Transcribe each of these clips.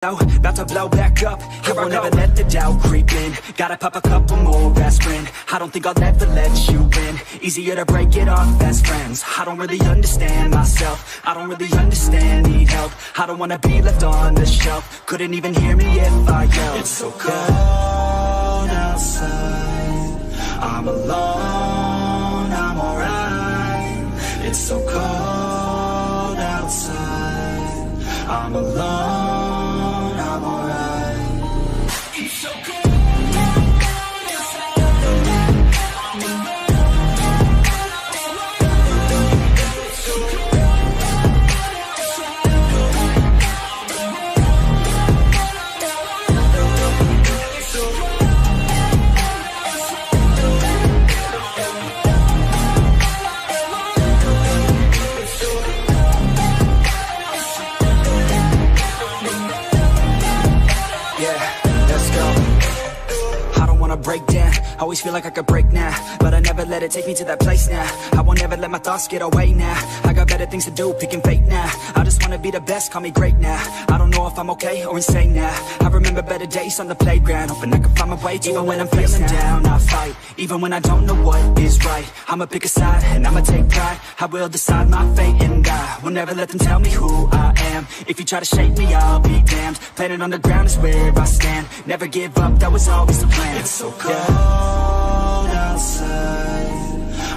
About to blow back up, I won't ever let the doubt creep in. Gotta pop a couple more aspirin. I don't think I'll ever let you in. Easier to break it off best friends. I don't really understand myself, I don't really understand, need help. I don't wanna be left on the shelf. Couldn't even hear me if I yelled. It's so cold outside, I'm alone, I'm alright. It's so cold outside, I'm alone, I'm alright. It's so cold. Break down, always feel like I could break now, but I never let it take me to that place now. I won't ever let my thoughts get away now. I got better things to do, picking fate now. I just wanna be the best, call me great now. I don't know if I'm okay or insane now. I remember better days on the playground, hoping I can find my way to even when I'm feeling down. I fight, even when I don't know what is right. I'ma pick a side and I'ma take pride. I will decide my fate and I will never let them tell me who I am. If you try to shake me, I'll be damned. Planet on the ground is where I stand. Never give up, that was always the plan. It's so cold outside,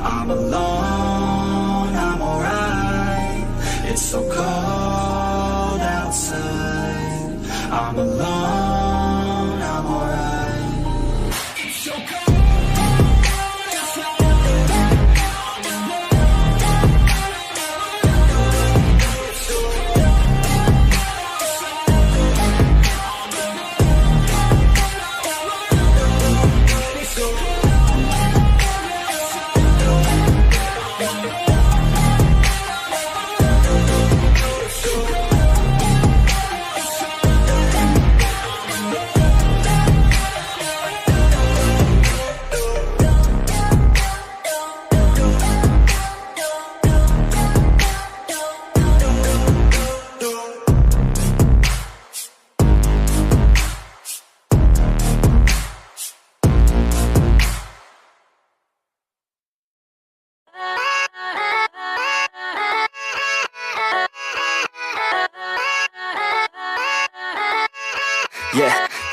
I'm alone, I'm alright. It's so cold outside, I'm alone, I'm alright. It's so cold.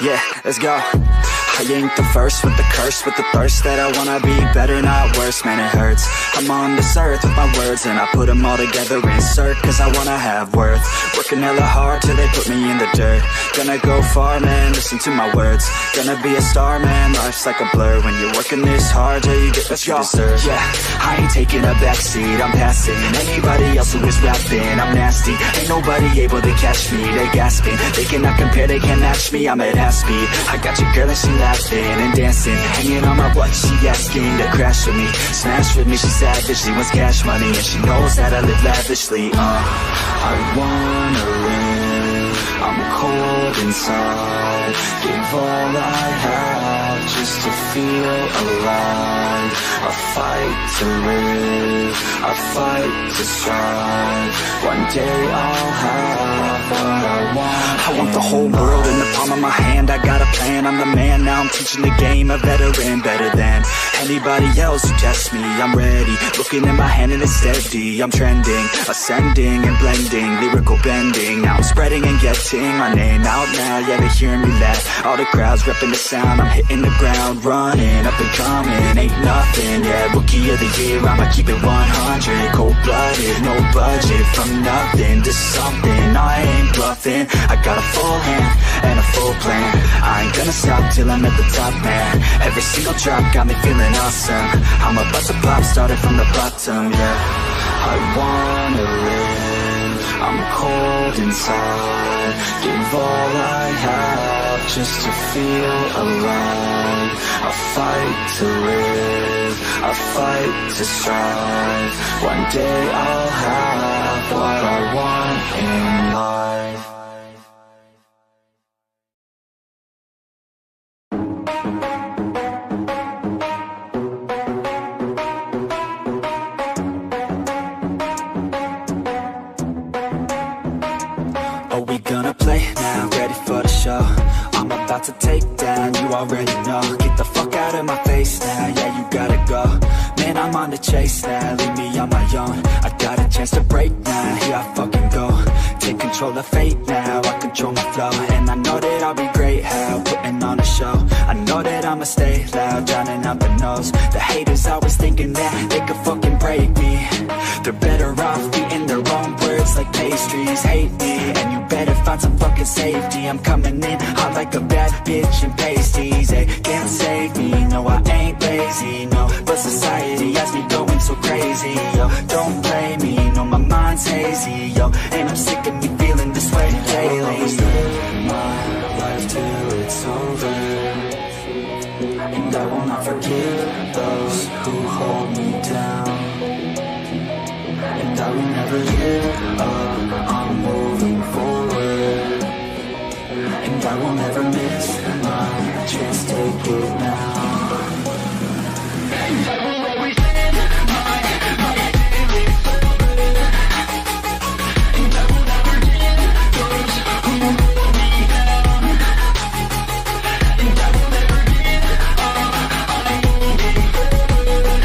Yeah, let's go. I ain't the first with the curse, with the thirst that I wanna be better, not worse, man it hurts. I'm on this earth with my words and I put them all together, insert, cause I wanna have worth. Working hella hard till they put me in the dirt. Gonna go far, man, listen to my words. Gonna be a star, man, life's like a blur. When you're working this hard, yeah, you get what you deserve. Yeah, I ain't taking a backseat, I'm passing anybody else who is rapping. I'm nasty, ain't nobody able to catch me. They gasping, they cannot compare, they can't match me. I'm at half speed, I got your girl and she laughing and dancing, hanging on my butt, she asking to crash with me, smash with me. She savage, she wants cash money and she knows how to live lavishly. I wanna live, I'm cold inside. Give all I have just to feel alive. I fight to live, I fight to strive. One day I'll have what I want. I want the whole world in the palm of my hand. I got a plan, I'm the man. Now I'm teaching the game, a veteran, better than anybody else who tests me. I'm ready, looking at my hand and it's steady. I'm trending, ascending and blending, lyrical bending. Now I'm spreading and getting my name out now. Yeah, they hearing me laugh, all the crowds repping the sound. I'm hitting the ground, running, up and coming, ain't nothing. Yeah, rookie of the year, I'ma keep it 100. Cold-blooded, no budget, from nothing to something. I ain't bluffing, I got a full hand and a full plan. I ain't gonna stop till I'm at the top, man. Every single drop got me feeling awesome. I'm about to pop, started from the bottom, yeah. I wanna live, I'm cold inside. Give all I have just to feel alive. I fight to live, I fight to strive. One day I'll have what I want in life. Are we gonna play now? Ready for show. I'm about to take down, you already know. Get the fuck out of my face now, yeah, you gotta go. Man, I'm on the chase now, leave me on my own. I got a chance to break now, here I fucking go. Take control of fate now, I control my flow. And I know that I'll be great, how, putting on a show. I know that I'ma stay loud, drowning out the noise. The haters always thinking that they could fucking break me. They're better off eating their own words like pastries. Hate me, and you better find some fucking safety. I'm coming in hot like a bad bitch in pasties. They can't save me, no I ain't lazy, no. But society has me going so crazy, yo. Don't blame me, no my mind's hazy, yo. And I'm sick of me feeling this way daily. I'll always live my life till it's over, and I will not forgive those who hold me down. And I will never give up, I'm moving forward. And I will never miss my chance, take it now. And I will always live my life till it's over, and I will never give those who hold me down. And I will never give up, I'm moving forward.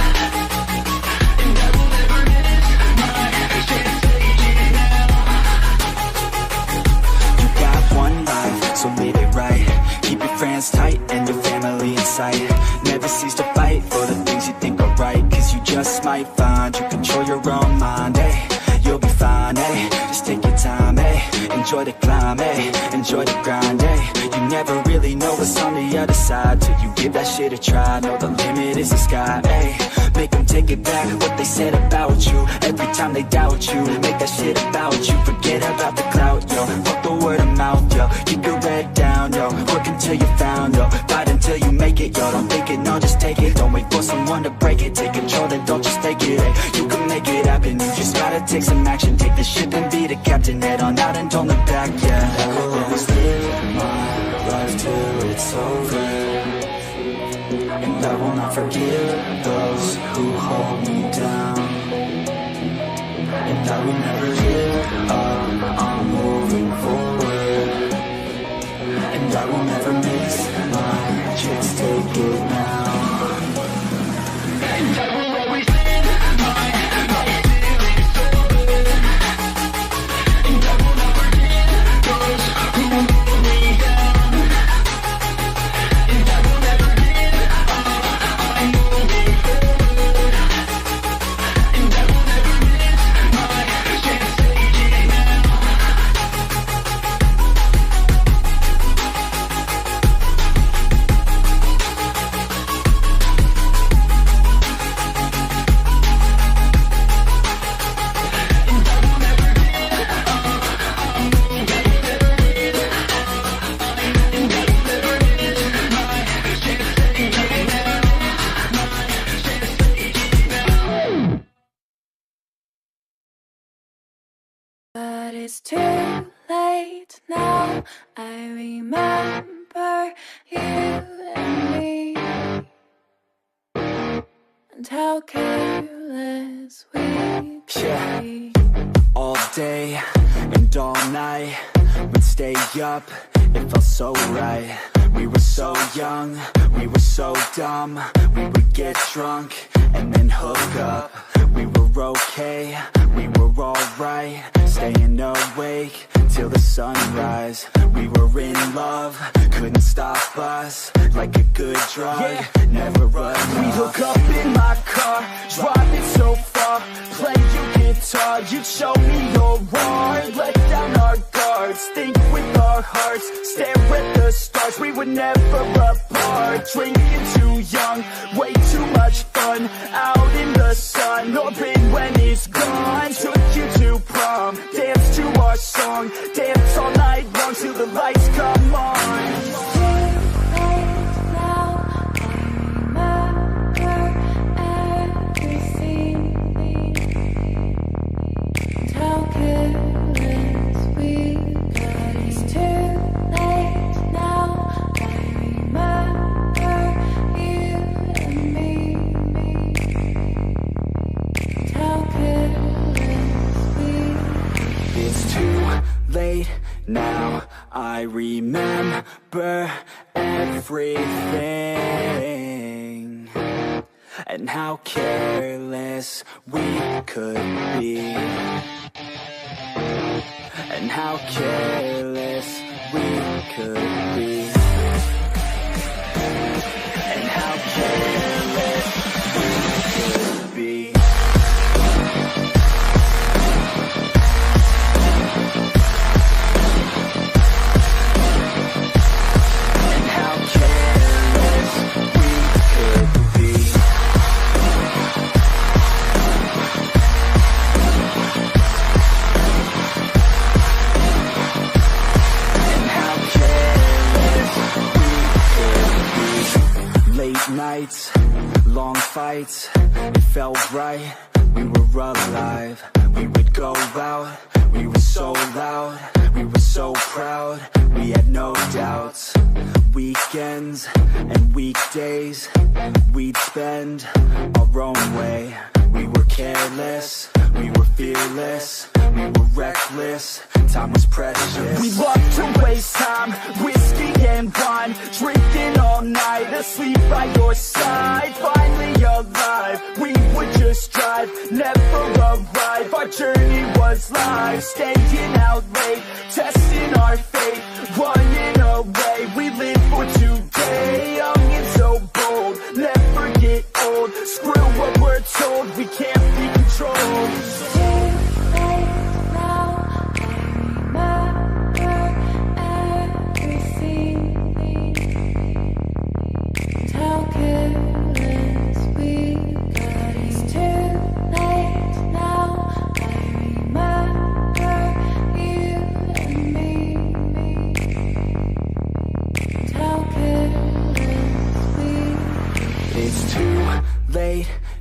And I will never miss my chance, take it now. You got one life, so live it right. Keep your friends tight and your family in sight. Never cease to fight for the things you think are right, cause you just might find you control your own mind, eh? You'll be fine, eh? Just take your time, eh? Enjoy the climb, eh? Enjoy the grind, eh? You never really know what's on the other side till you give that shit a try. Know the limit is the sky, eh? Make them take it back, what they said about you. Every time they doubt you, make that shit about you. Forget about the clout, yo. Fuck the word of mouth, yo. Keep your head down, yo. Work until you found, yo. Fight until you make it, yo. Don't think it, no, just take it. Don't wait for someone to break it. Take control, then don't just take it, eh? You can make it happen, you just gotta take some action. Take the ship and be the captain. Head on out and don't look back, yeah. I will always live my life till it's over, and I will not forgive those who hold me down. And I will never give up, I'm moving forward. And I will never miss my chance, take it now. And I will always live my life till it's over, and I will not forgive those who hold me down. And I will never give up, I'm moving forward. And I will never miss my chance, take it now. But it's too late now. I remember you and me, and how careless we Yeah. be. All day and all night, we'd stay up, it felt so right. We were so young, we were so dumb. We would get drunk and then hook up. We were okay, we were alright. Staying awake till the sunrise. We were in love, couldn't stop us. Like a good drug, never run. We hook up in my car, driving so far. Play your guitar, you'd show me your art. Let down our guards, think with our hearts. Stare at the stars, we were never apart. Drinking too young, way too much fun. Out in the sun, hoping when it's gone. Took you to prom, dance to our song. Dance all night long till the lights come on. Now I remember remember everything, and how careless we could be, and how careless we could be, and how careless we could be. Nights, long fights, it felt right, we were alive. We would go out, we were so loud, we were so proud, we had no doubts. Weekends and weekdays, we'd spend our own way. We were careless, we were fearless, we were reckless, time was precious. We loved to waste time, whiskey and wine, drinking all night, asleep by your side. Finally alive, we would just drive, never arrive. Our journey was live, staying out late, testing our fate, running away. We live for today, young and so bold, never get old. Screw what we're told, we can't be controlled.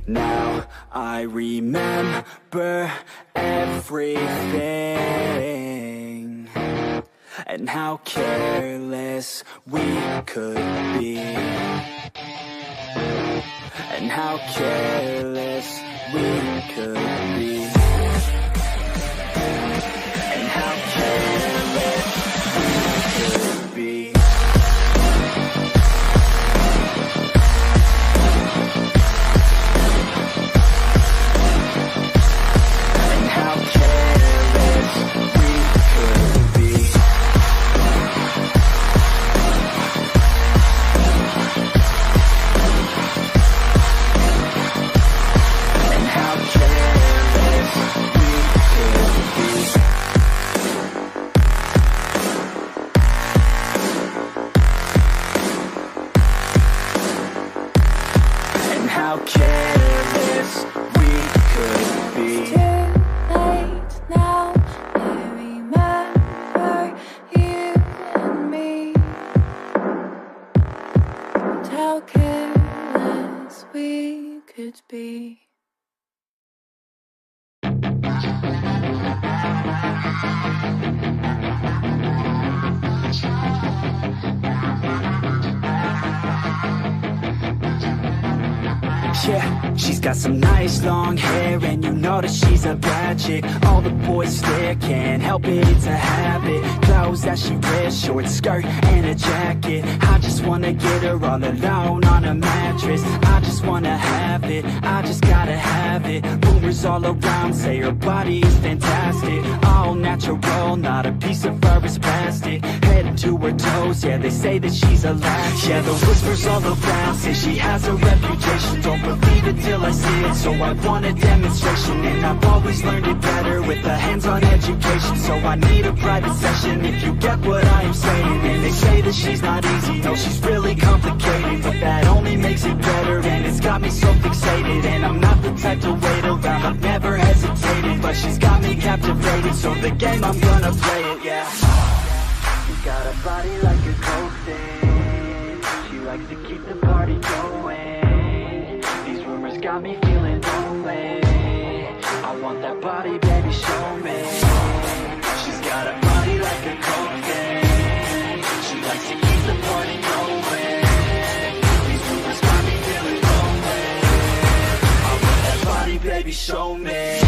Now I remember everything, and how careless we could be, and how careless we could be, and how careless we could be. How careless we could be. It's too late now, I remember you and me, and how careless we could be. Yeah, she's got some nice long hair, and you know that she's a bad chick. All the boys stare, can't help it, it's a habit. Clothes that she wears, short skirt and a jacket. I just wanna get her all alone on a mattress. I just wanna have it, I just gotta have it. Rumors all around say her body is fantastic, all natural, not a piece of fur is plastic. Head to her toes, yeah, they say that she's a latch. Yeah, the whispers all around say she has a reputation. Don't believe it till I see it, so I want a demonstration. And I've always learned it better with a hands-on education. So I need a private session, if you get what I am saying. And they say that she's not easy, no, she's really complicated, but that only makes it better. And it's got me so fixated, and I'm not the type to wait around, I've never hesitated. But she's got me captivated, so the game, I'm gonna play it, yeah. She's got a body like a coke thing, she likes to keep the party going. These rumors got me feeling lonely, I want that body, baby, show me. She's got a body like a coke thing, she likes to keep the party going. These rumors got me feeling lonely, I want that body, baby, show me.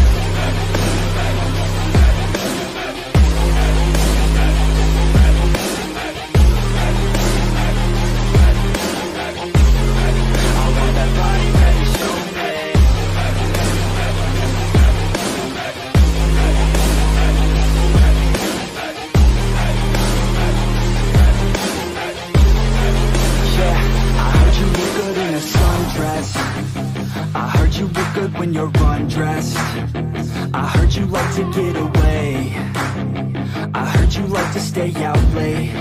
like to get away. I heard you like to stay out late.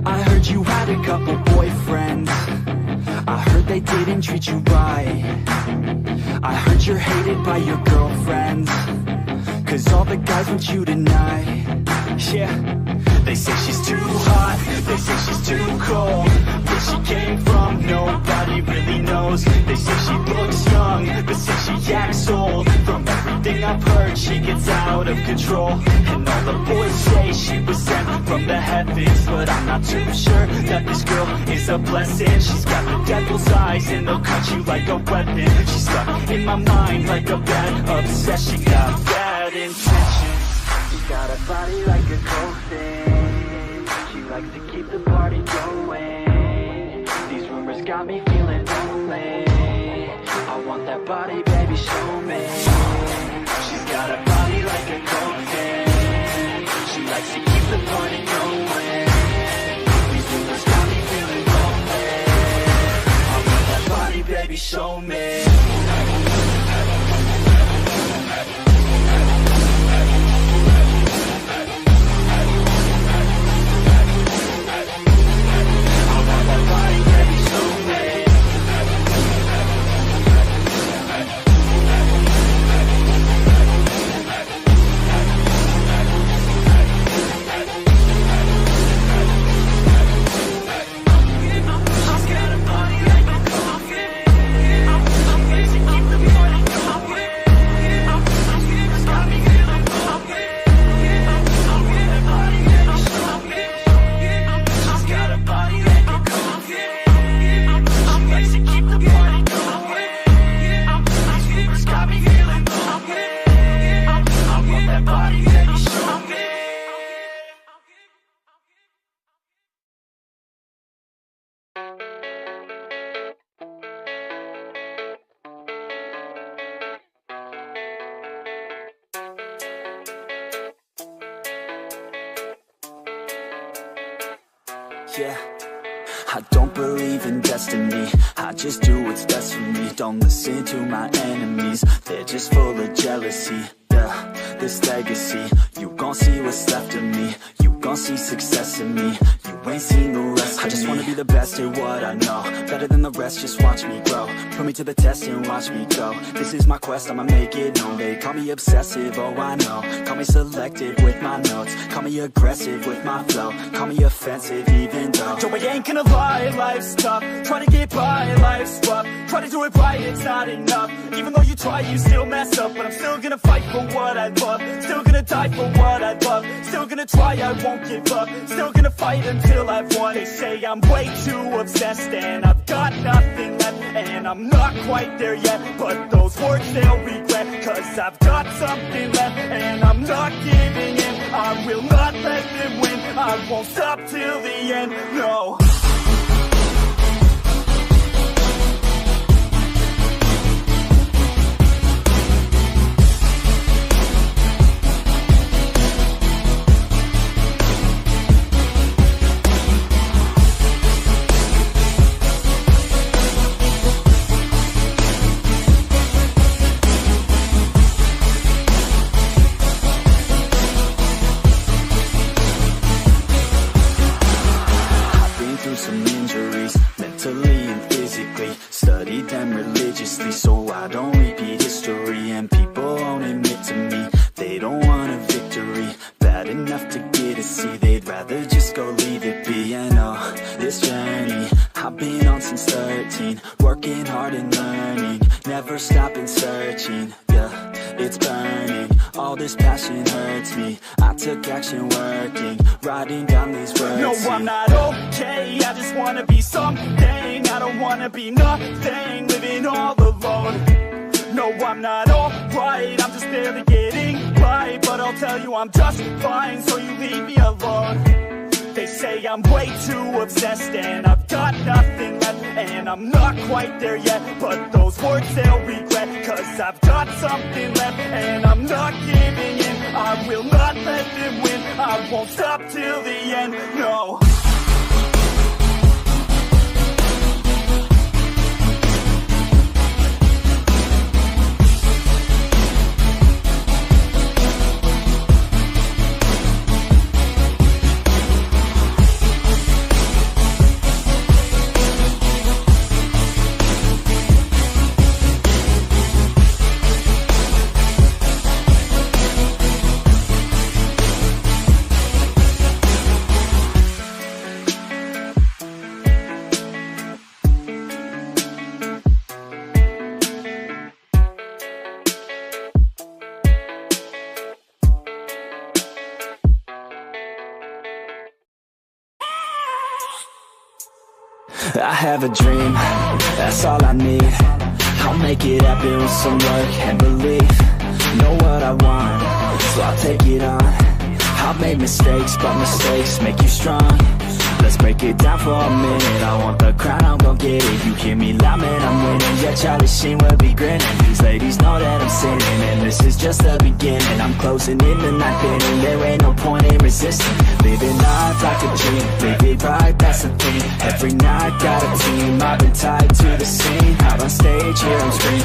I heard you had a couple boyfriends. I heard they didn't treat you right. I heard you're hated by your girlfriends, 'cause all the guys want you tonight. Yeah, they say she's too hot, they say she's too cold. Where she came from, nobody really knows. They say she looks young, but say she acts old. From everything I've heard, she gets out of control. And all the boys say she was sent from the heavens, but I'm not too sure that this girl is a blessing. She's got the devil's eyes and they'll cut you like a weapon. She's stuck in my mind like a bad obsession. Got bad intentions. She's got a body like a coffin. She likes to keep the party going. These rumors got me feeling lonely. I want that body, baby, show me. She's got a body like a coffin. She likes to keep the party going. These rumors got me feeling lonely. I want that body, baby, show me. Yeah, I don't believe in destiny. I just do what's best for me. Don't listen to my enemies, they're just full of jealousy. Yeah, this legacy, you gon' see what's left of me. You gon' see success in me. You ain't seen the rest of me. I just wanna be the best at what I know. Better than the rest, just watch me grow. Put me to the test and watch me go. This is my quest, I'ma make it known. They call me obsessive, oh I know. Call me selective with my notes. Call me aggressive with my flow. Call me offensive even though Joe, I ain't gonna lie, life's tough. Try to get by, life's rough. Try to do it right, it's not enough. Even though you try, you still mess up. But I'm still gonna fight for what I love. Still gonna die for what I love. Still gonna try, I won't give up. Still gonna fight until I've won. They say I'm way too obsessed and I've got nothing left. And I'm not quite there yet, but those words they'll regret. 'Cause I've got something left and I'm not giving in. I will not let them win. I won't stop till the end, no. Some injuries, mentally and physically. Studied them religiously so I don't repeat history. And people won't admit to me they don't want a victory. Bad enough to get a C, they'd rather just go leave it be. And oh, this journey I've been on since 13. Working hard and learning, never stopping searching. Yeah, it's burning, all this passion hurts me. I took action working, writing down these words. No, I'm not okay, I just wanna be something. I don't wanna be nothing, living all alone. No, I'm not alright, I'm just barely getting by. But I'll tell you I'm just fine, so you leave me alone. They say I'm way too obsessed and I've got nothing left. And I'm not quite there yet, but those words they'll regret. 'Cause I've got something left and I'm not giving in. I will not let them win. I won't stop till the end, no. I have a dream, that's all I need. I'll make it happen with some work and belief. Know what I want, so I'll take it on. I've made mistakes, but mistakes make you strong. Let's break it down for a minute. I want the crown, I'm gon' get it. You hear me loud, man, I'm winning. Yeah, Charlie Sheen will be grinning. These ladies know that I'm sinning, and this is just the beginning. I'm closing in the ninth inning. There ain't no point in resisting. Living life like a dream, live it right, that's the thing. Every night, got a team, I've been tied to the scene. Out on stage, here on screen.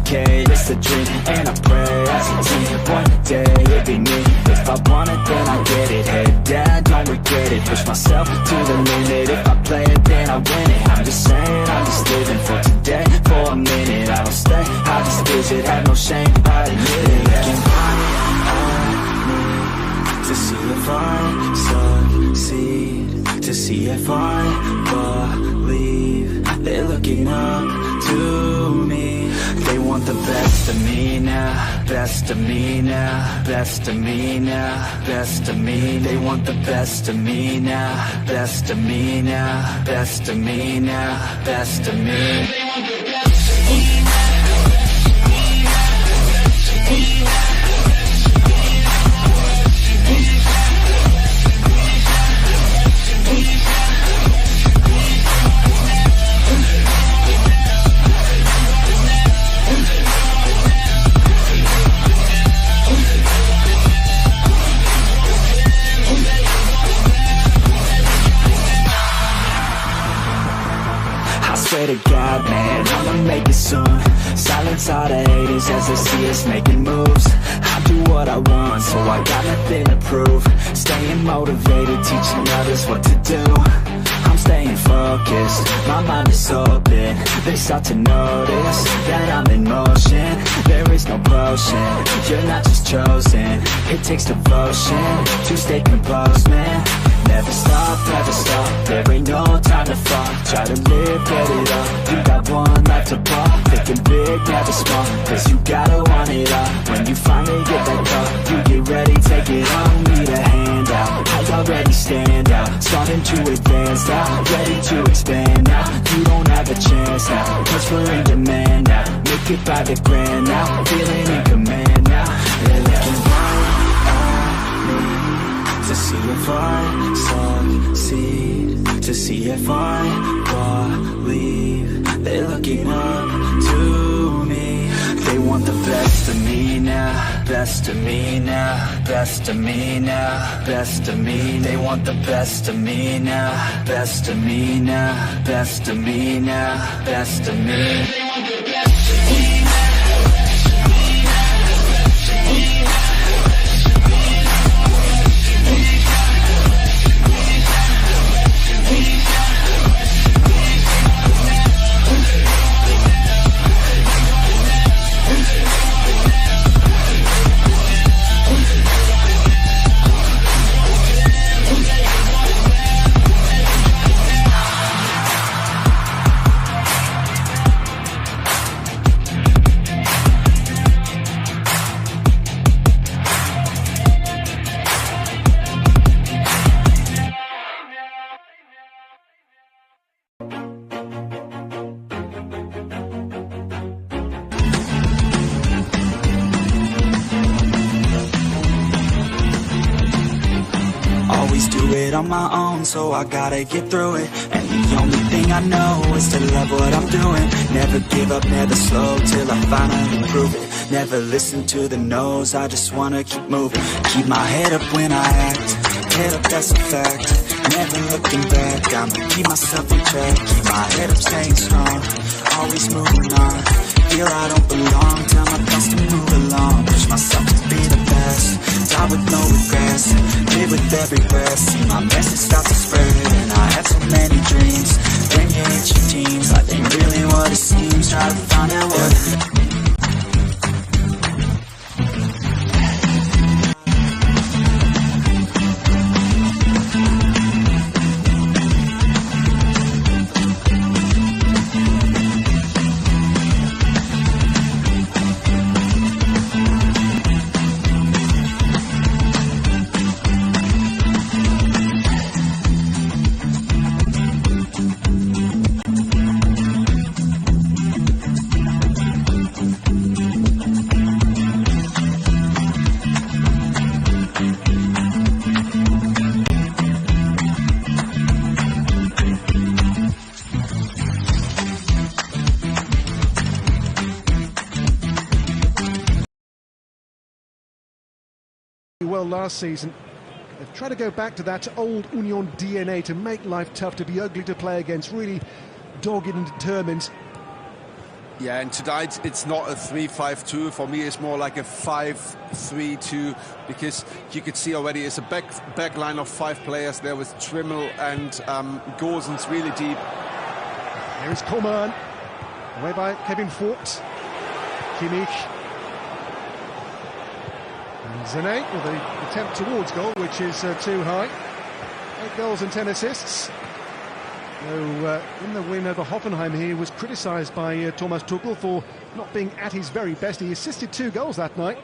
Okay, it's a dream, and I pray as a team. One day, it'll be me. If I want it, then I get it. Head down, don't regret it. Push myself to the limit. If I play it, then I win it. I'm just saying, I'm just living for today. For a minute, I don't stay, I just visit. Have no shame, I admit it. Looking right to see if I succeed, to see if I believe. They're looking up to me. They want the best of me now, best of me now, best of me now, best of me. They want the best of me now, best of me now, best of me now, best of me. They want the best of me now. Swear to God, man, I'ma make it soon. Silence all the haters as they see us making moves. I do what I want, so I got nothing to prove. Staying motivated, teaching others what to do. I'm staying focused, my mind is open. They start to notice that I'm in motion. There is no potion, you're not just chosen. It takes devotion to stay composed, man. Never stop, there ain't no time to fall. Try to live, get it up, you got one life to ball. Thinking big, never small, cause you gotta want it all. When you finally get that call, you get ready, take it on. Need a hand out, I already stand out. Starting to advance now, ready to expand now. You don't have a chance now, cause we're in demand now. Make it by the grand now, feeling in command now. They're looking right at me to see if I succeed, to see if I believe. They're looking up to me. They want the best of me now, best of me now, best of me now, best of me. They want the best of me now, best of me now, best of me now, best of me. They want the best of me now. On my own, so I gotta get through it. And the only thing I know is to love what I'm doing. Never give up, never slow, till I finally prove it. Never listen to the no's, I just wanna keep moving. Keep my head up when I act, head up, that's a fact. Never looking back, I'ma keep myself on track. Keep my head up, staying strong, always moving on. Feel I don't belong, tell my thoughts to move along. Push myself to be the best, die with no regrets. Live with every breath, see my message start to spread. And I have so many dreams, then you hit your teens. Life ain't really what it seems, try to find out what well last season. They've tried to go back to that old Union DNA to make life tough, to be ugly to play against, really dogged and determined. Yeah, and tonight it's not a 3-5-2. For me, it's more like a 5-3-2, because you could see already it's a back line of 5 players there with Trimmel and Gosens really deep. Here is Coman, away by Kevin Vogt. Kimmich. And Zane with the attempt towards goal, which is too high. 8 goals and 10 assists. So, in the win over Hoffenheim, he was criticised by Thomas Tuchel for not being at his very best. He assisted 2 goals that night.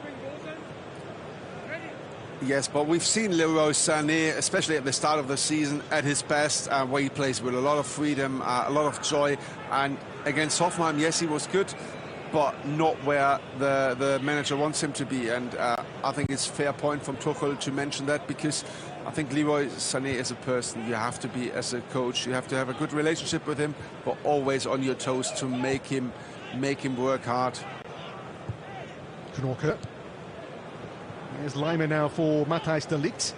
Yes, but we've seen Leroy Sané, especially at the start of the season, at his best, where he plays with a lot of freedom, a lot of joy. And against Hoffenheim, yes, he was good, but not where the manager wants him to be. And I think it's a fair point from Tuchel to mention that, because I think Leroy Sané is a person you have to be, as a coach, you have to have a good relationship with him, but always on your toes to make him work hard. Knocker. There's Lima now for Matthijs de Ligt.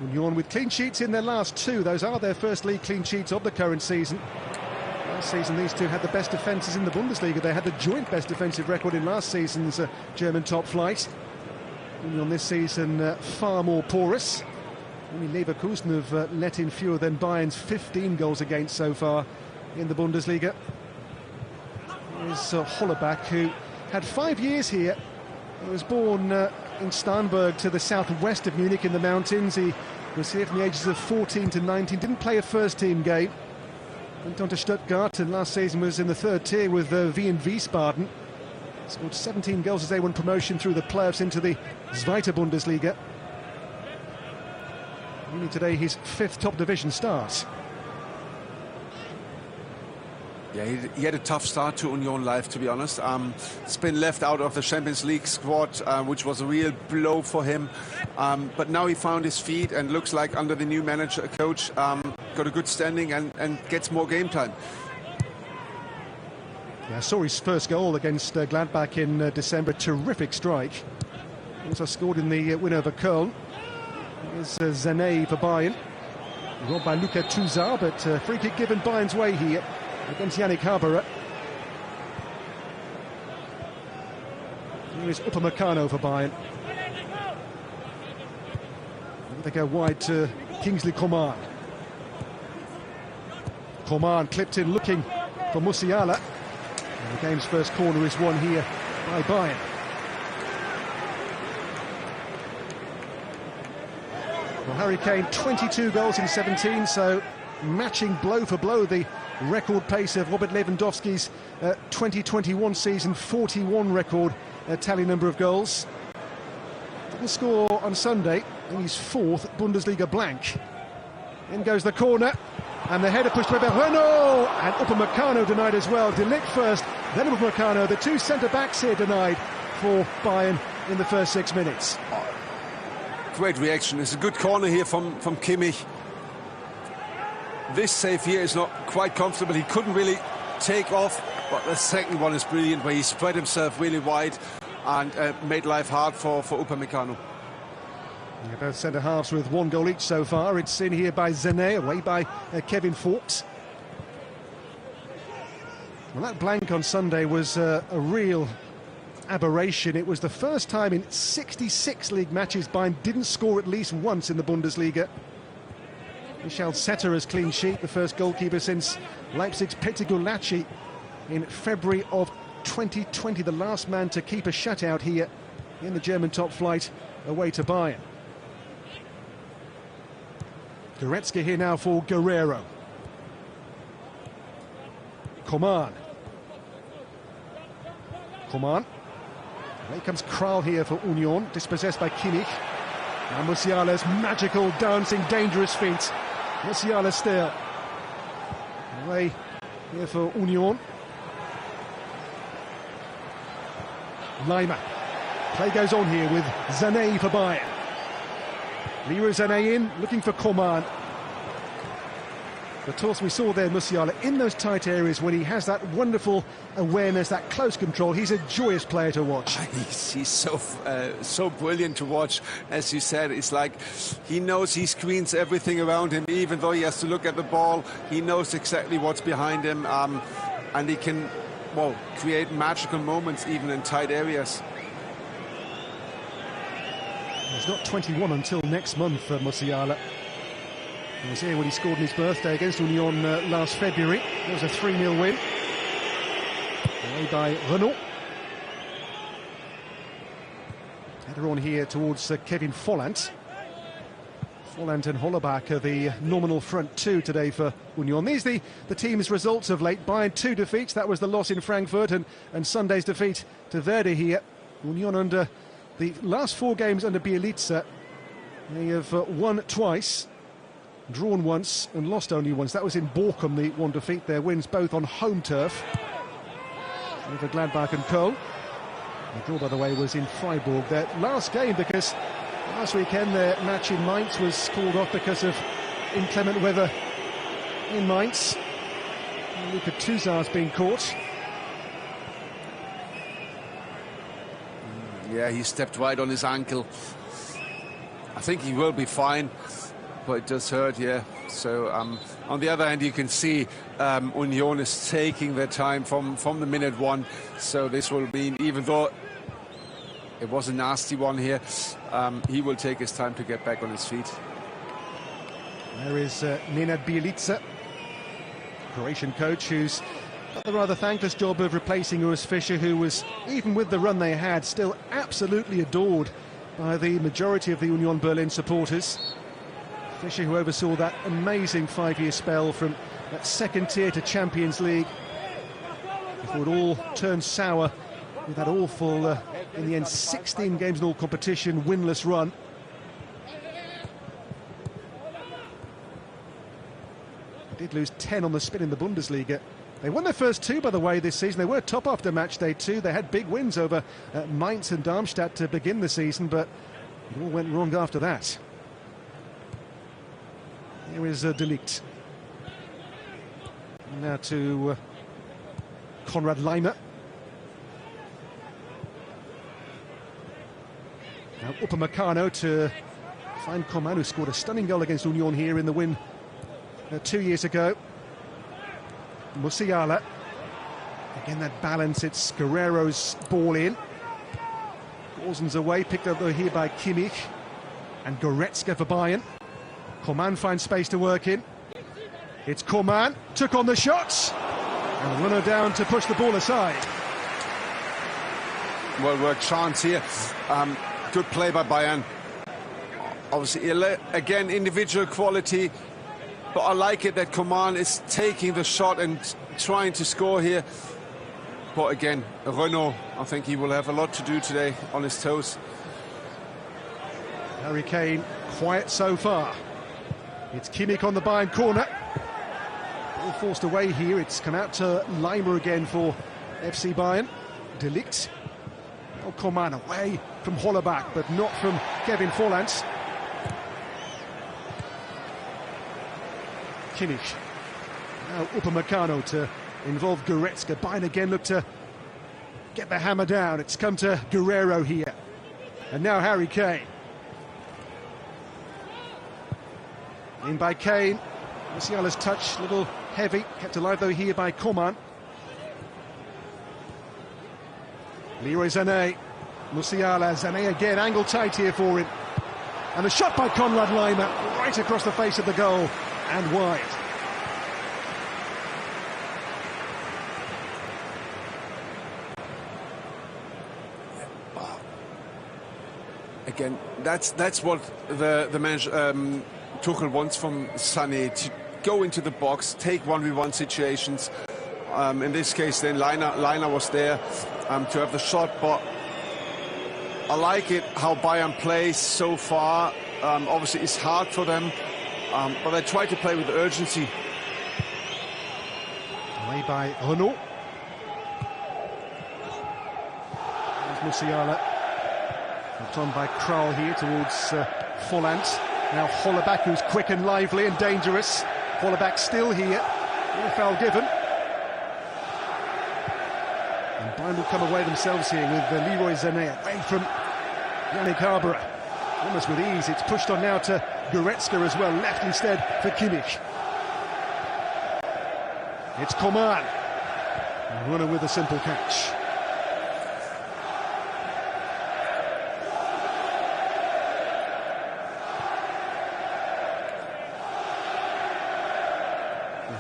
Union with clean sheets in their last 2. Those are their first league clean sheets of the current season. Last season, these 2 had the best defences in the Bundesliga. They had the joint best defensive record in last season's German top flight. Union this season far more porous. Only Leverkusen have let in fewer than Bayern's 15 goals against so far in the Bundesliga. Here's Hollerbach, who had 5 years here. He was born in Starnberg, to the southwest of Munich in the mountains. He was here from the ages of 14 to 19, didn't play a first-team game. Went on to Stuttgart, and last season was in the 3rd tier with Wien Wiesbaden. Scored 17 goals as they won promotion through the playoffs into the Zweite Bundesliga. Only today his 5th top division start. Yeah, he had a tough start to Union life, to be honest. It's been left out of the Champions League squad, which was a real blow for him. But now he found his feet and looks like, under the new coach, got a good standing and gets more game time. Yeah, I saw his first goal against Gladbach in December. Terrific strike. Also scored in the win over Köln. Here's Zane for Bayern. Robbed by Luka Tuzar, but free kick given Bayern's way here against Yannick Haberer. Here is Upamecano for Bayern. They go wide to Kingsley Coman. Coman clipped in, looking for Musiala. And the game's first corner is won here by Bayern. Well, Harry Kane, 22 goals in 17, so matching blow for blow the record pace of Robert Lewandowski's 2021 season, 41 record tally number of goals. Didn't score on Sunday in his 4th Bundesliga blank. In goes the corner, and the header pushed by Renault, and Upamecano denied as well. De Ligt first, then Upamecano. The 2 centre-backs here denied for Bayern in the first 6 minutes. Great reaction. It's a good corner here from Kimmich. This save here is not quite comfortable. He couldn't really take off, but the second one is brilliant, where he spread himself really wide and made life hard for Upamecano. Yeah, both centre-halves with 1 goal each so far. It's in here by Zane, away by Kevin Vogt. Well, that blank on Sunday was a real aberration. It was the first time in 66 league matches Bayern didn't score at least once in the Bundesliga. Michel Setter's clean sheet, the first goalkeeper since Leipzig's Petr Gulácsi in February of 2020, the last man to keep a shutout here in the German top flight away to Bayern. Goretzka here now for Guerrero. Coman. Here comes Kral here for Union, dispossessed by Kimmich. And Musiala's magical, dancing, dangerous feet. Musiala still. Away here for Union. Lima. Play goes on here with Zane for Bayern. Leroy Sané in, looking for Coman. The toss we saw there, Musiala, in those tight areas when he has that wonderful awareness, that close control, he's a joyous player to watch. He's so brilliant to watch. As you said, it's like he knows he screens everything around him, even though he has to look at the ball. He knows exactly what's behind him, and he can, well, create magical moments even in tight areas. He's not 21 until next month, Musiala. He was here when he scored on his birthday against Union last February. It was a 3-0 win. Away by Renault. Header on here towards Kevin Volland. Volland and Hollerbach are the nominal front two today for Union. These are the team's results of late. Bayern 2 defeats, that was the loss in Frankfurt, and Sunday's defeat to Werder here. Union under the last 4 games under Bielitsa. They have won twice, drawn once and lost only once. That was in Bochum, the one defeat. Their wins both on home turf over Gladbach and Köln. The draw, by the way, was in Freiburg. Their last game, because last weekend their match in Mainz was called off because of inclement weather in Mainz. Look at Tuzar's being caught. Yeah, he stepped right on his ankle. I think he will be fine, but it does hurt, yeah. So on the other hand, you can see Union is taking their time from the minute 1. So this will mean, even though it was a nasty one here, he will take his time to get back on his feet. There is Nenad Bielica, Croatian coach, who's got the rather thankless job of replacing Urs Fischer, who was, even with the run they had, still absolutely adored by the majority of the Union Berlin supporters. Fischer, who oversaw that amazing 5-year spell from that second tier to Champions League, before it all turned sour with that awful, in the end, 16 games in all competition, winless run. They did lose 10 on the spin in the Bundesliga. They won their first 2, by the way, this season. They were top after match day 2. They had big wins over Mainz and Darmstadt to begin the season, but it all went wrong after that. Here is De Ligt. Now to Konrad Laimer. Now Upamecano to find Coman, who scored a stunning goal against Union here in the win 2 years ago. Musiala. Again, that balance, it's Guerrero's ball in. Gosens away, picked up though here by Kimmich. And Goretzka for Bayern. Coman finds space to work in. It's Coman, took on the shots. And Renault down to push the ball aside. Well worked chance here. Good play by Bayern. Obviously, again, individual quality. But I like it that Coman is taking the shot and trying to score here. But again, Renault, I think he will have a lot to do today on his toes. Harry Kane, quiet so far. It's Kimmich on the Bayern corner. All forced away here. It's come out to Laimer again for FC Bayern. De Ligt. Oh, Coman away from Hollerbach, but not from Kevin Volland. Kimmich. Now Upamecano to involve Goretzka. Bayern again look to get the hammer down. It's come to Guerrero here. And now Harry Kane. In by Kane. Musiala's touch, a little heavy. Kept alive though here by Coman. Leroy Sané. Musiala, Sané again, angle tight here for him. And the shot by Konrad Laimer, right across the face of the goal. And wide. Again, that's what the manager Tuchel wants from Sané, to go into the box, take 1v1 situations. In this case, then Liner was there to have the shot, but I like it how Bayern plays so far. Obviously, it's hard for them. But they try to play with urgency. Away by Renault. There's Musiala. Hooked on by Kral here towards Volland. Now Hollerbach, who's quick and lively and dangerous. Hollerbach still here. No foul given. And Bayern will come away themselves here with Leroy Sané away from Yannick Arbora. Almost with ease. It's pushed on now to Goretzka as well. Left instead for Kimmich. It's Coman. Runner with a simple catch.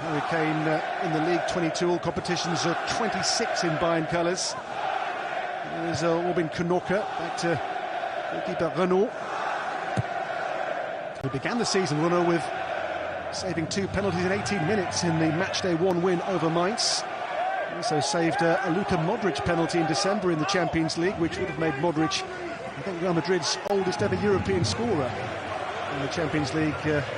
Hurricane in the League 22 all competitions are 26 in Bayern colours. There's Robin Knocker back to goalkeeper Renault, who began the season, Renault, with saving 2 penalties in 18 minutes in the matchday 1 win over Mainz. Also saved a Luka Modric penalty in December in the Champions League, which would have made Modric, I think, Real Madrid's oldest ever European scorer in the Champions League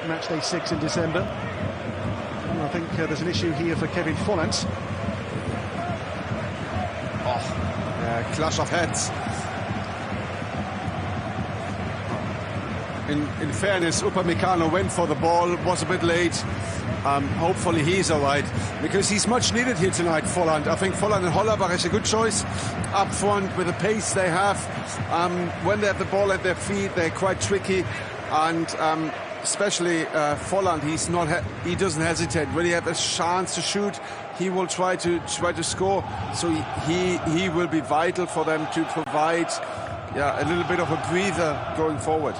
matchday 6 in December. And I think there's an issue here for Kevin Volland. Clash of heads. In fairness, Upamecano went for the ball, was a bit late. Hopefully he's all right, because he's much needed here tonight, Volland. I think Volland and Hollerbach is a good choice up front with the pace they have. When they have the ball at their feet, they're quite tricky, and especially Volland, he doesn't hesitate. When he has a chance to shoot, he will try to score. So he will be vital for them to provide a little bit of a breather going forward.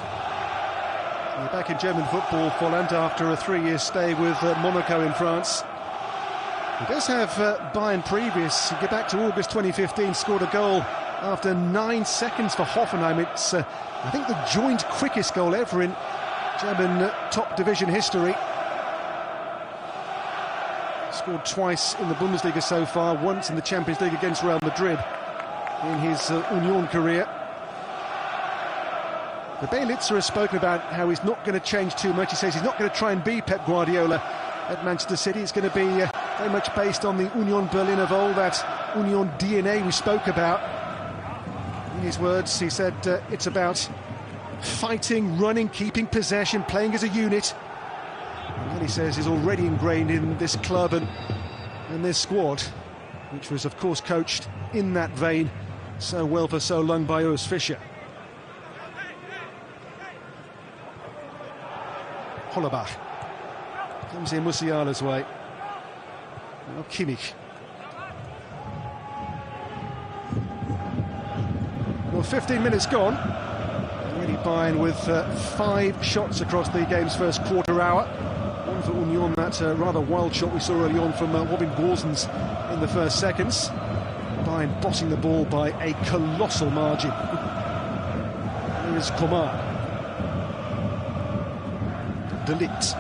Back in German football, Volland, after a 3-year stay with Monaco in France. He does have Bayern previous. You get back to August 2015, scored a goal after 9 seconds for Hoffenheim. It's, I think, the joint quickest goal ever in German top division history. Scored twice in the Bundesliga so far, once in the Champions League against Real Madrid in his Union career. But Bielitsa has spoken about how he's not going to change too much. He says he's not going to try and be Pep Guardiola at Manchester City. It's going to be very much based on the Union Berlin of old, that Union DNA we spoke about. In his words, he said it's about fighting, running, keeping possession, playing as a unit. And that, he says, is already ingrained in this club and this squad, which was, of course, coached in that vein so well for so long by Urs Fischer. Hollerbach comes in Musiala's way. Now Kimmich. Well, 15 minutes gone. Already Bayern with 5 shots across the game's first quarter hour. One for Union, that rather wild shot we saw early on from Robin Gosens in the first seconds. Bayern bossing the ball by a colossal margin. Here's Coman. De Ligt.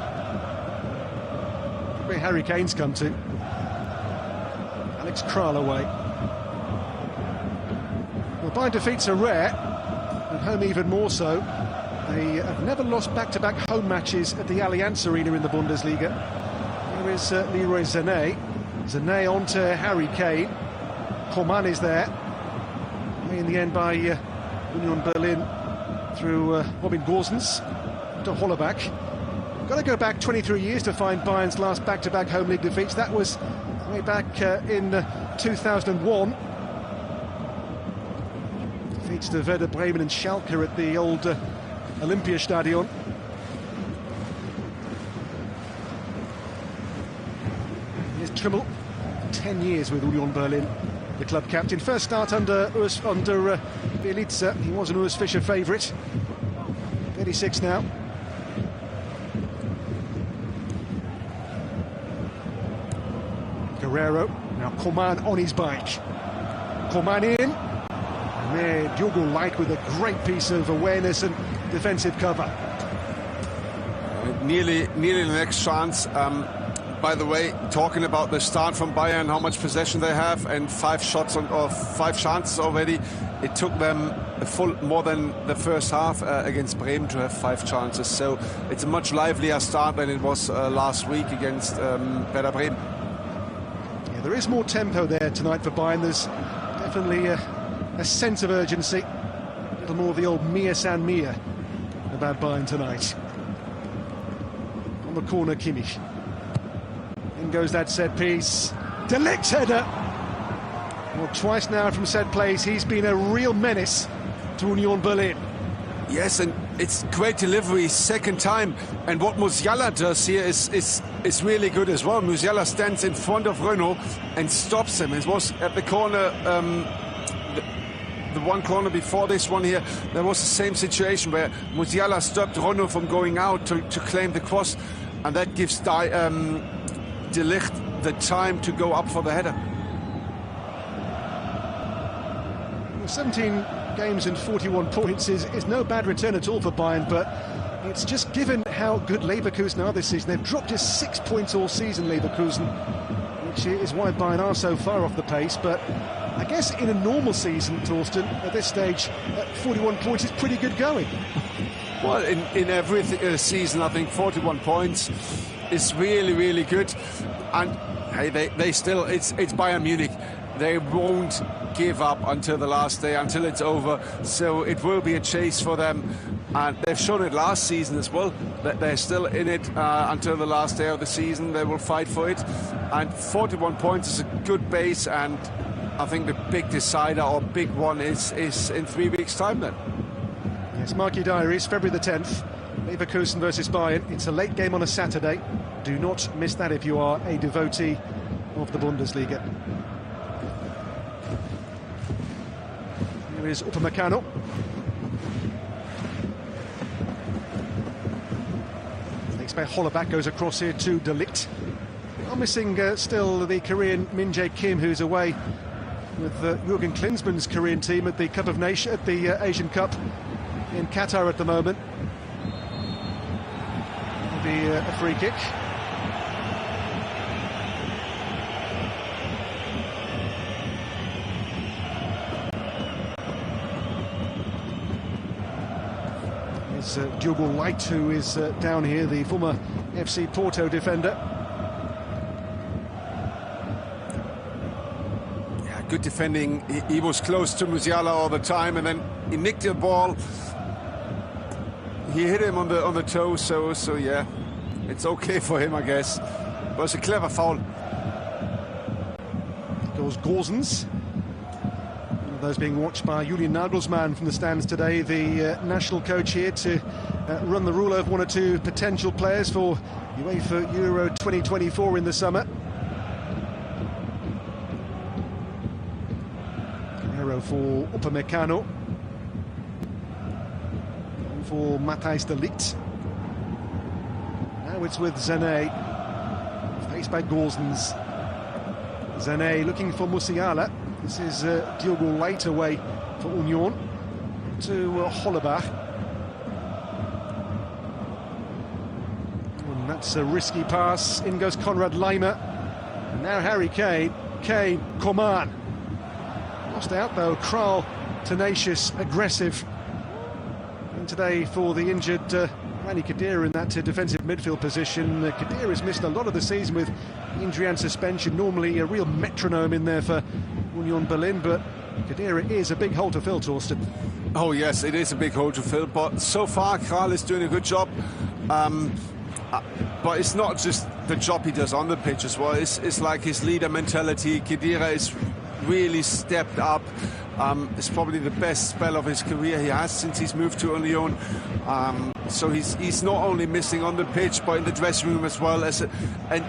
Where Harry Kane's come to. Alex Kral away. Well, Bayern defeats are rare, at home even more so. They have never lost back-to-back home matches at the Allianz Arena in the Bundesliga. Here is Leroy Sané. Sané on to Harry Kane. Coman is there. In the end by Union Berlin through Robin Gosens to Hollerbach. Got to go back 23 years to find Bayern's last back-to-back home league defeats. That was way back in 2001. Defeats to Werder Bremen and Schalke at the old Olympiastadion. Here's Trimmel, 10 years with Union Berlin, the club captain. First start under Bielitsa. He was an Urs Fischer favourite. 36 now. Guerrero, now Coman on his bike. Coman in. And there, Diogo Light with a great piece of awareness and defensive cover. Nearly the next chance. By the way, talking about the start from Bayern, how much possession they have, and 5 shots or 5 chances already. It took them more than the first half against Bremen to have 5 chances. So it's a much livelier start than it was last week against Werder Bremen. There is more tempo there tonight for Bayern. There's definitely a sense of urgency. A little more of the old Mia San Mia about Bayern tonight. On the corner, Kimmich. In goes that set piece. De Ligt's header. Well, twice now from set plays, he's been a real menace to Union Berlin. Yes, and it's great delivery, second time. And what Musiala does here is really good as well. Musiala stands in front of Renault and stops him. It was at the corner, the one corner before this one here, there was the same situation where Musiala stopped Renault from going out to claim the cross. And that gives De Ligt the time to go up for the header. 17 games and 41 points is no bad return at all for Bayern, but it's just given how good Leverkusen are this season. They've dropped just 6 points all season, Leverkusen, which is why Bayern are so far off the pace. But I guess in a normal season, Torsten, at this stage, 41 points is pretty good going. Well, in every season, I think 41 points is really, really good. And hey, they still, it's Bayern Munich. They won't give up until the last day, until it's over. So it will be a chase for them. And they've shown it last season as well, that they're still in it until the last day of the season. They will fight for it. And 41 points is a good base. And I think the big decider or big one is in 3 weeks' time then. Yes, mark your diaries, February the 10th, Leverkusen versus Bayern. It's a late game on a Saturday. Do not miss that if you are a devotee of the Bundesliga. Here is Upamecano. Next by Hollerbach goes across here to De Ligt. Are missing still the Korean Min Jae Kim, who's away with Jurgen Klinsmann's Korean team at the Cup of Nations, at the Asian Cup in Qatar at the moment. It'll be a free kick. It's Diogo Light, who is down here, the former FC Porto defender. Yeah, good defending. He was close to Musiala all the time, and then he nicked the ball. He hit him on the toe, so yeah, it's okay for him, I guess. But it's a clever foul. Goes Gosens. One of those being watched by Julian Nagelsmann from the stands today, the national coach here, to run the rule over one or two potential players for UEFA Euro 2024 in the summer. Arrow for Upamecano. For Matthijs de Ligt. Now it's with Sané, faced by Gosens. Sané looking for Musiala. This is Diogo Light away for Union to Hollerbach. And that's a risky pass. In goes Konrad Laimer. And now Harry Kane. Coman. Lost out though. Kral, tenacious, aggressive. Today for the injured Rani Khedira in that defensive midfield position. Khedira has missed a lot of the season with injury and suspension. Normally a real metronome in there for Union Berlin, but Khedira is a big hole to fill, Torsten. Oh yes, it is a big hole to fill, but so far Kral is doing a good job. But it's not just the job he does on the pitch as well. It's like his leader mentality. Khedira is really stepped up. It's probably the best spell of his career he has since he's moved to Union. So he's not only missing on the pitch, but in the dressing room as well. And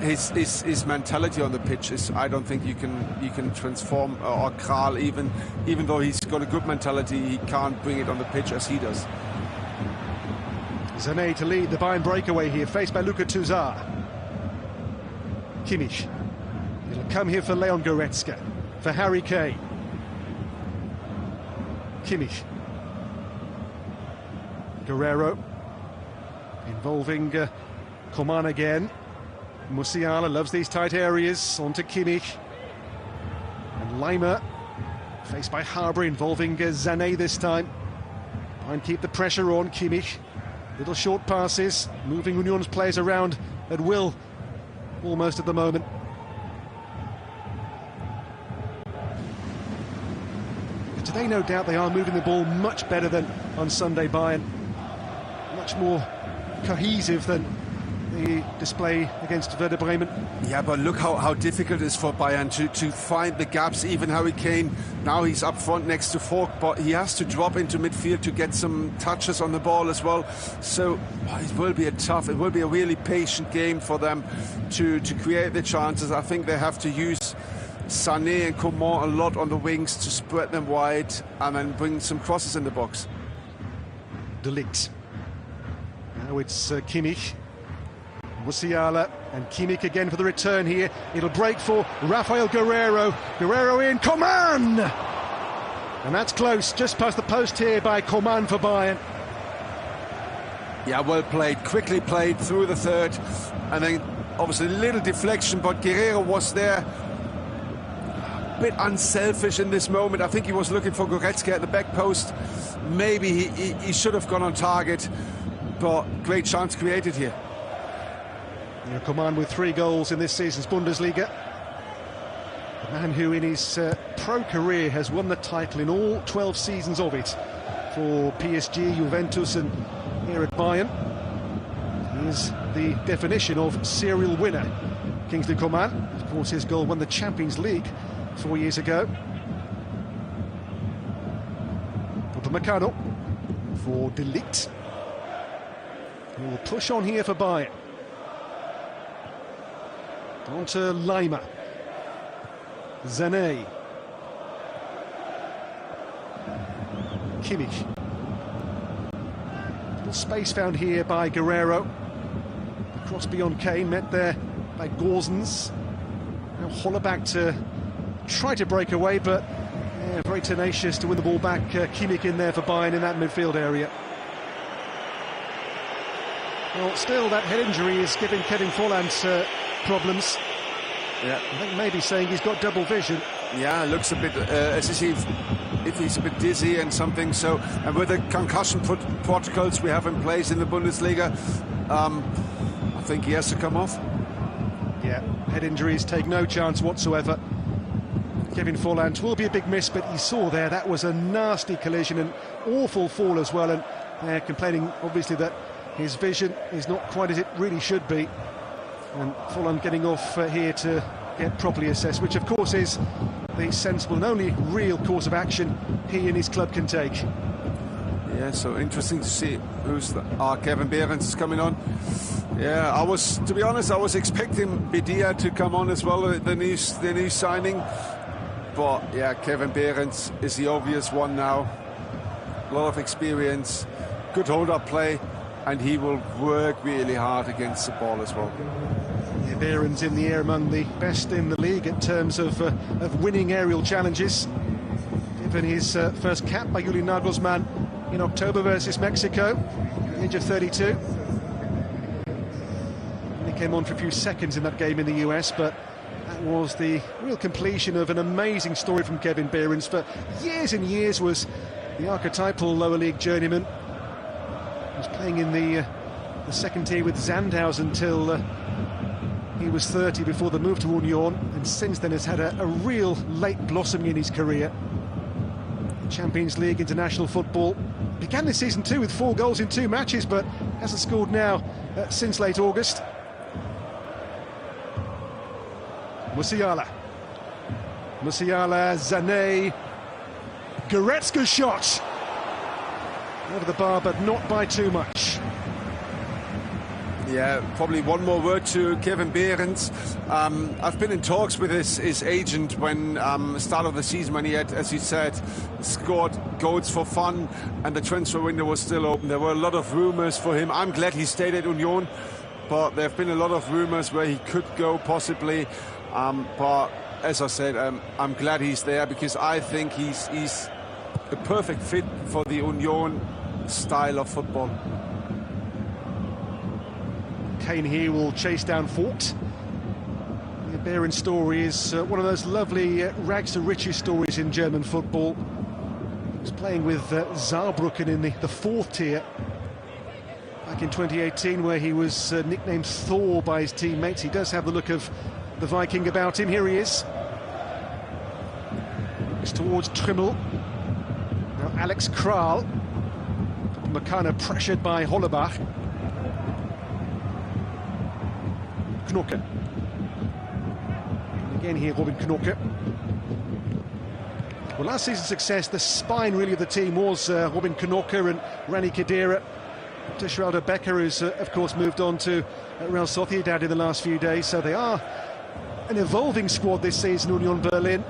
his mentality on the pitch is, I don't think you can transform or Kral, even though he's got a good mentality, he can't bring it on the pitch as he does. Sané to lead the Bayern breakaway here, faced by Luka Tuzar. Kimmich. It'll come here for Leon Goretzka, for Harry Kane. Kimmich. Guerrero. Involving Coman again. Musiala loves these tight areas. On to Kimmich. And Laimer. Faced by Harbour, involving Sané this time. And keep the pressure on. Kimmich. Little short passes. Moving Union's players around at will. Almost at the moment. Today, no doubt, they are moving the ball much better than on Sunday. Bayern, much more cohesive than the display against Werder Bremen. Yeah, but look how difficult it is for Bayern to find the gaps. Even Harry Kane, now he's up front next to Falk, but he has to drop into midfield to get some touches on the ball as well. So it will be it will be a really patient game for them to create the chances. I think they have to use Sané and Coman a lot on the wings to spread them wide and then bring some crosses in the box. De Ligt. Now it's Kimmich. Musiala and Kimmich again for the return here. It'll break for Rafael Guerreiro. Guerreiro in, Coman! And that's close, just past the post here by Coman for Bayern. Yeah, well played, quickly played through the third. And then obviously a little deflection, but Guerreiro was there. A bit unselfish in this moment. I think he was looking for Goretzka at the back post. Maybe he should have gone on target, but great chance created here. Coman with 3 goals in this season's Bundesliga. The man who in his pro career has won the title in all 12 seasons of it for PSG, Juventus and here at Bayern. He is the definition of serial winner. Kingsley Coman, of course his goal won the Champions League 4 years ago. Upamecano for De Ligt. He will push on here for Bayern. On to Lima. Sané. Kimmich. Little space found here by Guerreiro. The cross beyond Kane, met there by Gosens. Now Hollerbach to try to break away, but very tenacious to win the ball back. Kimmich in there for Bayern in that midfield area. Well, still that head injury is giving Kevin Volland problems. Yeah, I think maybe saying he's got double vision. Yeah, looks a bit as if he's a bit dizzy and something. So, and with the concussion protocols we have in place in the Bundesliga, I think he has to come off. Yeah, head injuries take no chance whatsoever. Kevin Volland will be a big miss, but you saw there that was a nasty collision, an awful fall as well, and they're complaining obviously that his vision is not quite as it really should be. And Volland getting off here to get properly assessed, which of course is the sensible and only real course of action he and his club can take. Yeah, so interesting to see who's Kevin Behrens is coming on. Yeah, to be honest, I was expecting Bedia to come on as well, the new signing. But yeah, Kevin Behrens is the obvious one now. A lot of experience, good hold-up play, and he will work really hard against the ball as well. Yeah, Behrens in the air among the best in the league in terms of winning aerial challenges. Given his first cap by Julian Nagelsmann in October versus Mexico, at the age of 32. He came on for a few seconds in that game in the US, but that was the real completion of an amazing story from Kevin Behrens. For years and years was the archetypal lower league journeyman. He was playing in the second tier with Sandhausen until he was 30 before the move to Union, and since then has had a real late blossoming in his career. Champions League international football. Began this season too with 4 goals in 2 matches, but hasn't scored now since late August. Musiala, Sané, Goretzka's shot! Over the bar, but not by too much. Yeah, probably one more word to Kevin Behrens. I've been in talks with his agent when start of the season, when he had, as you said, scored goals for fun and the transfer window was still open. There were a lot of rumours for him. I'm glad he stayed at Union, but there have been a lot of rumours where he could go possibly. But as I said, I'm glad he's there because I think he's a perfect fit for the Union style of football. Kane here will chase down Vogt. The Behrens story is one of those lovely rags to riches stories in German football. He was playing with Saarbrücken in the 4th tier back in 2018, where he was nicknamed Thor by his teammates. He does have the look of the Viking about him. Here he is. It's towards Trimmel. Now Alex Kral. Makana pressured by Hollerbach. Knokke. Again here, Robin Knokke. Well, last season's success, the spine really of the team was Robin Knokke and Rani Khedira. Tishralda Becker, who's of course moved on to Real Sociedad in the last few days, so they are an evolving squad this season, Union Berlin.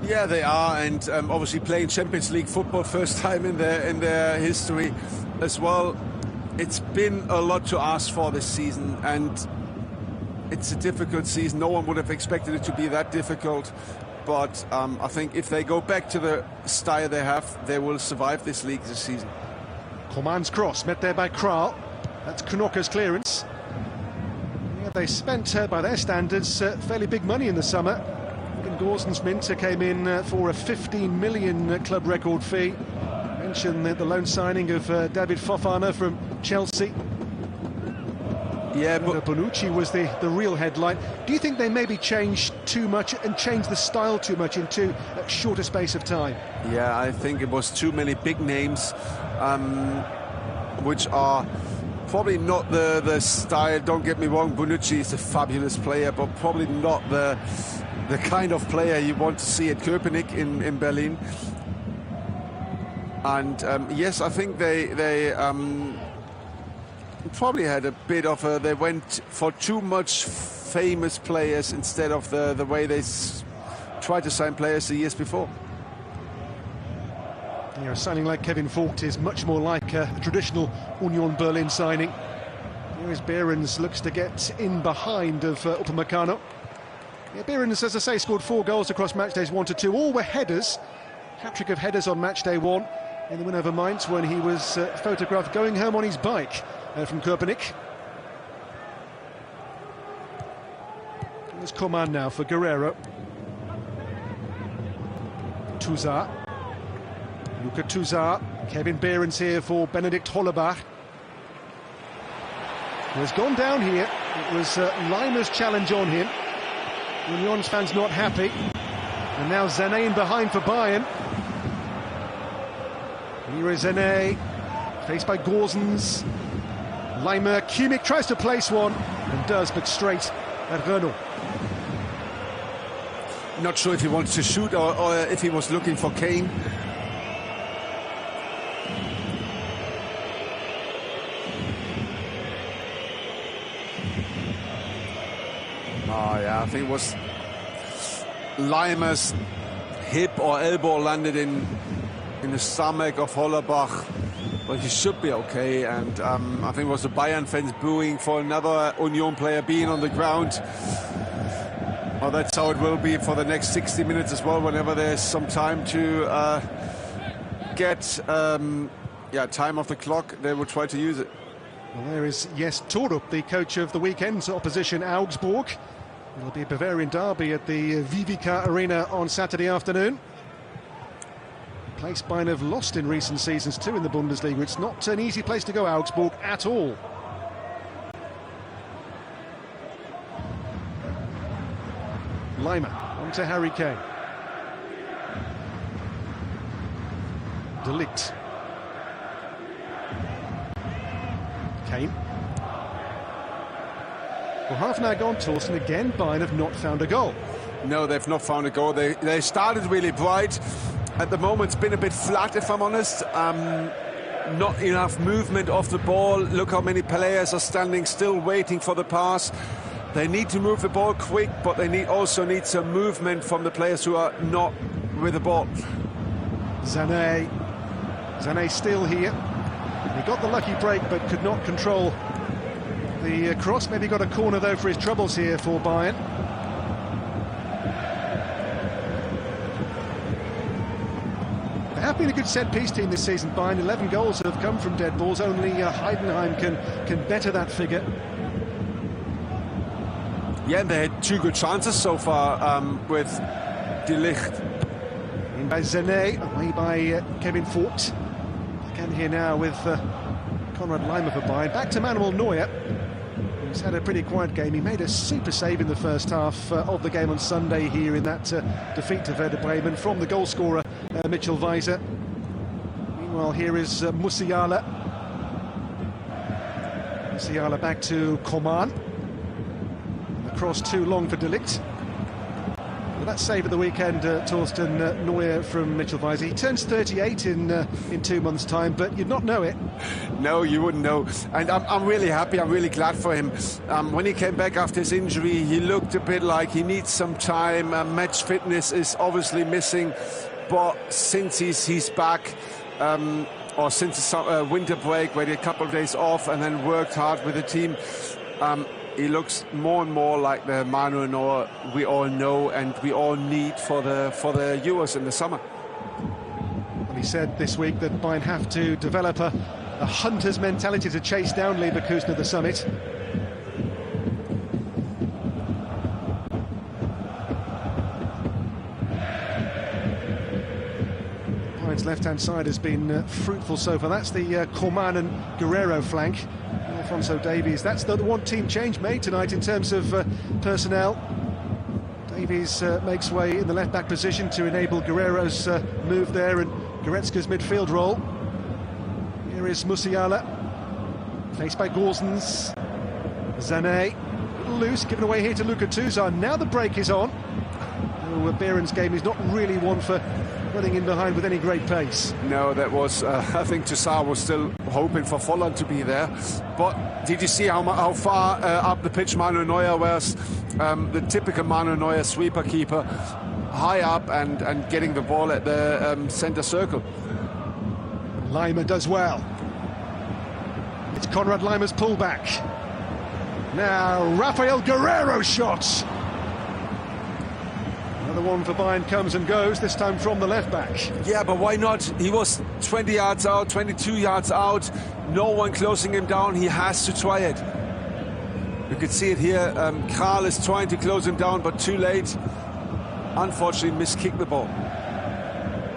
Yeah, they are, and obviously playing Champions League football first time in their history as well. It's been a lot to ask for this season, and it's a difficult season. No one would have expected it to be that difficult, but I think if they go back to the style they have, they will survive this league this season. Coman's cross, met there by Kral. That's Knokke's clearance. Yeah, they spent, by their standards, fairly big money in the summer. Gorsens Minter came in for a 15 million club record fee. Mention the loan signing of David Fofana from Chelsea. Yeah, but Bonucci was the real headline. Do you think they maybe changed too much and changed the style too much in too shorter space of time? Yeah, I think it was too many big names, which are probably not the style. Don't get me wrong, Bonucci is a fabulous player, but probably not the kind of player you want to see at Köpenick in Berlin. And yes, I think they probably had a bit of they went for too much famous players instead of the way they tried to sign players the years before. You know, a signing like Kevin Vogt is much more like a traditional Union Berlin signing. Here's Behrens, looks to get in behind of Upamecano. Yeah, Behrens, as I say, scored 4 goals across match days 1 to 2. All were headers. Hat-trick of headers on match day 1 in the win over Mainz, when he was photographed going home on his bike from Köpenick. There's Coman now for Guerrero. Touzard. Luka Touzard. Kevin Behrens here for Benedikt Hollerbach. He has gone down here. It was Leimer's challenge on him. Union's fans not happy. And now Sané in behind for Bayern. Here is Sané, faced by Gorsens. Leimer, Kimmich tries to place one, and does, but straight at Renault. Not sure if he wants to shoot or if he was looking for Kane. Oh yeah, I think it was Leimer's hip or elbow landed in the stomach of Hollerbach, but he should be okay. And I think it was the Bayern fans booing for another Union player being on the ground. Well, that's how it will be for the next 60 minutes as well. Whenever there's some time to get time off the clock, they will try to use it. Well, there is Jes Torup, the coach of the weekend's opposition, Augsburg. It'll be a Bavarian derby at the Vivica Arena on Saturday afternoon. A place Bayern have lost in recent seasons too in the Bundesliga. It's not an easy place to go, Augsburg, at all. Leimer on to Harry Kane. De Ligt. Kane. Well, half an hour gone, Torsten. Again, Bayern have not found a goal. No, they've not found a goal. They started really bright. At the moment, it's been a bit flat, if I'm honest. Not enough movement off the ball. Look how many players are standing still, waiting for the pass. They need to move the ball quick, but they also need some movement from the players who are not with the ball. Sané still here. He got the lucky break, but could not control the cross. Maybe got a corner, though, for his troubles here for Bayern. They have been a good set-piece team this season, Bayern. 11 goals have come from dead balls. Only Heidenheim can better that figure. Yeah, they had 2 good chances so far with De Ligt. In by Sané, away by Kevin Vogt. Again here now with Konrad Leimer for Bayern. Back to Manuel Neuer. He's had a pretty quiet game. He made a super save in the first half of the game on Sunday here in that defeat to Werder Bremen from the goal scorer Mitchell Weiser. Meanwhile, here is Musiala. Musiala back to Coman. The cross too long for De Ligt. Well, that save at the weekend, Torsten Neuer from Mitchell Weiser. He turns 38 in 2 months' time, but you'd not know it. No, you wouldn't know. And I'm really happy, I'm really glad for him. When he came back after his injury, he looked a bit like he needs some time. Match fitness is obviously missing, but since he's back, or since the winter break, where he had a couple of days off and then worked hard with the team, he looks more and more like the Manuel Neuer we all know and we all need for the Euros in the summer. Well, he said this week that Bayern have to develop a hunter's mentality to chase down Leverkusen at the summit. Bayern's left-hand side has been fruitful so far. That's the Coman and Guerrero flank. Alphonso Davies, that's the one team change made tonight in terms of personnel. Davies makes way in the left-back position to enable Guerrero's move there and Goretzka's midfield role. Here is Musiala, faced by Gosens. Sané, loose, given away here to Luka Tuzar. Now the break is on. Behrens' game is not really one for running in behind with any great pace. No, that was, I think Tuzar was still hoping for Volland to be there. But did you see how far up the pitch Manuel Neuer was? The typical Manuel Neuer sweeper keeper, high up and getting the ball at the centre circle. Lima does well. It's Konrad Lima's pullback. Now Rafael Guerrero's shot. Another one for Bayern comes and goes, this time from the left-back. Yeah, but why not? He was 20 yards out, 22 yards out, no one closing him down, he has to try it. You could see it here, Kral is trying to close him down, but too late. Unfortunately, miskicked the ball.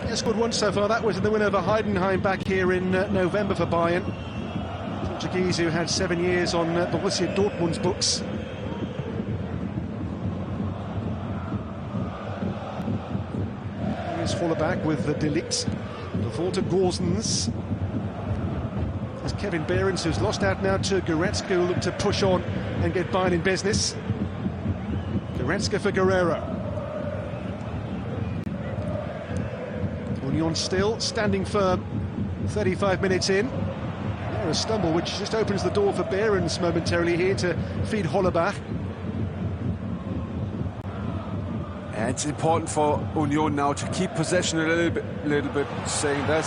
He scored once so far, that was in the win over Heidenheim back here in November for Bayern. Portuguese who had 7 years on Borussia Dortmund's books. Follow back with the De Ligt. The fall to Gosens. There's Kevin Behrens, who's lost out now to Goretzka, who look to push on and get Bayern in business. Goretzka for Guerrero. Union still standing firm. 35 minutes in. There a stumble which just opens the door for Behrens momentarily here to feed Hollerbach. And it's important for Union now to keep possession a little bit, saying that.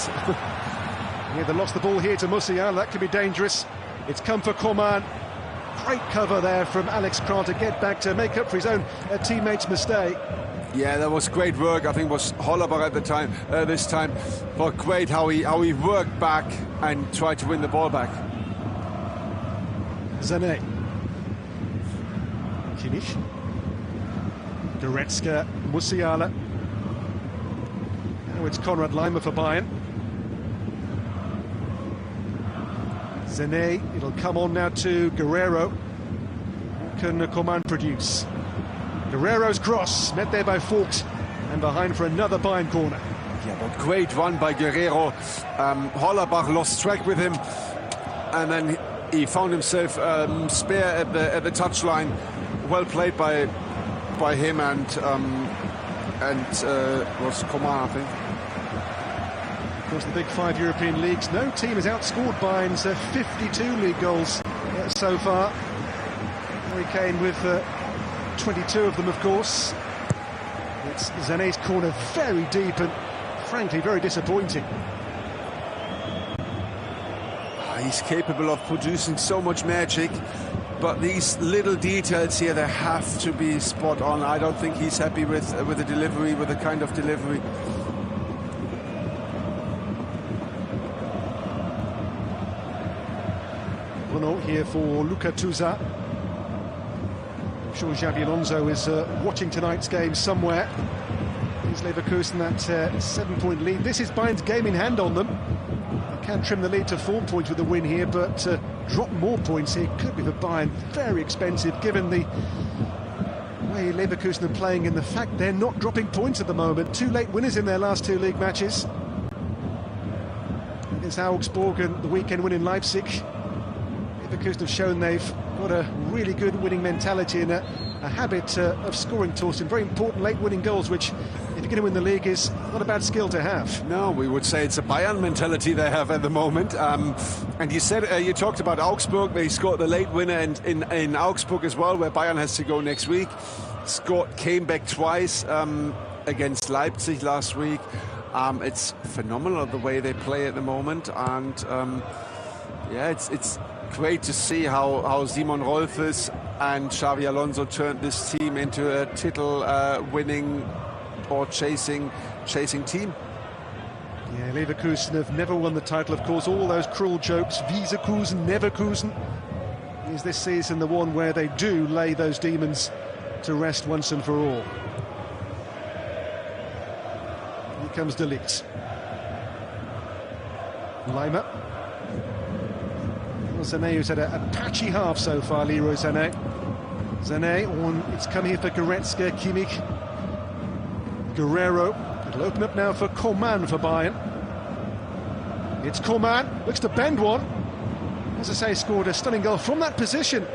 Yeah, they lost the ball here to Musiala, that could be dangerous. It's come for Coman. Great cover there from Alex Kral to get back to make up for his own teammate's mistake. Yeah, that was great work. I think it was Hollerbach at the time, this time. But great how he worked back and tried to win the ball back. Sané. Kimmich. Goretzka, Musiala. Now it's Konrad Lima for Bayern. Sané, it'll come on now to Guerrero. What can Coman produce? Guerrero's cross, met there by Vogt, and behind for another Bayern corner. Yeah, but great run by Guerrero. Hollerbach lost track with him, and then he found himself spare at the touchline. Well played by him and was Coman, I think. Of course, the big 5 European leagues, no team has outscored Bayern's 52 league goals so far. Harry Kane with 22 of them, of course. It's Sané's corner, very deep and frankly very disappointing. He's capable of producing so much magic, but these little details here, they have to be spot on. I don't think he's happy with the delivery, with the kind of delivery. Bruno here for Luka Tuzar. I'm sure Xabi Alonso is watching tonight's game somewhere. Here's Leverkusen, that 7-point lead. This is Bayern's game in hand on them. They can trim the lead to 4 points with a win here, but drop more points here could be for Bayern very expensive, given the way Leverkusen are playing and the fact they're not dropping points at the moment. 2 late winners in their last 2 league matches. Against Augsburg and the weekend win in Leipzig. Leverkusen have shown they've got a really good winning mentality and a a habit of scoring, Torsten, very important late winning goals, which, if you're going to win the league, is not a bad skill to have. No, we would say it's a Bayern mentality they have at the moment. And you said you talked about Augsburg. They scored the late winner in Augsburg as well, where Bayern has to go next week. Came back twice against Leipzig last week. It's phenomenal the way they play at the moment, and yeah, it's great to see how Simon Rolfes and Xavi Alonso turned this team into a title winning or chasing team. Yeah, Leverkusen have never won the title, of course. All those cruel jokes, Wieserkusen, Neverkusen. Is this season the one where they do lay those demons to rest once and for all? Here comes De Ligt. Leimer. Sané, who's had a patchy half so far, Leroy Sané. It's come here for Goretzka, Kimmich, Guerrero. It'll open up now for Coman for Bayern. It's Coman, looks to bend one. As I say, scored a stunning goal from that position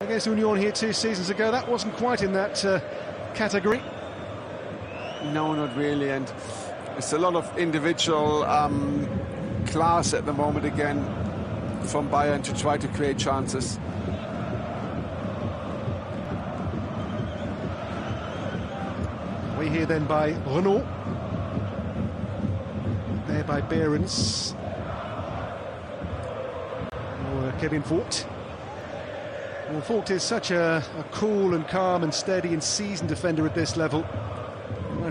against Union here 2 seasons ago. That wasn't quite in that category. No, not really, and it's a lot of individual class at the moment again from Bayern to try to create chances. We hear then by Renault. There by Behrens. Or Kevin Vogt. Well, Vogt is such a cool and calm and steady and seasoned defender at this level.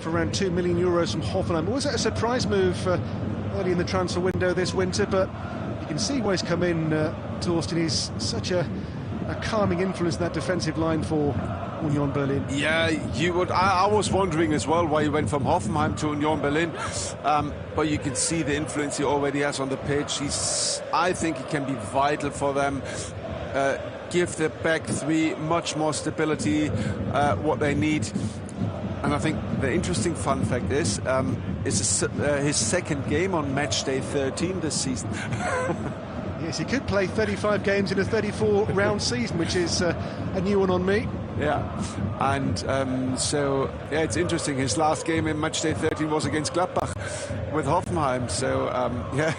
For around €2 million from Hoffenheim. Was it a surprise move early in the transfer window this winter? But you can see why he's come in, Torsten. He's such a calming influence in that defensive line for Union Berlin. Yeah, you would. I was wondering as well why he went from Hoffenheim to Union Berlin, but you can see the influence he already has on the pitch. I think he can be vital for them. Give the back three much more stability, what they need. And I think the interesting fun fact is his second game on match day 13 this season. Yes, he could play 35 games in a 34-round season, which is a new one on me. Yeah, and so yeah, it's interesting. His last game in match day 13 was against Gladbach with Hoffenheim. So yeah,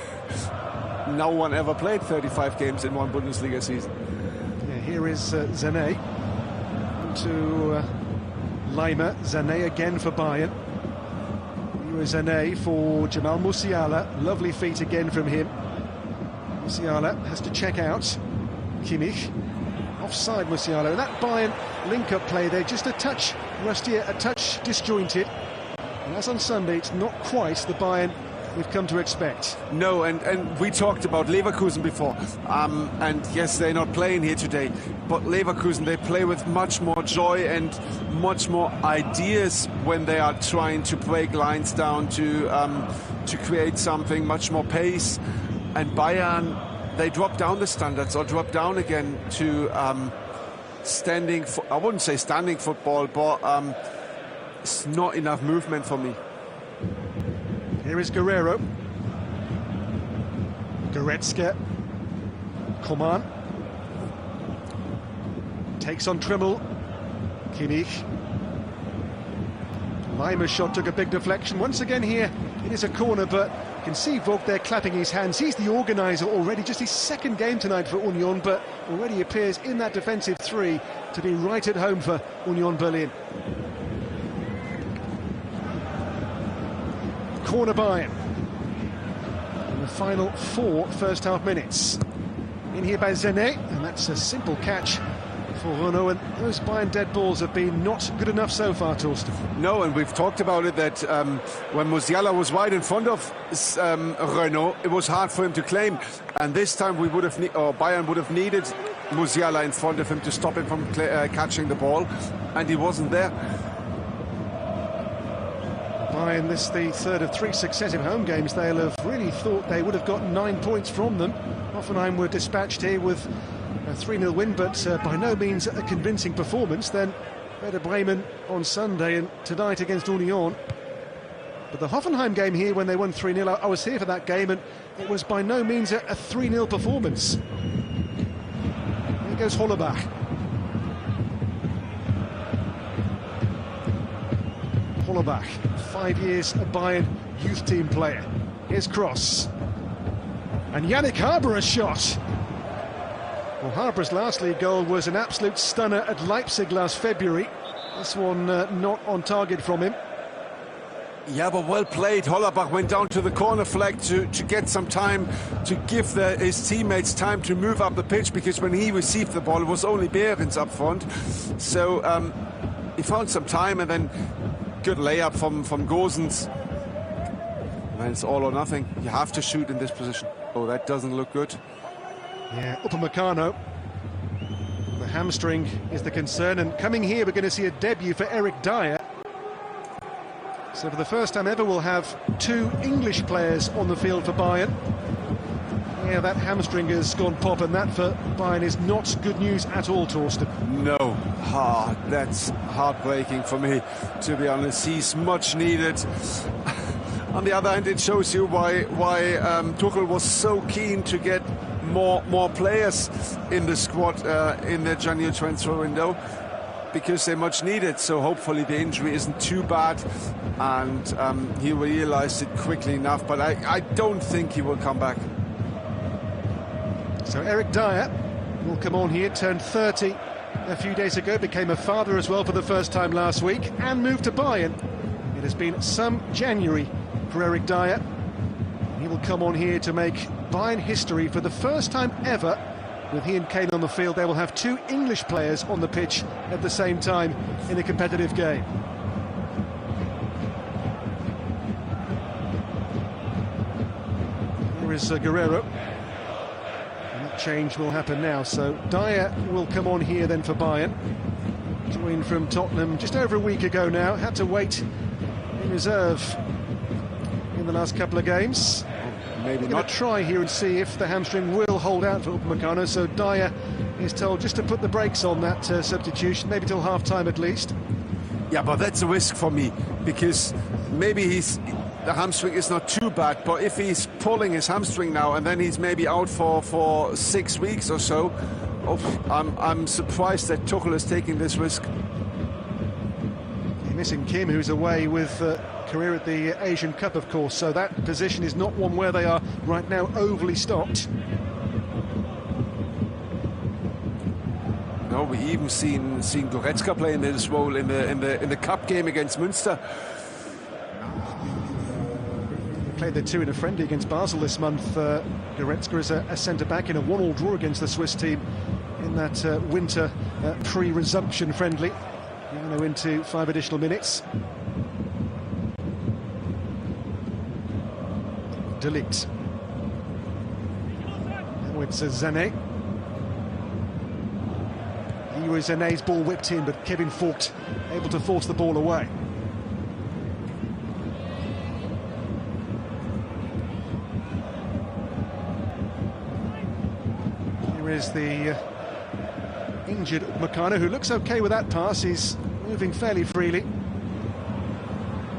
no one ever played 35 games in one Bundesliga season. Yeah, here is Sané to Leimer. Sané again for Bayern. Here is Sané for Jamal Musiala. Lovely feet again from him. Musiala has to check out. Kimmich. Offside Musiala. And that Bayern link-up play there, just a touch rustier, a touch disjointed. And as on Sunday, it's not quite the Bayern we've come to expect. No, and we talked about Leverkusen before. And yes, they're not playing here today. But Leverkusen, they play with much more joy and much more ideas when they are trying to break lines down to create something, much more pace. And Bayern, they drop down the standards or drop down again to I wouldn't say standing football, but it's not enough movement for me. Here is Guerrero. Goretzka. Coman. Takes on Trimmel. Kimmich. Leimer's shot took a big deflection. Once again here, it is a corner, but you can see Vogt there clapping his hands. He's the organiser already, just his second game tonight for Union, but already appears in that defensive three to be right at home for Union Berlin. Corner Bayern. In the final 4 first-half minutes. In here by Sané, and that's a simple catch for Renault, and those Bayern dead balls have been not good enough so far, Torsten. No, and we've talked about it that when Musiala was right in front of Renault, it was hard for him to claim, and this time Bayern would have needed Musiala in front of him to stop him from catching the ball, and he wasn't there. Bayern, this is the third of 3 successive home games. They'll have really thought they would have got 9 points from them. Hoffenheim were dispatched here with a 3-0 win, but by no means a convincing performance. Then Werder Bremen on Sunday and tonight against Union. But the Hoffenheim game here, when they won 3-0, I was here for that game, and it was by no means a 3-0 performance. Here goes Hollerbach. Hollerbach, 5 years a Bayern youth team player. Here's cross. And Yannick Haber's shot. Well, Haber's last league goal was an absolute stunner at Leipzig last February. This one not on target from him. Yeah, but well played. Hollerbach went down to the corner flag to get some time, to give his teammates time to move up the pitch, because when he received the ball, it was only Behrens up front. So he found some time, and then good layup from Gosens. And it's all or nothing. You have to shoot in this position. Oh, that doesn't look good. Yeah, Upamecano. The hamstring is the concern, and coming here we're going to see a debut for Eric Dyer. So for the first time ever we'll have 2 English players on the field for Bayern. Yeah, that hamstring has gone pop, and that for Bayern is not good news at all, Torsten. No, that's heartbreaking for me, to be honest. He's much needed. On the other hand, it shows you why Tuchel was so keen to get more players in the squad in the January transfer window, because they're much needed. So hopefully the injury isn't too bad, and he realized it quickly enough. But I don't think he will come back. So Eric Dyer will come on here, turned 30 a few days ago, became a father as well for the first time last week, and moved to Bayern. It has been some January for Eric Dyer. He will come on here to make Bayern history for the first time ever. With he and Kane on the field, they will have 2 English players on the pitch at the same time in a competitive game. Here is Guerrero. And that change will happen now. So Dyer will come on here then for Bayern. Joined from Tottenham just over a week ago now. Had to wait in reserve in the last couple of games. Maybe not. Try here and see if the hamstring will hold out for Upamecano. So Dyer is told just to put the brakes on that substitution, maybe till half-time at least. Yeah, but that's a risk for me, because maybe the hamstring is not too bad, but if he's pulling his hamstring now and then he's maybe out for 6 weeks or so, I'm surprised that Tuchel is taking this risk. You're missing Kim, who's away with career at the Asian Cup, of course, so that position is not one where they are right now overly stocked. No, we even seen Goretzka playing this role in the cup game against Münster. Played the 2 in a friendly against Basel this month. Goretzka is a centre-back in a 1-1 draw against the Swiss team in that winter pre-resumption friendly. Now they're into 5 additional minutes. De Ligt. Now it's Zané. Leroy Sané's ball whipped in, but Kevin Vogt able to force the ball away. Here is the injured Upamecano, who looks okay with that pass. He's moving fairly freely.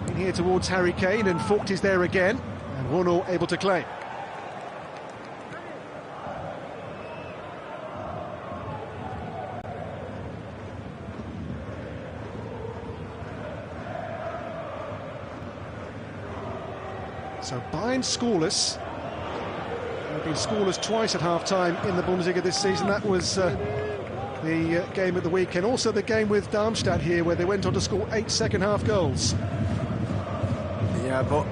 In here towards Harry Kane, and Vogt is there again. And Renault able to claim. So Bayern scoreless. They've been scoreless twice at half-time in the Bundesliga this season. That was the game at the weekend. Also the game with Darmstadt here, where they went on to score 8 second-half goals. Yeah, but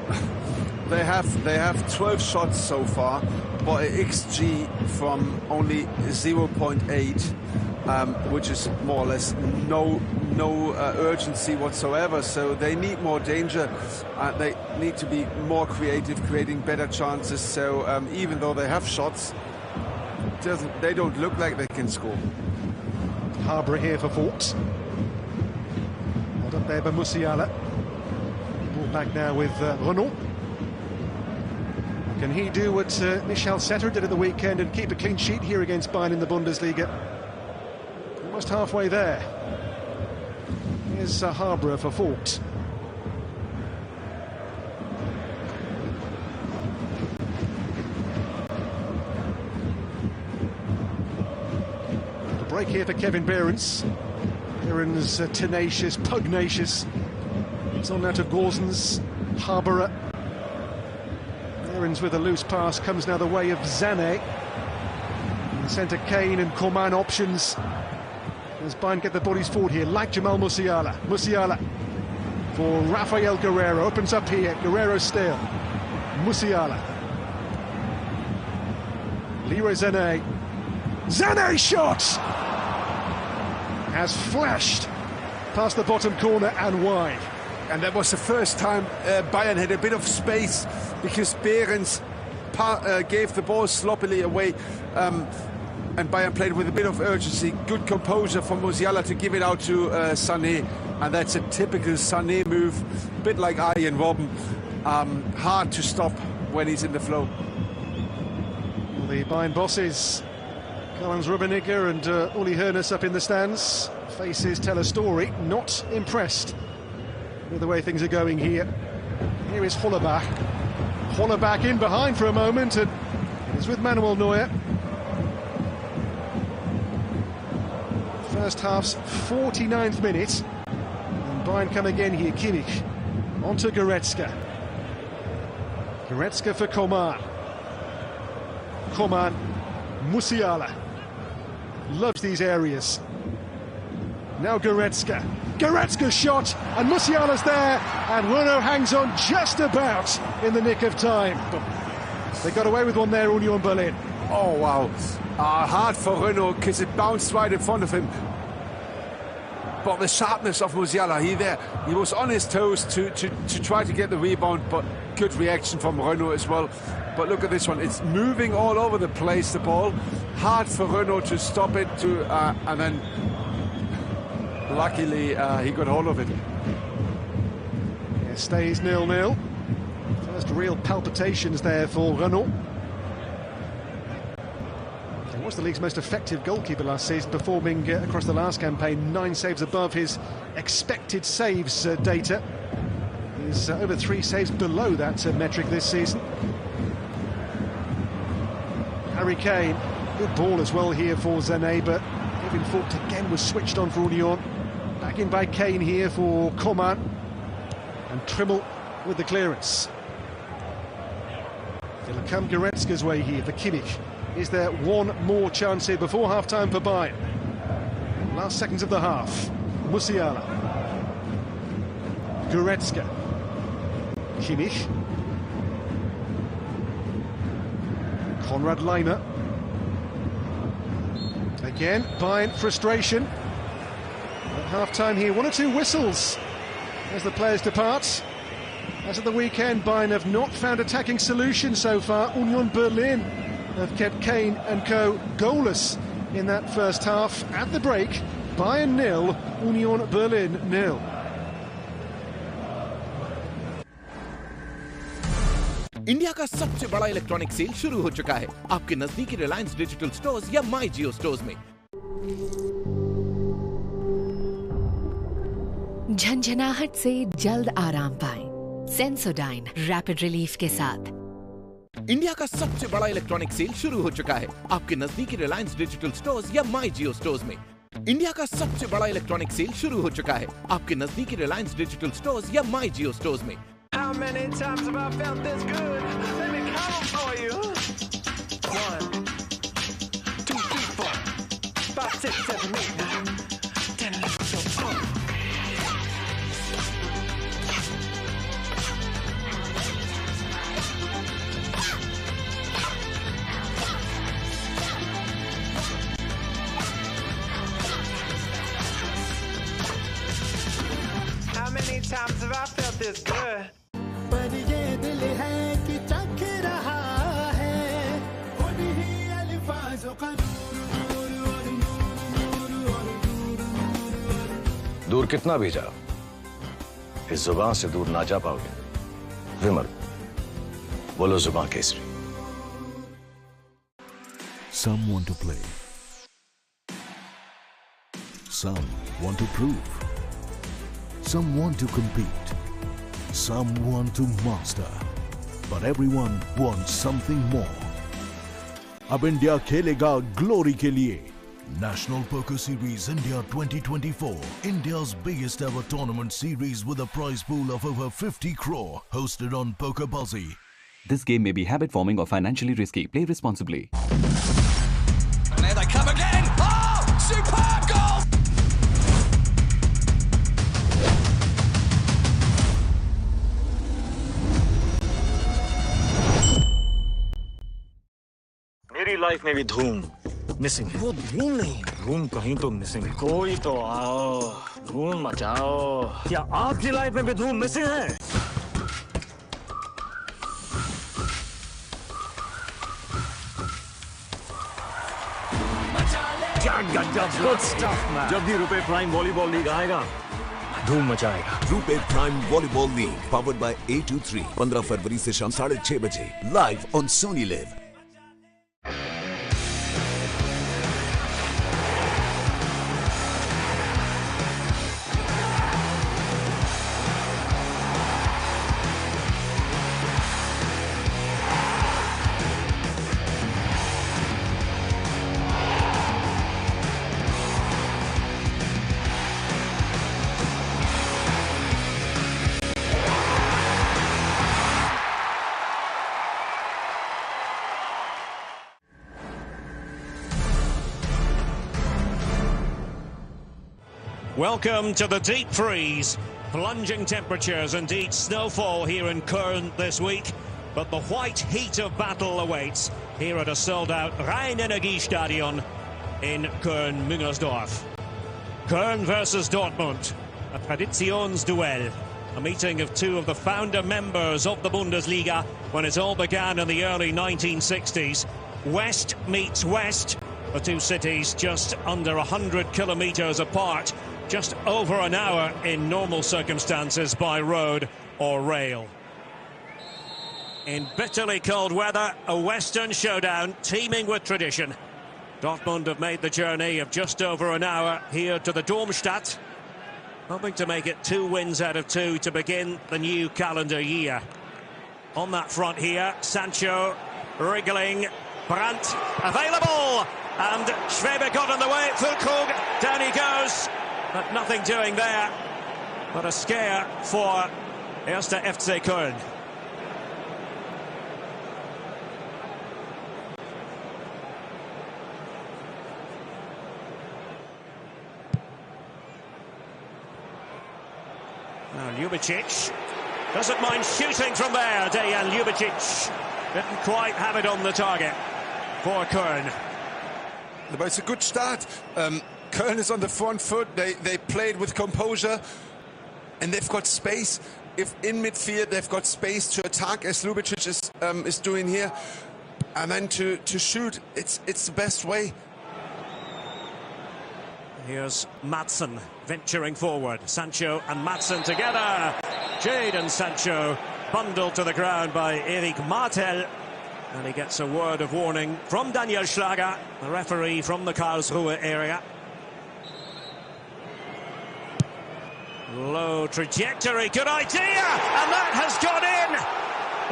they have 12 shots so far, but an XG from only 0.8, which is more or less no urgency whatsoever. So they need more danger. They need to be more creative, creating better chances. So even though they have shots, they don't look like they can score. Haber here for Vogt. Hold up there by Musiala. Ball back now with Renault. Can he do what Michel Setter did at the weekend and keep a clean sheet here against Bayern in the Bundesliga? Almost halfway there. Here's Haber for Vogt. The break here for Kevin Behrens. Behrens tenacious, pugnacious. It's on now to Gosens, Harborough. Aarons with a loose pass, comes now the way of Zane. In the centre, Kane and Coman options. As Bayern get the bodies forward here, like Jamal Musiala. Musiala for Rafael Guerreiro, opens up here, Guerreiro still. Musiala. Leroy Zane. Zane shot! Has flashed past the bottom corner and wide. And that was the first time Bayern had a bit of space because Behrens gave the ball sloppily away. And Bayern played with a bit of urgency. Good composure from Musiala to give it out to Sané. And that's a typical Sané move, a bit like Arjen Robben. Hard to stop when he's in the flow. The Bayern bosses, Karl-Heinz Rummenigge and Uli Hoeneß up in the stands. Faces tell a story. Not impressed with the way things are going here. Here is Hollerbach. Hollerbach in behind for a moment, and it's with Manuel Neuer. First half's 49th minute. And Bayern come again here. Kimmich onto Goretzka. Goretzka for Coman. Coman, Musiala. Loves these areas. Now Goretzka. Goretzka shot, and Musiala's there, and Renault hangs on just about in the nick of time. They got away with one there, Union Berlin. Oh, wow. Hard for Renault because it bounced right in front of him. But the sharpness of Musiala, he was on his toes to try to get the rebound, but good reaction from Renault as well. But look at this one, it's moving all over the place, the ball. Hard for Renault to stop it, and then luckily he got hold of it. It stays 0-0. First real palpitations there for Renault. He was the league's most effective goalkeeper last season, performing across the last campaign 9 saves above his expected saves data. He's over 3 saves below that metric this season. Harry Kane, good ball as well here for Zane, but Kevin Vogt again was switched on for Union. Back in by Kane here for Coman, and Trimmel with the clearance. It'll come Goretzka's way here for Kimmich. Is there one more chance here before half-time for Bayern? Last seconds of the half. Musiala. Goretzka. Kimmich. Konrad Laimer. Again, Bayern frustration. At half-time here, 1 or 2 whistles as the players depart. As at the weekend, Bayern have not found attacking solutions so far. Union Berlin have kept Kane and co goalless in that first half. At the break, Bayern 0, Union Berlin 0. India का सबसे बड़ा electronic cell शुरू हो चुका है आपके नजदीकी Reliance digital stores या माई जियो स्टोर्स में। झंझनाहट से जल्द आराम पाएं। सेंसोडाइन रैपिड रिलीफ के साथ। इंडिया का सबसे बड़ा इलेक्ट्रॉनिक सेल शुरू हो चुका है आपके नजदीकी रिलायंस डिजिटल स्टोर्स या माई जियो स्टोर्स में। इंडिया का सबसे बड़ा इलेक्ट्रॉनिक सेल शुरू हो चुका है आपके नजदीकी रिलायंस डिजिटल स्टोर्स या माई जियो स्टोर्स में। How many times have I felt this good? Let me count for you. 1, 2, 3, 4, 5, 6, 7, 8, 9, 10, 11, 12. How many times have I felt this good? पर ये दिल है कि चख रहा है उन्हीं अल्फाज़ों का दूर कितना भी जाओ इस जुबान से दूर ना जा पाओगे। विमल बोलो जुबान Kesari. Some want to play. Some want to prove. Some want to compete. Some want to master. But everyone wants something more. अब इंडिया खेलेगा ग्लोरी के लिए। National Poker Series India 2024, India's biggest ever tournament series with a prize pool of over 50 crore, hosted on PokerBaazi. This game may be habit-forming or financially risky. Play responsibly. And there they come again. Oh, superb goal! मेरी life में भी धूम missing है। वो धूम नहीं, धूम कहीं तो मिसिंग है। कोई तो आओ, धूम मचाओ। क्या आपकी लाइफ में भी धूम मिसिंग है? क्या गजब, गुड स्टफ मैन। जब भी रुपए प्राइम वॉलीबॉल लीग आएगा, धूम मचाएगा। RuPay prime volleyball league powered by A23 15 फरवरी से शाम 6:30 बजे live on Sony Liv. Welcome to the deep freeze. Plunging temperatures, indeed snowfall here in Köln this week. But the white heat of battle awaits here at a sold-out Rhein-Energiestadion in Köln-Müngersdorf. Köln versus Dortmund, a Traditionsduell. A meeting of two of the founder members of the Bundesliga when it all began in the early 1960s. West meets West. The two cities just under 100 kilometres apart. Just over an hour in normal circumstances by road or rail. In bitterly cold weather, a Western showdown teeming with tradition. Dortmund have made the journey of just over an hour here to the Darmstadt, hoping to make it 2 wins out of 2 to begin the new calendar year. On that front here, Sancho wriggling, Brandt available, and Schwebe got in the way, Füllkrug, down he goes. But nothing doing there, but a scare for 1. FC Köln. Now Ljubicic doesn't mind shooting from there. Dejan Ljubicic didn't quite have it on the target for Köln. But it's a good start. Köln is on the front foot. They played with composure, and they've got space. If in midfield they've got space to attack, as Ljubicic is doing here, and then to shoot, it's the best way. Here's Madsen venturing forward. Sancho and Madsen together. Jadon Sancho bundled to the ground by Erik Martel. And he gets a word of warning from Daniel Schlager, the referee from the Karlsruhe area. Low trajectory, good idea, and that has gone in.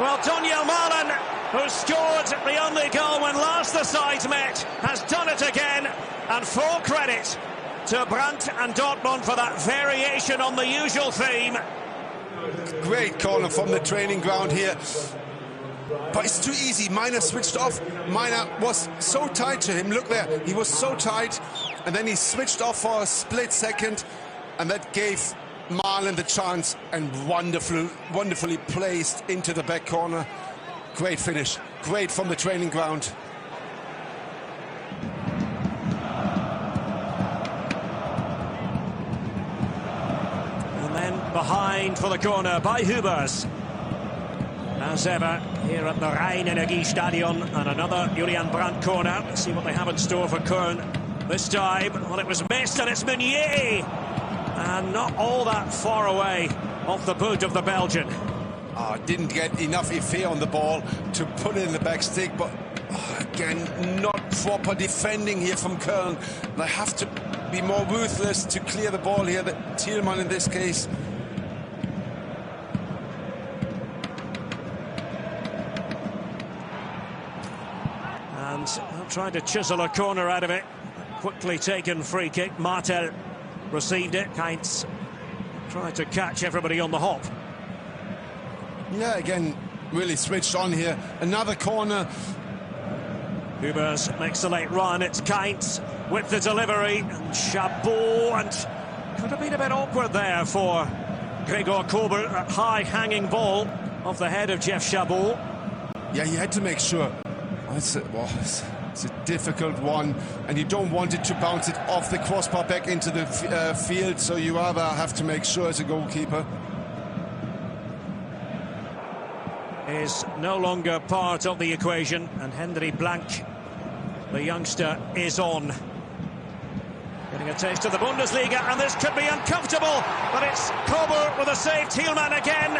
Well, Daniel Malen, who scored the only goal when last the sides met, has done it again, and full credit to Brandt and Dortmund for that variation on the usual theme. Great corner from the training ground here. But it's too easy. Miner switched off. Miner was so tight to him. Look there, he was so tight, and then he switched off for a split second, and that gave Malen the chance, and wonderfully placed into the back corner. Great finish, great from the training ground. And then behind for the corner by Hubers. As ever, here at the Rhein-Energiestadion, and another Julian Brandt corner. Let's see what they have in store for Köln this time. Well, it was missed, and it's Meunier. And not all that far away off the boot of the Belgian. Didn't get enough effet on the ball to put it in the back stick, but again, not proper defending here from Köln. They have to be more ruthless to clear the ball here, Thielmann in this case. And trying to chisel a corner out of it. quickly taken free kick. Martel received it. Heinz tried to catch everybody on the hop. Yeah, again, really switched on here. Another corner. Hubers makes a late run. It's Heinz with the delivery. And Chabot, and could have been a bit awkward there for Gregor Kobel. That high hanging ball off the head of Jeff Chabot. Yeah, he had to make sure. It's a difficult one, and you don't want it to bounce it off the crossbar back into the field, so you rather have to make sure as a goalkeeper. Is no longer part of the equation, and Henry Blank, the youngster, is on. Getting a taste of the Bundesliga, and this could be uncomfortable, but it's Kobel with a save. Thielmann again.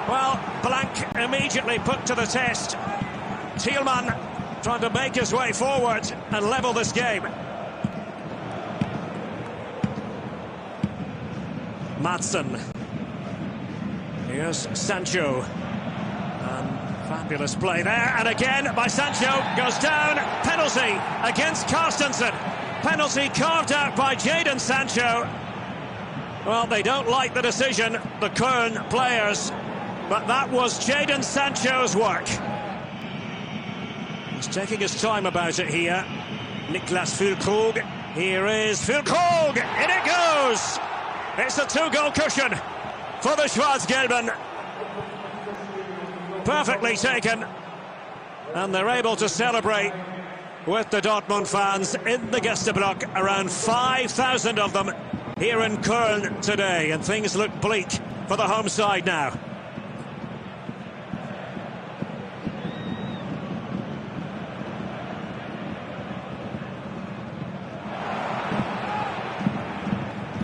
Well, Blank immediately put to the test. Thielmann trying to make his way forward and level this game. Madsen. Here's Sancho. Fabulous play there, and again by Sancho, goes down, penalty against Carstensen. Penalty carved out by Jadon Sancho. Well, they don't like the decision, the Köln players, but that was Jadon Sancho's work. He's taking his time about it here. Niklas Füllkrug, here is Füllkrug, in it goes! It's a 2-goal cushion for the Schwarz-Gelben. Perfectly taken, and they're able to celebrate with the Dortmund fans in the Gästeblock. Around 5,000 of them here in Köln today, and things look bleak for the home side now.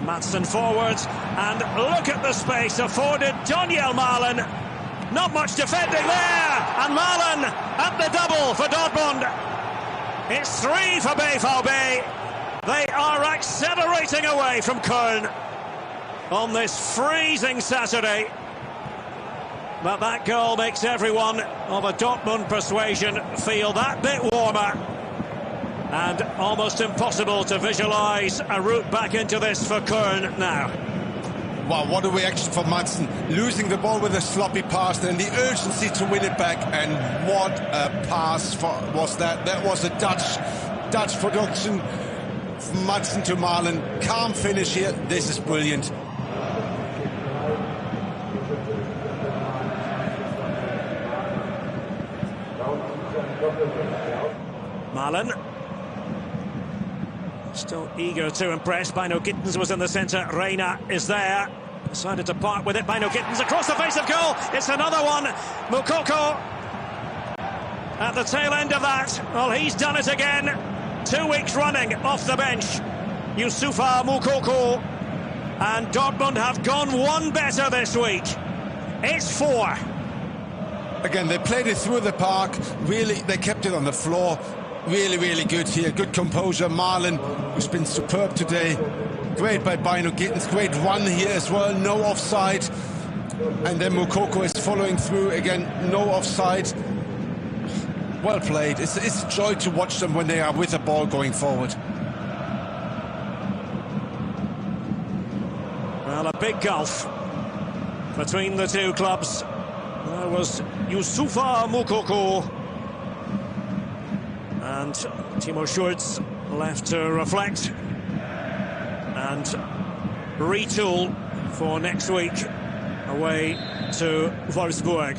Madsen forward, and look at the space afforded Daniel Malen. Not much defending there, and Malen at the double for Dortmund. It's 3 for BVB. They are accelerating away from Köln on this freezing Saturday. But that goal makes everyone of a Dortmund persuasion feel that bit warmer. And almost impossible to visualise a route back into this for Köln now. Wow, what a reaction from Madsen. Losing the ball with a sloppy pass, and the urgency to win it back. And what a pass was that. That was a Dutch production from Madsen to Malen. Calm finish here. This is brilliant. Malen. Still eager to impress. Bino Gittens was in the centre. Reina is there. Decided to part with it. Bino Gittens across the face of goal. It's another one. Moukoko at the tail end of that. Well, he's done it again. 2 weeks running off the bench. Youssoufa Moukoko. And Dortmund have gone one better this week. It's 4. Again, they played it through the park. Really, they kept it on the floor. Really, really good here. Good composure. Malen, who's been superb today. Great by Bino Gittens. Great run here as well. No offside. And then Moukoko is following through again. No offside. Well played. It's a joy to watch them when they are with the ball going forward. Well, a big gulf between the two clubs. There was Youssoufa Moukoko. And Timo Schulz left to reflect and retool for next week away to Wolfsburg.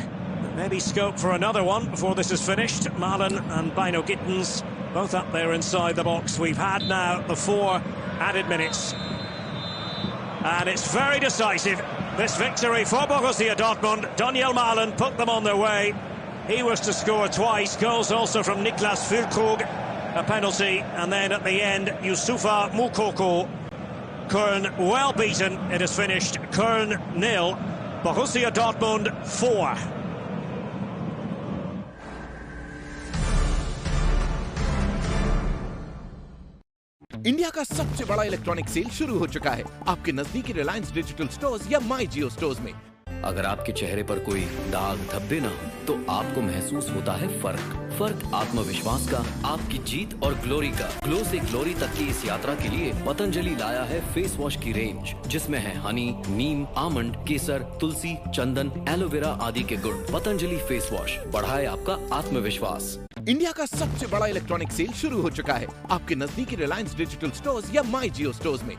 Maybe scope for another one before this is finished. Malen and Bino Gittens both up there inside the box. We've had now the 4 added minutes. And it's very decisive, this victory for Borussia Dortmund. Daniel Malen put them on their way. He was to score twice. Goals also from Niklas Füllkrug, a penalty, and then at the end, Youssoufa Moukoko. Köln well beaten. It is finished Köln 0, Borussia Dortmund 4. India का सबसे बड़ा electronic cell शुरू हो चुका है आपके नजदीकी Reliance digital stores या माई जियो स्टोर्स में। अगर आपके चेहरे पर कोई दाग धब्बे ना हो तो आपको महसूस होता है फर्क आत्मविश्वास का, आपकी जीत और ग्लोरी का। ग्लो से ग्लोरी तक की इस यात्रा के लिए पतंजलि लाया है फेस वॉश की रेंज, जिसमें है हनी, नीम, आमंड, केसर, तुलसी, चंदन, एलोवेरा आदि के गुण। पतंजलि फेस वॉश बढ़ाए आपका आत्मविश्वास। इंडिया का सबसे बड़ा इलेक्ट्रॉनिक सेल शुरू हो चुका है आपके नजदीकी रिलायंस डिजिटल स्टोर्स या माई जियो स्टोर्स में।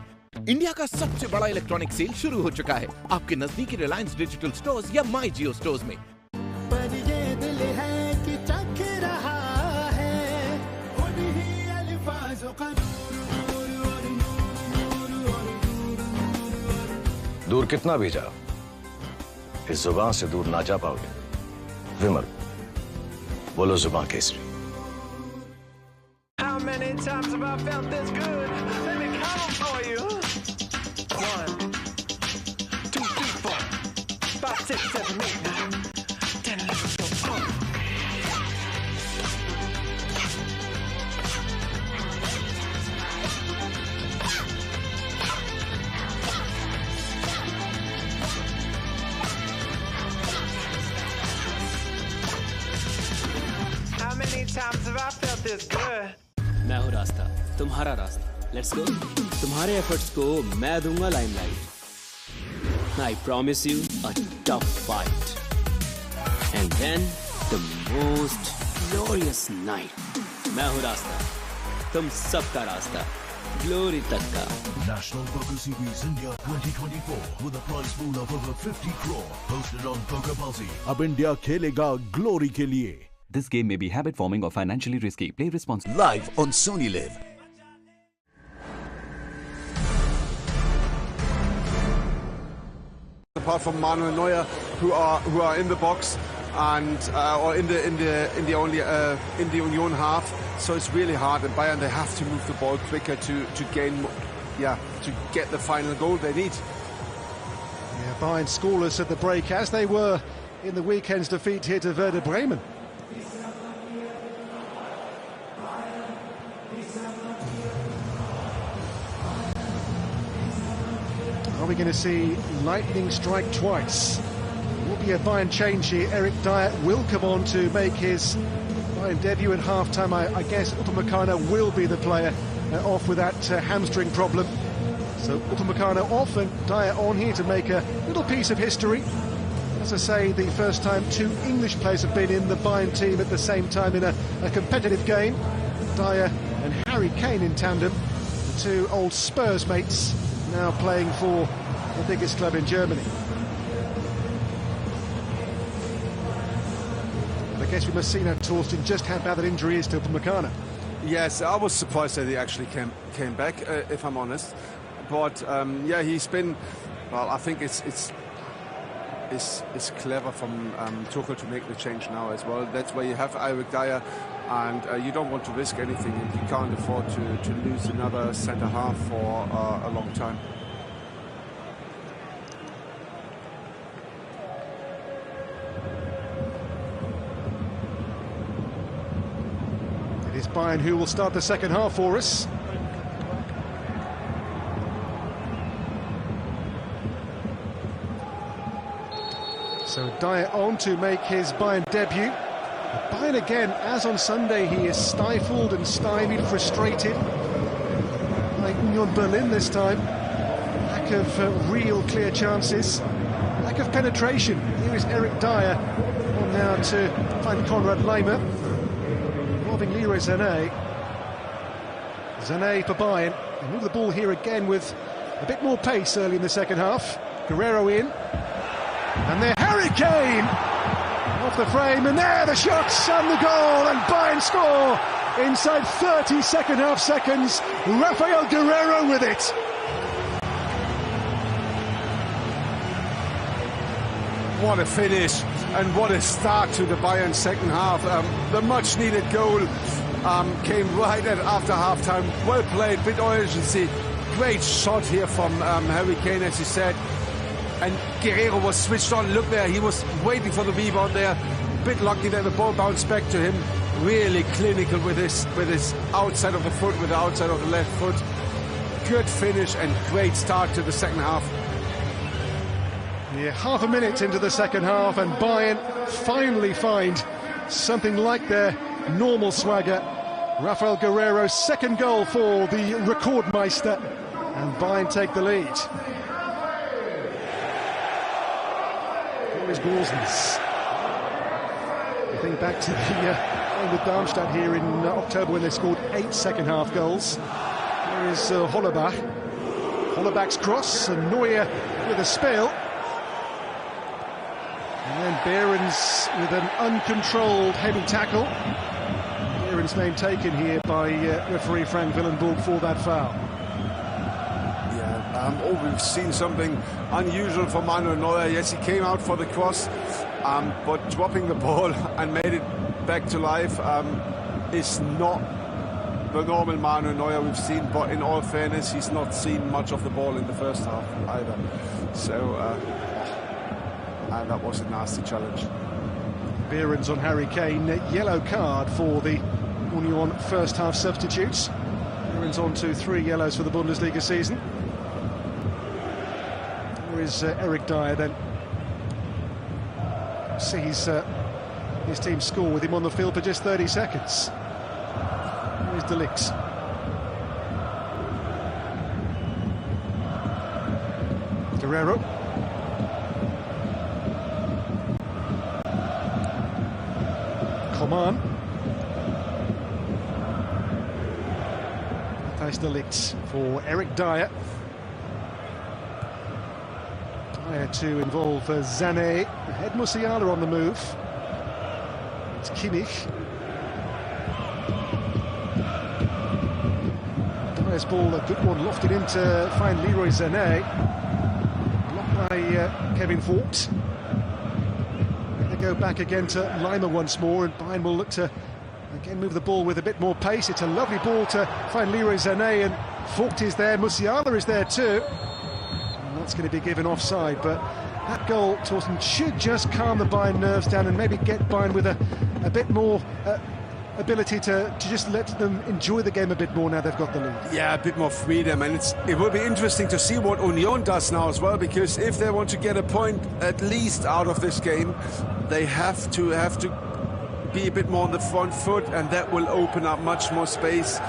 इंडिया का सबसे बड़ा इलेक्ट्रॉनिक सेल शुरू हो चुका है आपके नजदीकी रिलायंस डिजिटल स्टोर्स या माई जियो स्टोर्स में। पर ये दिल है कि चख रहा है उन्हीं अल्फाजों का दूर कितना भी जाओ, इस जुबान से दूर ना जा पाओगे। विमल, बोलो जुबान Kesari. How many times have I felt this good? Let me count for you. 1, 2, 3, 4, 5, 6, 7, 8, 9, 10, 11, 12. How many times have I felt this good? मैं हूँ रास्ता, तुम्हारा रास्ता। Let's go. तुम्हारे एफर्ट्स को मैं दूंगा limelight. I promise you a tough fight and then the most glorious night. मैं हूँ रास्ता, तुम सबका रास्ता, ग्लोरी तक का। National Poker Series India 2024 with a prize pool of over 50 crore hosted on PokerBuzzy। अब इंडिया खेलेगा ग्लोरी के लिए। This game may be habit forming or financially risky. Play responsibly. Live on Sony Live. Apart from Manuel Neuer, who are in the box and or in the Union half, so it's really hard. And Bayern, they have to move the ball quicker to get the final goal they need. Yeah, Bayern scoreless at the break, as they were in the weekend's defeat here to Werder Bremen. Are we going to see lightning strike twice? There will be a Bayern change here. Eric Dyer will come on to make his Bayern debut at half-time. I guess Upamecano will be the player off with that hamstring problem. So Upamecano off and Dyer on here to make a little piece of history. As I say, the first time two English players have been in the Bayern team at the same time in a competitive game. Dyer and Harry Kane in tandem, the two old Spurs mates, now playing for the biggest club in Germany. I guess we must see now, Torsten, just how bad that injury is to Upamecano. Yes, I was surprised that he actually came back, if I'm honest. But yeah, he's been. Well, I think it's clever from Tuchel to make the change now as well. That's why you have Eric Dyer, and you don't want to risk anything, and you can't afford to lose another centre half for a long time. It is Bayern who will start the second half for us. So Dyer on to make his Bayern debut. But Bayern again, as on Sunday, he is stifled and stymied, frustrated. Like Union Berlin this time. Lack of real clear chances. Lack of penetration. Here is Eric Dyer on now to find Konrad Laimer. Involving Leroy Sané. Sané for Bayern. They move the ball here again with a bit more pace early in the second half. Guerrero in. And there, Harry Kane off the frame, and there the shots and the goal, and Bayern score inside 30 second half seconds. Rafael Guerrero with it. What a finish and what a start to the Bayern second half. The much needed goal came right after half time. Well played, bit of urgency. Great shot here from Harry Kane, as you said. And Guerrero was switched on. Look there, he was waiting for the rebound there. Bit lucky that the ball bounced back to him. Really clinical with his outside of the foot, with the outside of the left foot. Good finish and great start to the second half. Yeah, half a minute into the second half, and Bayern finally find something like their normal swagger. Rafael Guerrero's second goal for the Rekordmeister, and Bayern take the lead. Here is Gosens. I think back to the game with Darmstadt here in October when they scored 8 second-half goals. Here is Hollerbach. Hollerbach's cross, and Neuer with a spill. And then Behrens with an uncontrolled heavy tackle. Behrens' name taken here by referee Frank Willenburg for that foul. Yeah, we've seen something unusual for Manuel Neuer. Yes, he came out for the cross, but dropping the ball and made it back to life is not the normal Manuel Neuer we've seen. But in all fairness, he's not seen much of the ball in the first half either. So, and that was a nasty challenge. Behrens on Harry Kane, yellow card for the Union first half substitutes. Behrens on to 3 yellows for the Bundesliga season. There is Eric Dyer then. Sees his team score with him on the field for just 30 seconds. There is De Ligt. Guerrero. Coman. Thijs De Ligt for Eric Dyer. Dyer to involve Sané. Ahead Musiala on the move. It's Kimmich. Dyer's ball, a good one, lofted in to find Leroy Sané. Blocked by Kevin Vogt. They go back again to Lima once more, and Bayern will look to again move the ball with a bit more pace. It's a lovely ball to find Leroy Sané, and Vogt is there, Musiala is there too. And that's going to be given offside, but that goal, Torsten, should just calm the Bayern nerves down and maybe get Bayern with a bit more ability to just let them enjoy the game a bit more now they've got the lead. Yeah, a bit more freedom, and it will be interesting to see what Union does now as well, because if they want to get a point at least out of this game, they have to be a bit more on the front foot, and that will open up much more space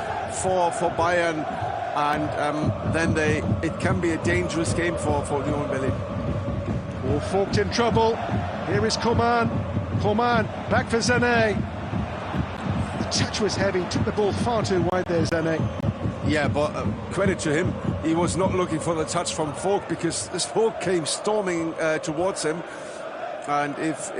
for Bayern, and then it can be a dangerous game for Union Berlin. Oh, Vogt in trouble. Here is Coman. Coman back for Sané. The touch was heavy, took the ball far too wide there, Sané. Yeah, but credit to him, he was not looking for the touch from Vogt, because this Vogt came storming towards him. And if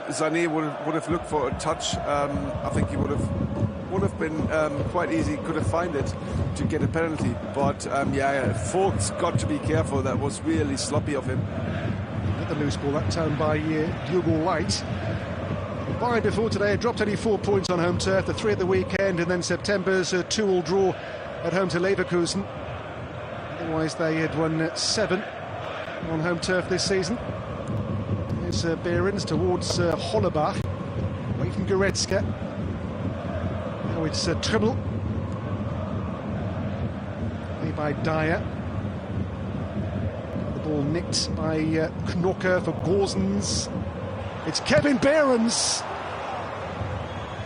Sané would have looked for a touch, I think he would have been quite easy, could have found it to get a penalty. But yeah, Vogt's got to be careful. That was really sloppy of him. The loose ball, that time by Diogo White. Bayern before today had dropped only 4 points on home turf, the 3 at the weekend, and then September's 2-2 draw at home to Leverkusen. Otherwise they had won 7 on home turf this season. There's Behrens towards Hollerbach, away from Goretzka. Now it's Trimmel. Played by Dyer. The ball nicked by Knocker for Gosens. It's Kevin Behrens.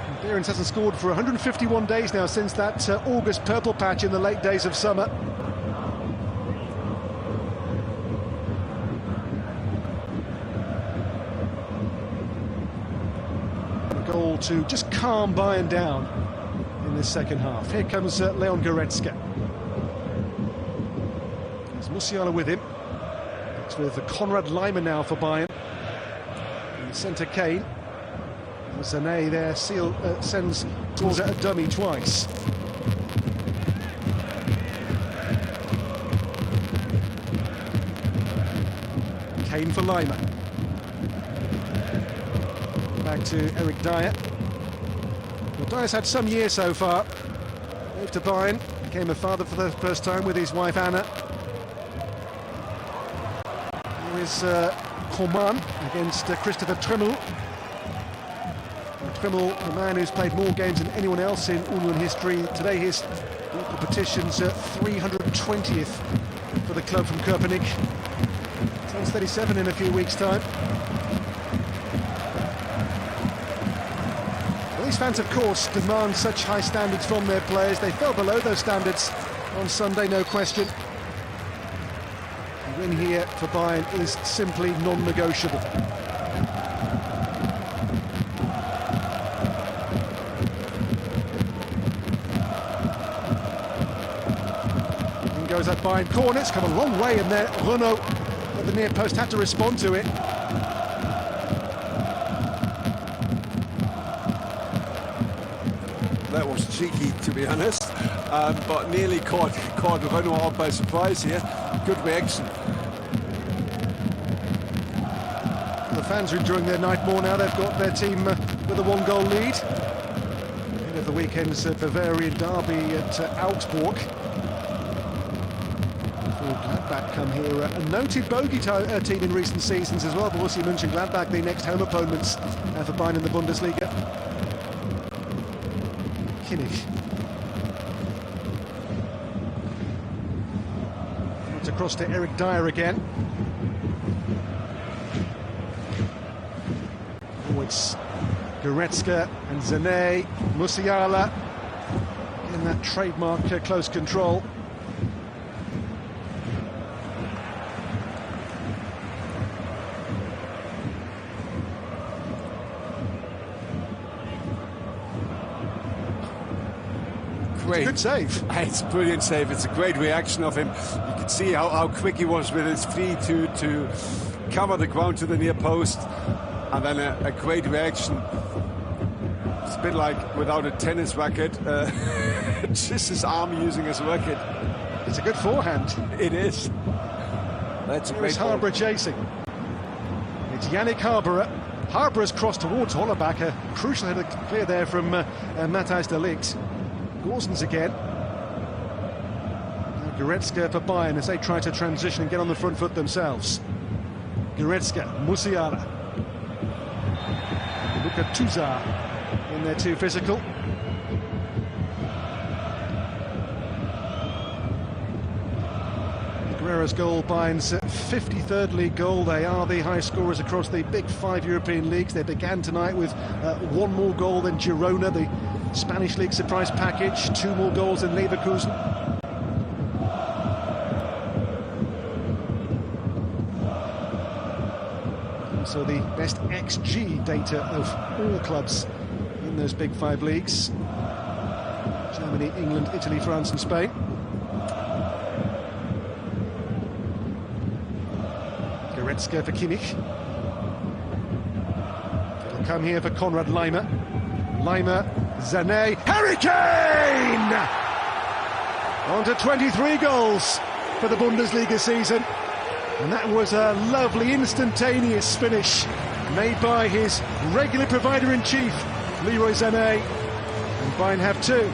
And Behrens hasn't scored for 151 days now since that August purple patch in the late days of summer. Goal to just calm Bayern down in this second half. Here comes Leon Goretzka. There's Musiala with him. It's with Konrad Laimer now for Bayern. In the centre, Kane. Sané there sends towards a dummy twice. Kane for Laimer. Back to Eric Dyer. Well, Dyer's had some year so far. Moved to Bayern, became a father for the first time with his wife Anna. Here is Coman against Christopher Trimmel. Trimmel, the man who's played more games than anyone else in Union history. Today his local petition's 320th for the club from Köpenick. Turns 37 in a few weeks' time. Well, these fans, of course, demand such high standards from their players. They fell below those standards on Sunday, no question. The win here for Bayern is simply non-negotiable. In goes that Bayern corner. It's come a long way in there. Renault at the near post had to respond to it. That was cheeky, to be honest, but nearly caught Renault out by surprise here. Good reaction. The fans are enjoying their night more now. They've got their team with a one-goal lead. Ahead of the weekend's Bavarian derby at Augsburg. Before Gladbach come here, a noted bogey team in recent seasons as well. Borussia Mönchengladbach, the next home opponents for Bayern in the Bundesliga. Kimmich. It's across to Eric Dyer again. Oh, it's Goretzka and Sané, Musiala in that trademark close control. Great. Good save. It's a brilliant save. It's a great reaction of him. You can see how quick he was with his feet to cover the ground to the near post, and then a great reaction. It's a bit like without a tennis racket, just his arm using his racket. It's a good forehand. It is. That's a great Harbour ball. chasing. It's Yannick Harbour. Harbour has crossed towards Hollerbach. A crucial header clear there from Matthijs de Ligt. Gorsens again. Now Goretzka for Bayern as they try to transition and get on the front foot themselves. Goretzka, Musiala. Look at Tuzar when they're too physical. Guerrero's goal, Bayern's 53rd league goal. They are the highest scorers across the big 5 European leagues. They began tonight with one more goal than Girona, the Spanish League surprise package, 2 more goals than Leverkusen. So the best XG data of all clubs in those big 5 leagues. Germany, England, Italy, France and Spain. Goretzka for Kimmich. It'll come here for Konrad Laimer. Laimer, Sané, Harry Kane! On to 23 goals for the Bundesliga season. And that was a lovely instantaneous finish made by his regular provider-in-chief, Leroy Sané. And Bayern have 2.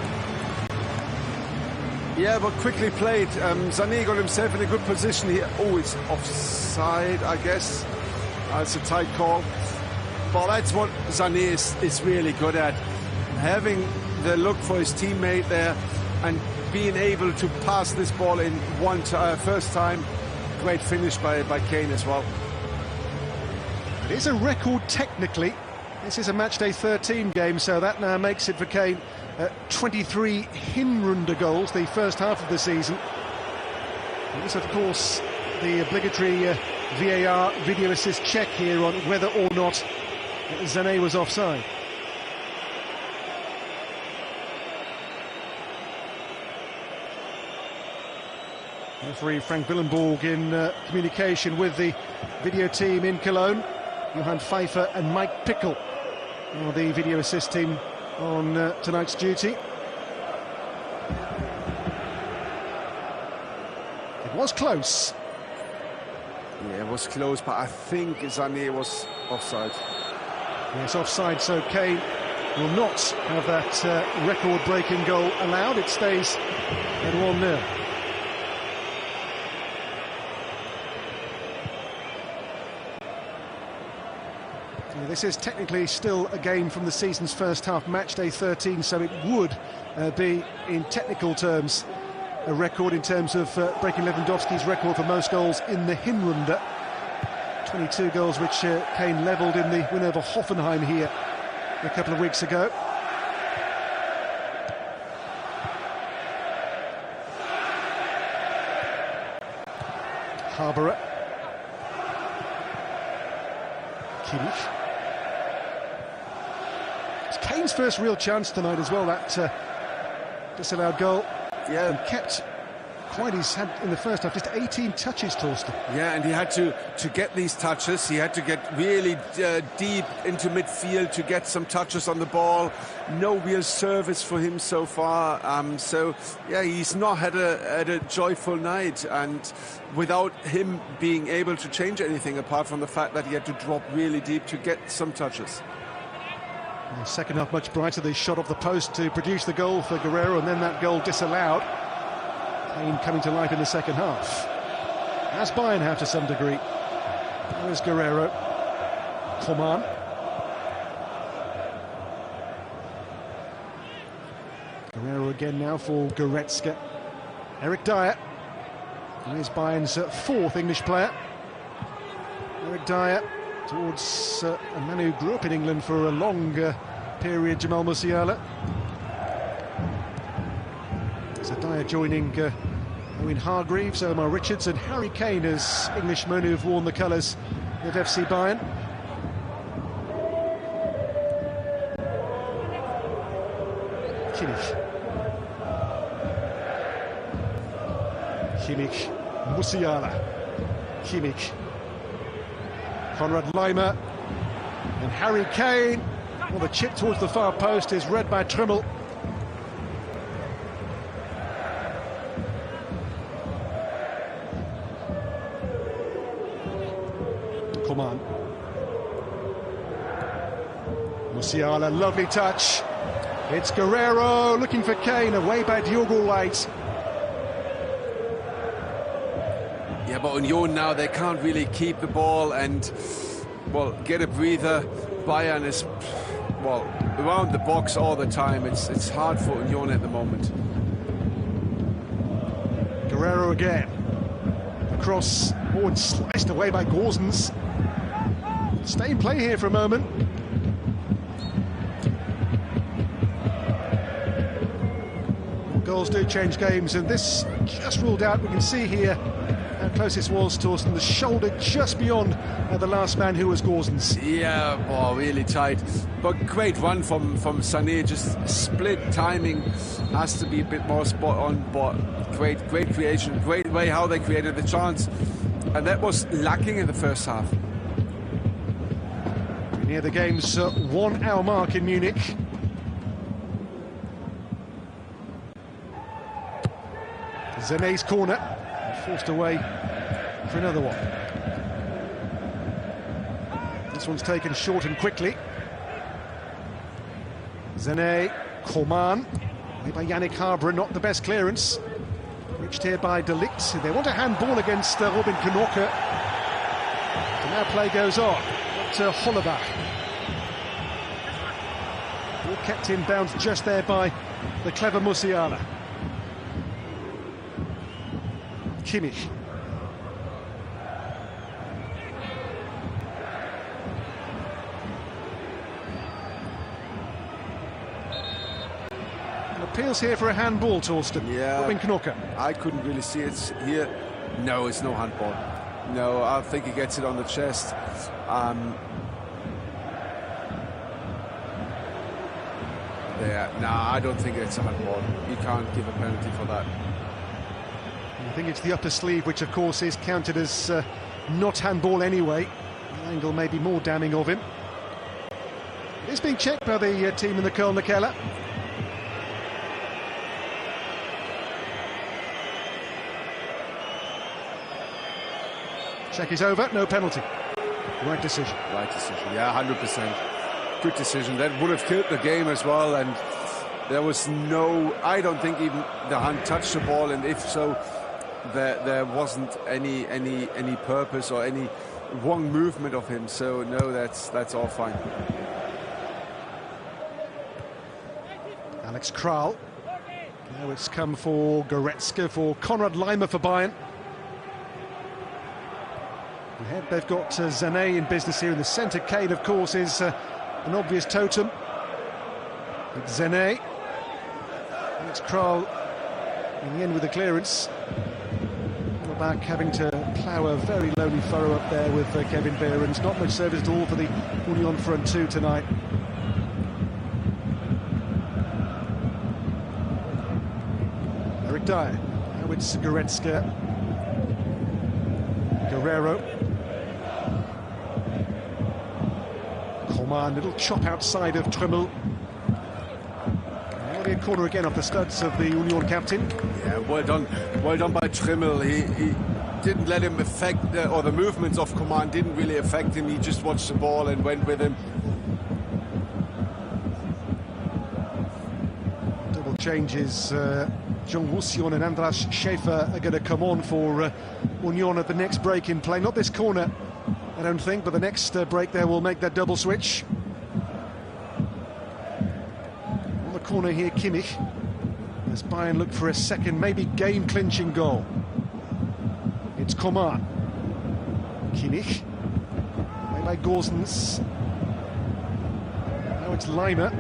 Yeah, but quickly played. Sané got himself in a good position here. Oh, it's offside, I guess. It's a tight call. But that's what Sané is really good at. Having the look for his teammate there and being able to pass this ball in first time. Great finish by Kane as well. It is a record technically. This is a matchday 13 game, so that now makes it for Kane 23 Hinrunde goals, the first half of the season. It is, of course, the obligatory VAR video assist check here on whether or not Sané was offside. Referee Frank Willenborg in communication with the video team in Cologne. Johan Pfeiffer and Mike Pickle are the video assist team on tonight's duty. It was close. Yeah, it was close, but I think Sané was offside. Yes, offside, so Kane will not have that record-breaking goal allowed. It stays at 1-0. This is technically still a game from the season's first half, matchday 13, so it would be, in technical terms, a record in terms of breaking Lewandowski's record for most goals in the Hinrunde. 22 goals which Kane levelled in the win over Hoffenheim here a couple of weeks ago. Harborough. Kimmich. It's Kane's first real chance tonight as well, that disallowed goal. Yeah. And kept quite his hand in the first half, just 18 touches, Torsten. Yeah, and he had to get these touches. He had to get really deep into midfield to get some touches on the ball. No real service for him so far. So, yeah, he's not had a joyful night. And without him being able to change anything, apart from the fact that he had to drop really deep to get some touches. The second half much brighter. They shot off the post to produce the goal for Guerrero, and then that goal disallowed. Kane coming to life in the second half, as Bayern have to some degree. There's Guerrero. Coman. Guerrero again now for Goretzka. Eric Dyer. Here's Bayern's fourth English player. Eric Dyer towards a man who grew up in England for a long period, Jamal Musiala. So Dyer joining Owen Hargreaves, Omar Richards and Harry Kane as Englishmen who've worn the colours of FC Bayern. Kimmich, Musiala, Kimmich, Konrad Laimer and Harry Kane. Well, the chip towards the far post is read by Trimmel. Coman. Musiala, lovely touch. It's Guerrero looking for Kane, away by Diogo White. Yeah, but Union now, they can't really keep the ball and, well, get a breather. Bayern is, well, around the box all the time. It's hard for Union at the moment. Guerrero again. Across, and sliced away by Gosens. Stay in play here for a moment. Goals do change games, and this just ruled out. We can see here how close this was, Torsten. The shoulder just beyond the last man, who was Gosens. Yeah, oh, really tight. But great run from Sané. Just split timing has to be a bit more spot on. But great creation, great way how they created the chance, and that was lacking in the first half. Near the game's 1 hour mark in Munich. Zene's corner, forced away for another one. This one's taken short and quickly. Zene, Coman, made by Yannick Harborough, not the best clearance. Reached here by De Ligt. They want a handball against Robin Knoche. So now play goes on. To Hollerbach. All kept in bounds just there by the clever Musiala. Kimmich. Appeals here for a handball, Torsten. Yeah. Robin Knoche. I couldn't really see it here. No, it's no handball. No, I think he gets it on the chest. I don't think it's a handball. You can't give a penalty for that. I think it's the upper sleeve, which of course is counted as not handball anyway. The angle may be more damning of him. It is being checked by the team in the Kölner Keller. Check is over, no penalty. Right decision. Right decision, yeah, 100%. Good decision. That would have killed the game as well, and there was no, I don't think even the hand touched the ball, and if so, there wasn't any purpose or any wrong movement of him. So no, that's all fine. Alex Kral. Now it's come for Goretzka, for Konrad Laimer for Bayern. Ahead they've got Sané in business here in the centre. Kane, of course, is an obvious totem. It's Sané. And it's Krul in the end with the clearance. Back having to plough a very lonely furrow up there with Kevin Behrens. Not much service at all for the Union front two tonight. Eric Dyer. Now it's Goretzka. Guerrero. Coman, little chop outside of Trimmel. There'll be a corner again off the studs of the Union captain. Yeah, well done by Trimmel. He didn't let him affect, or the movements of Coman didn't really affect him. He just watched the ball and went with him. Double changes. John Roussillon and Andras Schäfer are going to come on for Union at the next break in play. Not this corner, I don't think, but the next break there will make that double switch. On the corner here, Kimmich. As Bayern look for a second, maybe game-clinching goal. It's Coman. Kimmich. Played by Gosens. Now it's Leimer.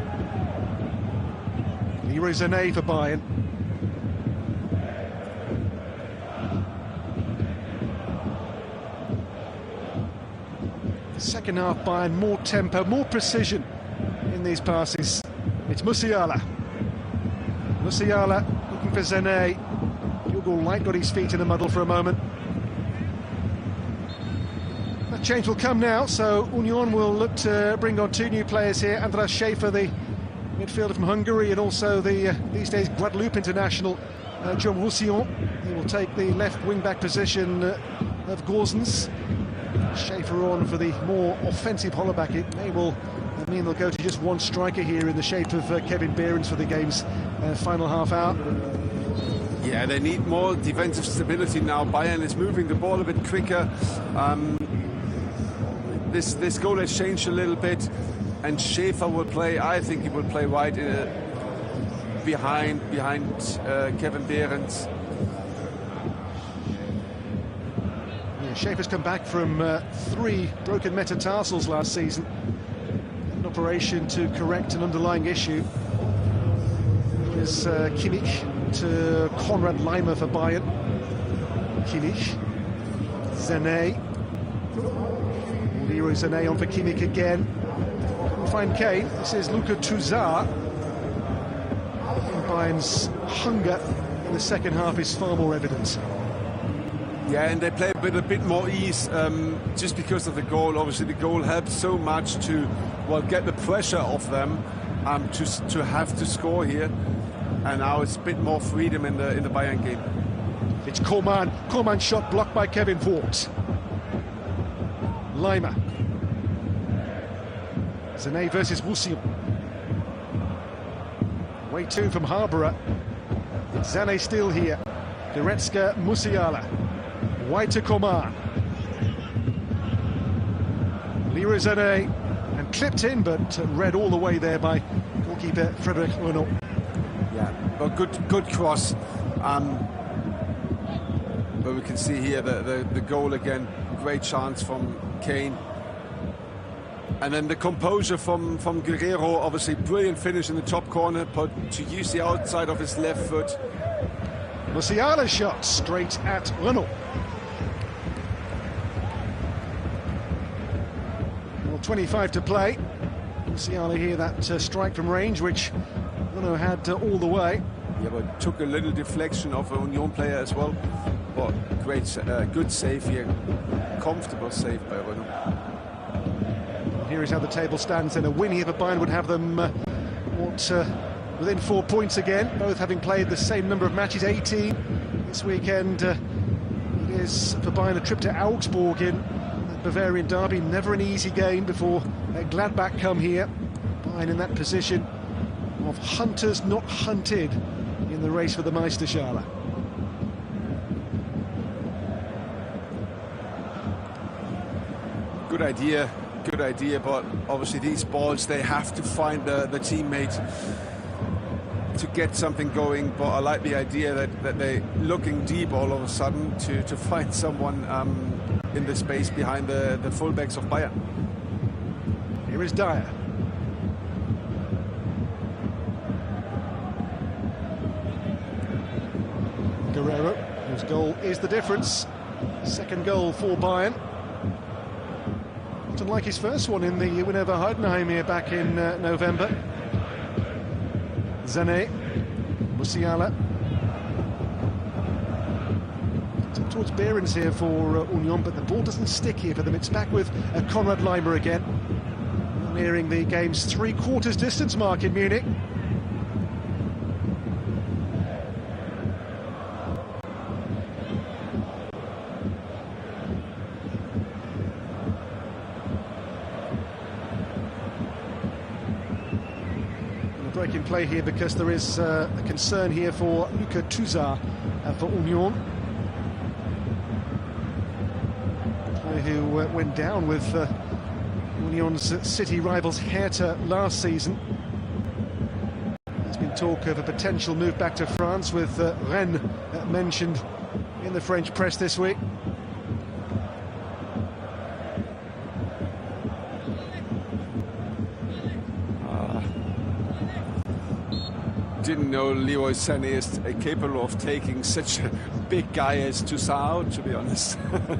Leroy Sané for Bayern. Second half Bayern, more tempo, more precision in these passes. It's Musiala. Musiala looking for Sané. Hugo Light got his feet in the muddle for a moment. That change will come now, so Union will look to bring on two new players here. Andras Schäfer, the midfielder from Hungary, and also the these days Guadeloupe international, John Roussillon. He will take the left wing-back position of Gosens. Schäfer on for the more offensive Hollaback. It may well mean they'll go to just one striker here in the shape of Kevin Behrens for the game's final half hour. Yeah, they need more defensive stability now. Bayern is moving the ball a bit quicker. This goal has changed a little bit, and Schäfer will play. I think he will play right behind Kevin Behrens. Schäfer's come back from 3 broken metatarsals last season. An operation to correct an underlying issue. Here's Kimmich to Konrad Leimer for Bayern. Kimmich. Sané. Leroy Sané on for Kimmich again. Couldn't find Kane. This is Luka Touzard. Bayern's hunger in the second half is far more evident. Yeah, and they play with a bit more ease just because of the goal. Obviously, the goal helps so much to, well, get the pressure off them to have to score here. And now it's a bit more freedom in the Bayern game. It's Coman. Coman shot blocked by Kevin Vogt. Leimer. Sané versus Roussillon. Way 2 from Harborough. Sané still here. Goretzka, Musiala. Wide to Coman. Leroy Sané, and clipped in, but read all the way there by goalkeeper Frédéric Renaud. Yeah, well, good cross. But we can see here the goal again. Great chance from Kane. And then the composure from Guerrero. Obviously, brilliant finish in the top corner, but to use the outside of his left foot. Musiala's shot straight at Renaud. 25 to play. Musiala here, that strike from range, which Renaud had all the way. Yeah, but took a little deflection of a Union player as well. But great, good save here. Comfortable save by Renaud. Here is how the table stands. And a win here for Bayern would have them within 4 points again, both having played the same number of matches, 18. This weekend it is for Bayern a trip to Augsburg in Bavarian derby. Never an easy game before Gladbach come here. Bayern in that position of hunters not hunted in the race for the Meisterschale. Good idea, but obviously these balls, they have to find the teammate to get something going. But I like the idea that they're looking deep all of a sudden to find someone in the space behind the fullbacks of Bayern. Here is Dyer. Guerrero, whose goal is the difference. Second goal for Bayern. Not unlike his first one in the win over Heidenheim here back in November. Sané, Musiala. Towards Behrens here for Union, but the ball doesn't stick here for them. It's back with Konrad Laimer again. Nearing the game's three-quarters distance mark in Munich. Breaking play here because there is a concern here for Luka Tuzar for Union, who went down with Union's city rivals Hertha last season. There's been talk of a potential move back to France, with Rennes mentioned in the French press this week. Didn't know Leroy Sané is capable of taking such a big guy as Tuzar out, to be honest. Yeah,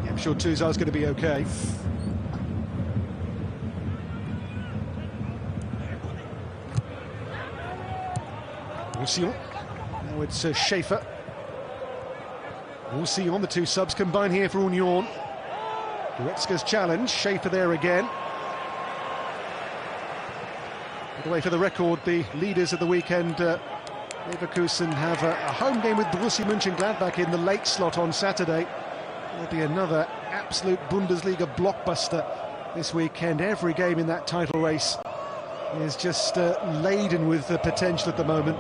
I'm sure Tuzar's going to be okay. Roussillon. Now it's Schaefer. Roussillon, the two subs combine here for Union. Goretzka's challenge, Schaefer there again. By the way, for the record, the leaders of the weekend, Leverkusen, have a home game with Borussia Mönchengladbach in the late slot on Saturday. There'll be another absolute Bundesliga blockbuster this weekend. Every game in that title race is just laden with potential at the moment.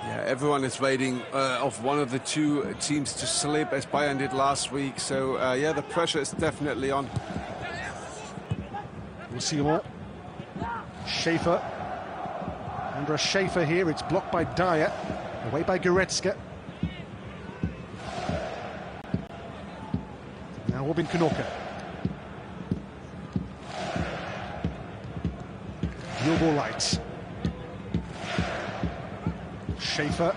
Yeah, everyone is waiting of one of the two teams to slip, as Bayern did last week. So, yeah, the pressure is definitely on. Roussillon, Schaefer, Andras Schaefer here, it's blocked by Dyer, away by Goretzka. Now Robin Knoche. Light. Schaefer,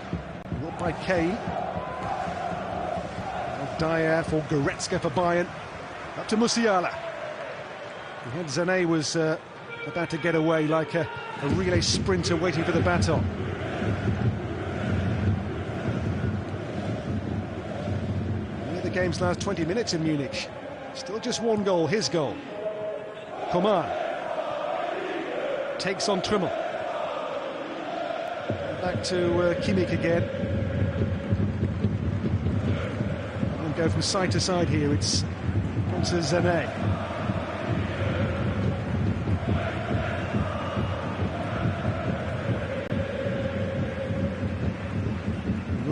not by Kane. Now Dyer for Goretzka for Bayern, up to Musiala. And Sané was about to get away like a relay sprinter waiting for the baton. Only the game's last 20 minutes in Munich. Still just one goal, his goal. Coman takes on Trimmel. Back to Kimmich again. And go from side to side here. It's onto Sané.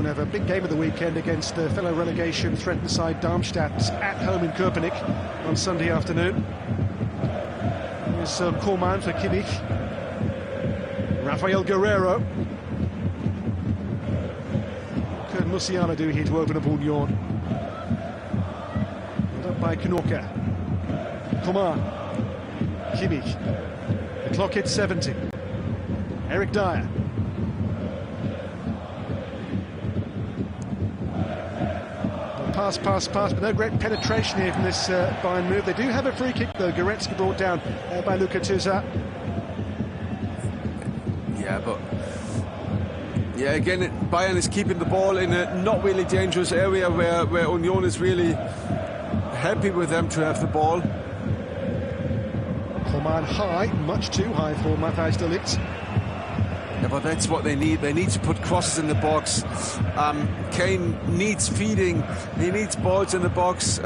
Have a big game of the weekend against the fellow relegation threatened side Darmstadt at home in Köpenick on Sunday afternoon. Here's Coman for Kimmich. Rafael Guerrero. What can Musiala do here to open up Union? Held up by Knoche. Coman. Kimmich. The clock hits 70. Eric Dyer. Pass, but no great penetration here from this Bayern move. They do have a free kick though, Goretzka brought down by Luka Tuzar. Yeah, but yeah, again, Bayern is keeping the ball in a not really dangerous area where Union is really happy with them to have the ball. Coman high, much too high for Matthijs de Ligt. Yeah, but that's what they need. They need to put crosses in the box. Kane needs feeding. He needs balls in the box.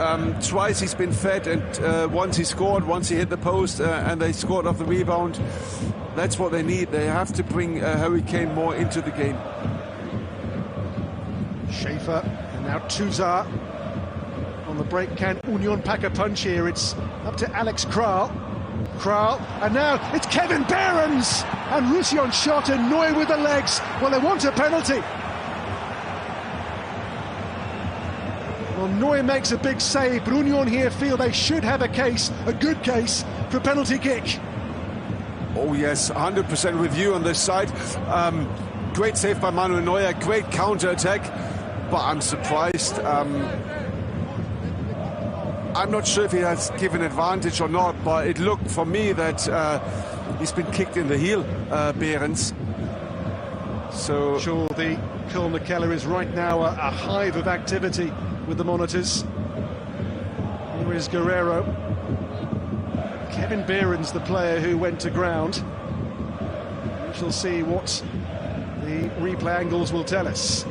Twice he's been fed, and once he scored, once he hit the post, and they scored off the rebound. That's what they need. They have to bring Harry Kane more into the game. Schaefer, and now Tuzar. On the break, can Union pack a punch here? It's up to Alex Kral. And now it's Kevin Behrens, and Roussillon shot, and Neuer with the legs. Well, they want a penalty. Well, Neuer makes a big save, but Union here feel they should have a good case for a penalty kick. Oh yes, 100% with you on this side. Great save by Manuel Neuer, great counter-attack, but I'm surprised. I'm not sure if he has given advantage or not, but it looked for me that he's been kicked in the heel, Behrens. So sure, the Kölner Keller is right now a hive of activity with the monitors. Here is Guerrero. Kevin Behrens, the player who went to ground. We shall see what the replay angles will tell us.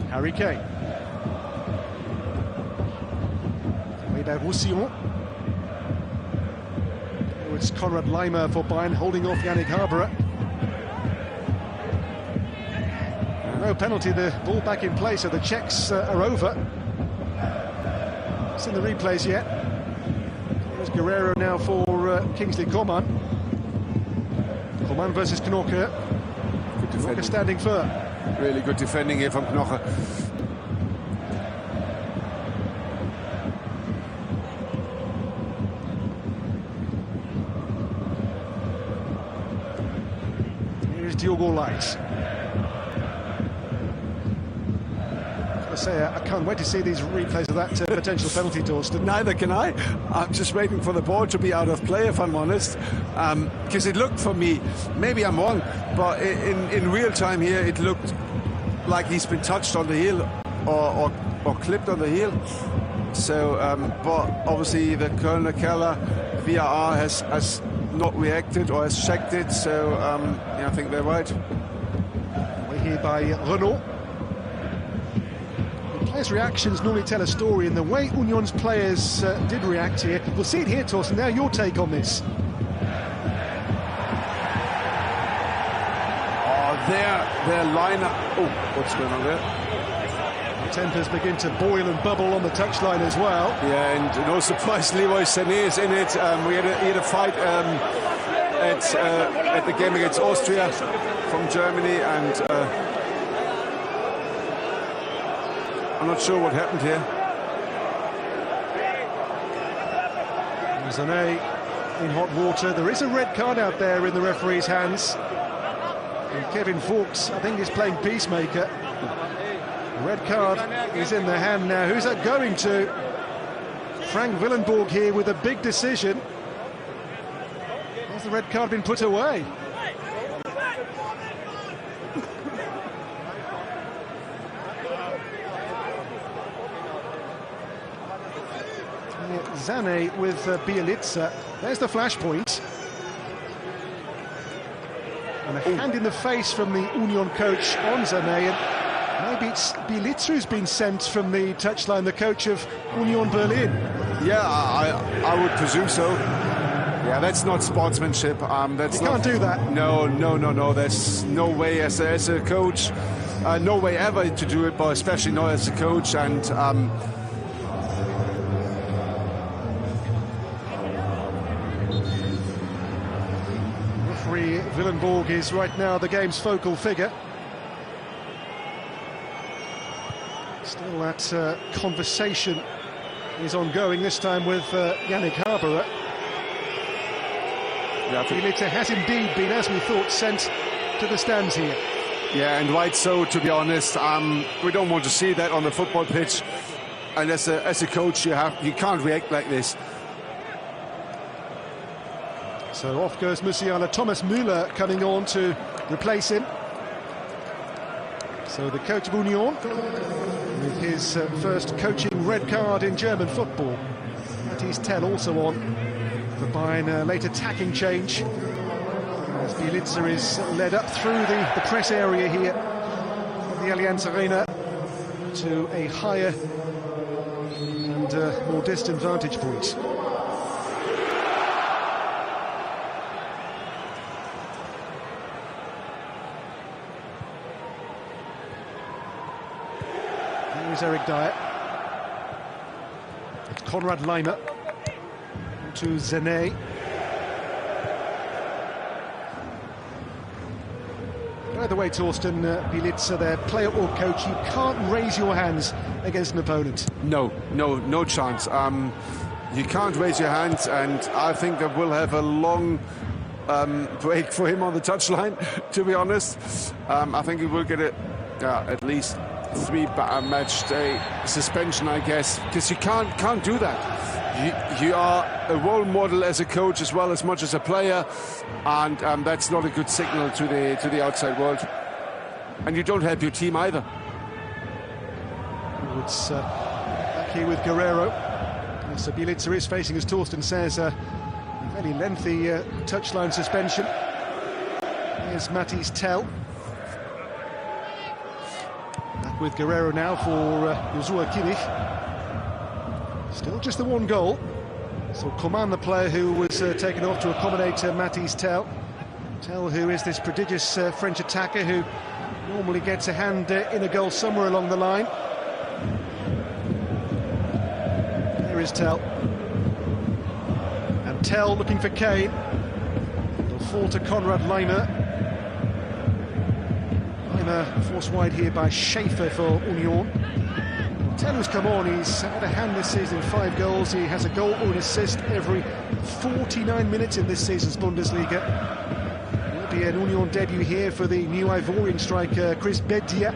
Harry Kane. Way by Roussillon. Oh, it's Konrad Laimer for Bayern holding off Yannick Haberer. No penalty, the ball back in play, so the checks are over. It's in the replays yet. There's Guerrero now for Kingsley Coman. Coman versus Knoche. Knoche standing firm. Really good defending here from Knoche. Here's Diogo Light. I can't wait to see these replays of that potential penalty, Torsten. Neither can I. I'm just waiting for the ball to be out of play, if I'm honest. Because it looked for me, maybe I'm wrong, but in real time here, it looked like he's been touched on the heel or clipped on the heel. So, but obviously the Kölner Keller VAR has not reacted or has checked it. So, yeah, I think they're right. We're here by Renault. Players' reactions normally tell a story, and the way Union's players did react here, we'll see it here, Torsten. Now your take on this. Oh, their lineup. Oh, what's going on there? The tempers begin to boil and bubble on the touchline as well. Yeah, and no surprise, Leroy Sané is in it. He had a fight at the game against Austria from Germany, and I'm not sure what happened here. Sané in hot water. There is a red card out there in the referee's hands. And Kevin Fuchs, I think, is playing peacemaker. Red card is in the hand now. Who's that going to? Frank Willenborg here with a big decision. Has the red card been put away? Sané with Bielitsa. There's the flashpoint. And a hand in the face from the Union coach on Sané. And maybe it's Bielitsa who's been sent from the touchline, the coach of Union Berlin. Yeah, I would presume so. Yeah, that's not sportsmanship. That's you can't do that. No. There's no way as a coach. No way ever to do it, but especially not as a coach. And Willenborg is right now the game's focal figure. Still that conversation is ongoing, this time with Yannick Haberer. Bielitsa has indeed been, as we thought, sent to the stands here. Yeah, and right so, to be honest. We don't want to see that on the football pitch. And as a coach, you can't react like this. So off goes Musiala. Thomas Müller coming on to replace him. So the coach of Union, with his first coaching red card in German football. Matthijs Tell also on for Bayern, late attacking change. As Bielitsa is led up through the press area here of the Allianz Arena to a higher and more distant vantage point. Here's Eric Dyer. It's Konrad Laimer to Sané. By the way, Torsten Bielitsa, their player or coach, you can't raise your hands against an opponent. No chance. You can't raise your hands, and I think that we'll have a long break for him on the touchline, to be honest. I think he will get at least 3 match day suspension, I guess, because you can't do that. You are a role model as a coach as well as much as a player, and that's not a good signal to the outside world. And you don't help your team either. It's back here with Guerrero. So Bielitsa is facing, as Torsten says, a fairly lengthy touchline suspension. Here's Mathys Tel. Back with Guerrero now for Joshua Kimmich. Still just the 1 goal. So Coman, the player who was taken off to accommodate Mathys Tel. Tel, who is this prodigious French attacker who normally gets a hand in a goal somewhere along the line. Here is Tel. And Tel looking for Kane. It'll fall to Konrad Laimer. Laimer forced wide here by Schaefer for Union. Tel has come on, he's had a hand this season, 5 goals. He has a goal or an assist every 49 minutes in this season's Bundesliga. Will be an Union debut here for the new Ivorian striker Chris Bedia,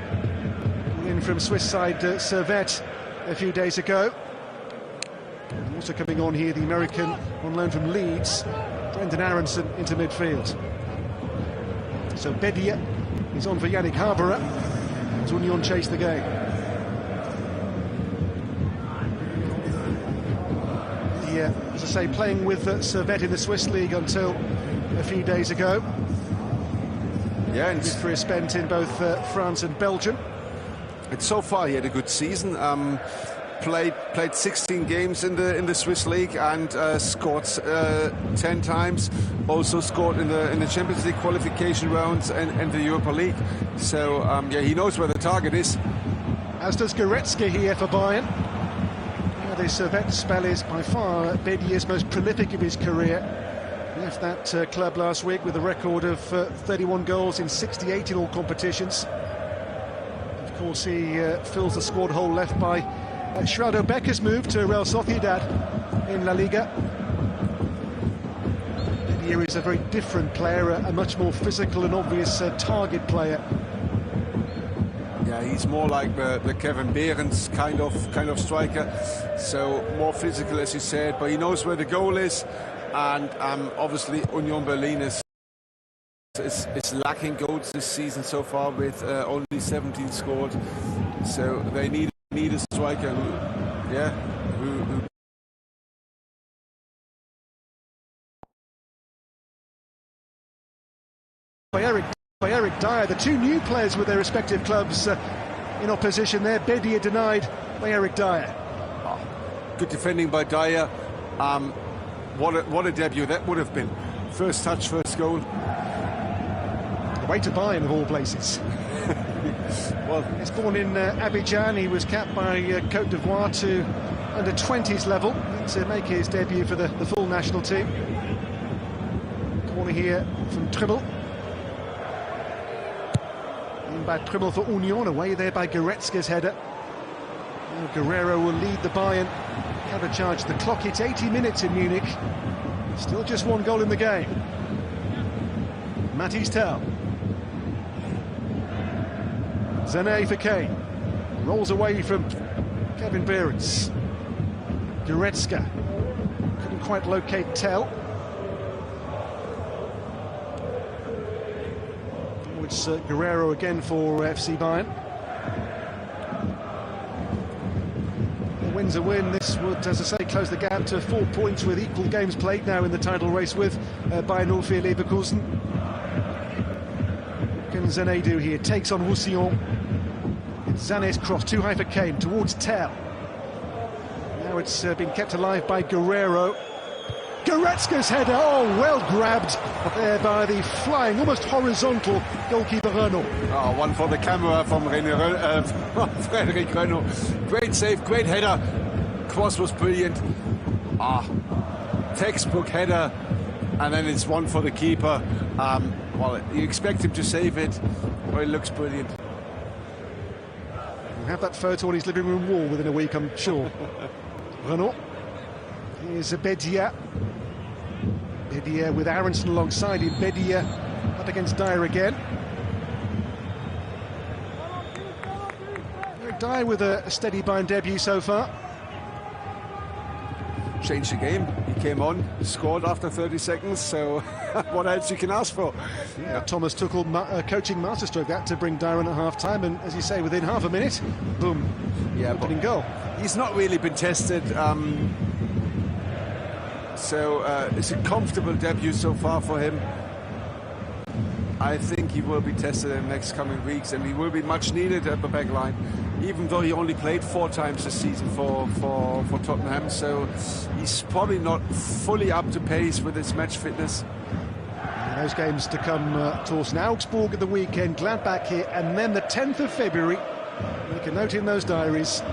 in from Swiss side Servette a few days ago. And also coming on here, the American on loan from Leeds, Brendan Aronson into midfield. So Bedia is on for Yannick Haberer as Union chase the game. Yeah, as I say, playing with Servette in the Swiss league until a few days ago. Yeah, and his career spent in both France and Belgium. And so far he had a good season. Played 16 games in the Swiss league and scored 10 times. Also scored in the Champions League qualification rounds and the Europa League. So yeah, he knows where the target is. As does Goretzka here for Bayern. The Servette spell is by far Bedia's most prolific of his career. He left that club last week with a record of 31 goals in 68 in all competitions. Of course, he fills the squad hole left by Shrado Becker's move to Real Sociedad in La Liga. Bedia is a very different player, a much more physical and obvious target player. Yeah, he's more like the Kevin Behrens kind of striker, so more physical, as you said, but he knows where the goal is, and obviously Union Berlin is lacking goals this season so far with only 17 scored, so they need a striker who by Eric Dyer, the 2 new players with their respective clubs in opposition there. Bedia denied by Eric Dyer. Oh, good defending by Dyer. What a debut that would have been. First touch, first goal. The way to Bayern of all places. Well, he's born in Abidjan. He was capped by Côte d'Ivoire to under 20s level to make his debut for the full national team. Corner here from Trimmel. By Trimmel for Union, away there by Goretzka's header. Now Guerrero will lead the Bayern counter-charge. The clock hits 80 minutes in Munich. Still just 1 goal in the game. Mathys Tel. Zane for Kane. Rolls away from Kevin Behrens. Goretzka couldn't quite locate Tel. It's Guerrero again for FC Bayern. A win's a win. This would, as I say, close the gap to 4 points with equal games played now in the title race with Bayern 04 Leverkusen. What can Zane do here? Takes on Roussillon. It's Zane's cross, too high for Kane, towards Tel. Now it's been kept alive by Guerrero. Goretzka's header, oh, well grabbed there by the flying, almost horizontal goalkeeper Renault. Oh, one for the camera from Frédéric Renault. Great save, great header. Cross was brilliant. Textbook header, and then it's one for the keeper. well, you expect him to save it, but it looks brilliant. He'll have that photo on his living room wall within a week, I'm sure. Renault. Here's Bedia. Bedia with Aronson alongside him. Bedia up against Dyer again. Dyer with a steady Bayern debut so far. Changed the game. He came on, scored after 30 seconds, so what else you can ask for? Yeah, Thomas Tuchel coaching masterstroke that to bring Dyer in at half-time, and as you say, within half a minute, boom, opening goal. He's not really been tested, so it's a comfortable debut so far for him. I think he will be tested in the next coming weeks, and he will be much needed at the back line, even though he only played 4 times this season for Tottenham, so he's probably not fully up to pace with his match fitness. And those games to come, Thorsten, Augsburg at the weekend, Gladbach here, and then the 10th of February, make a note in those diaries,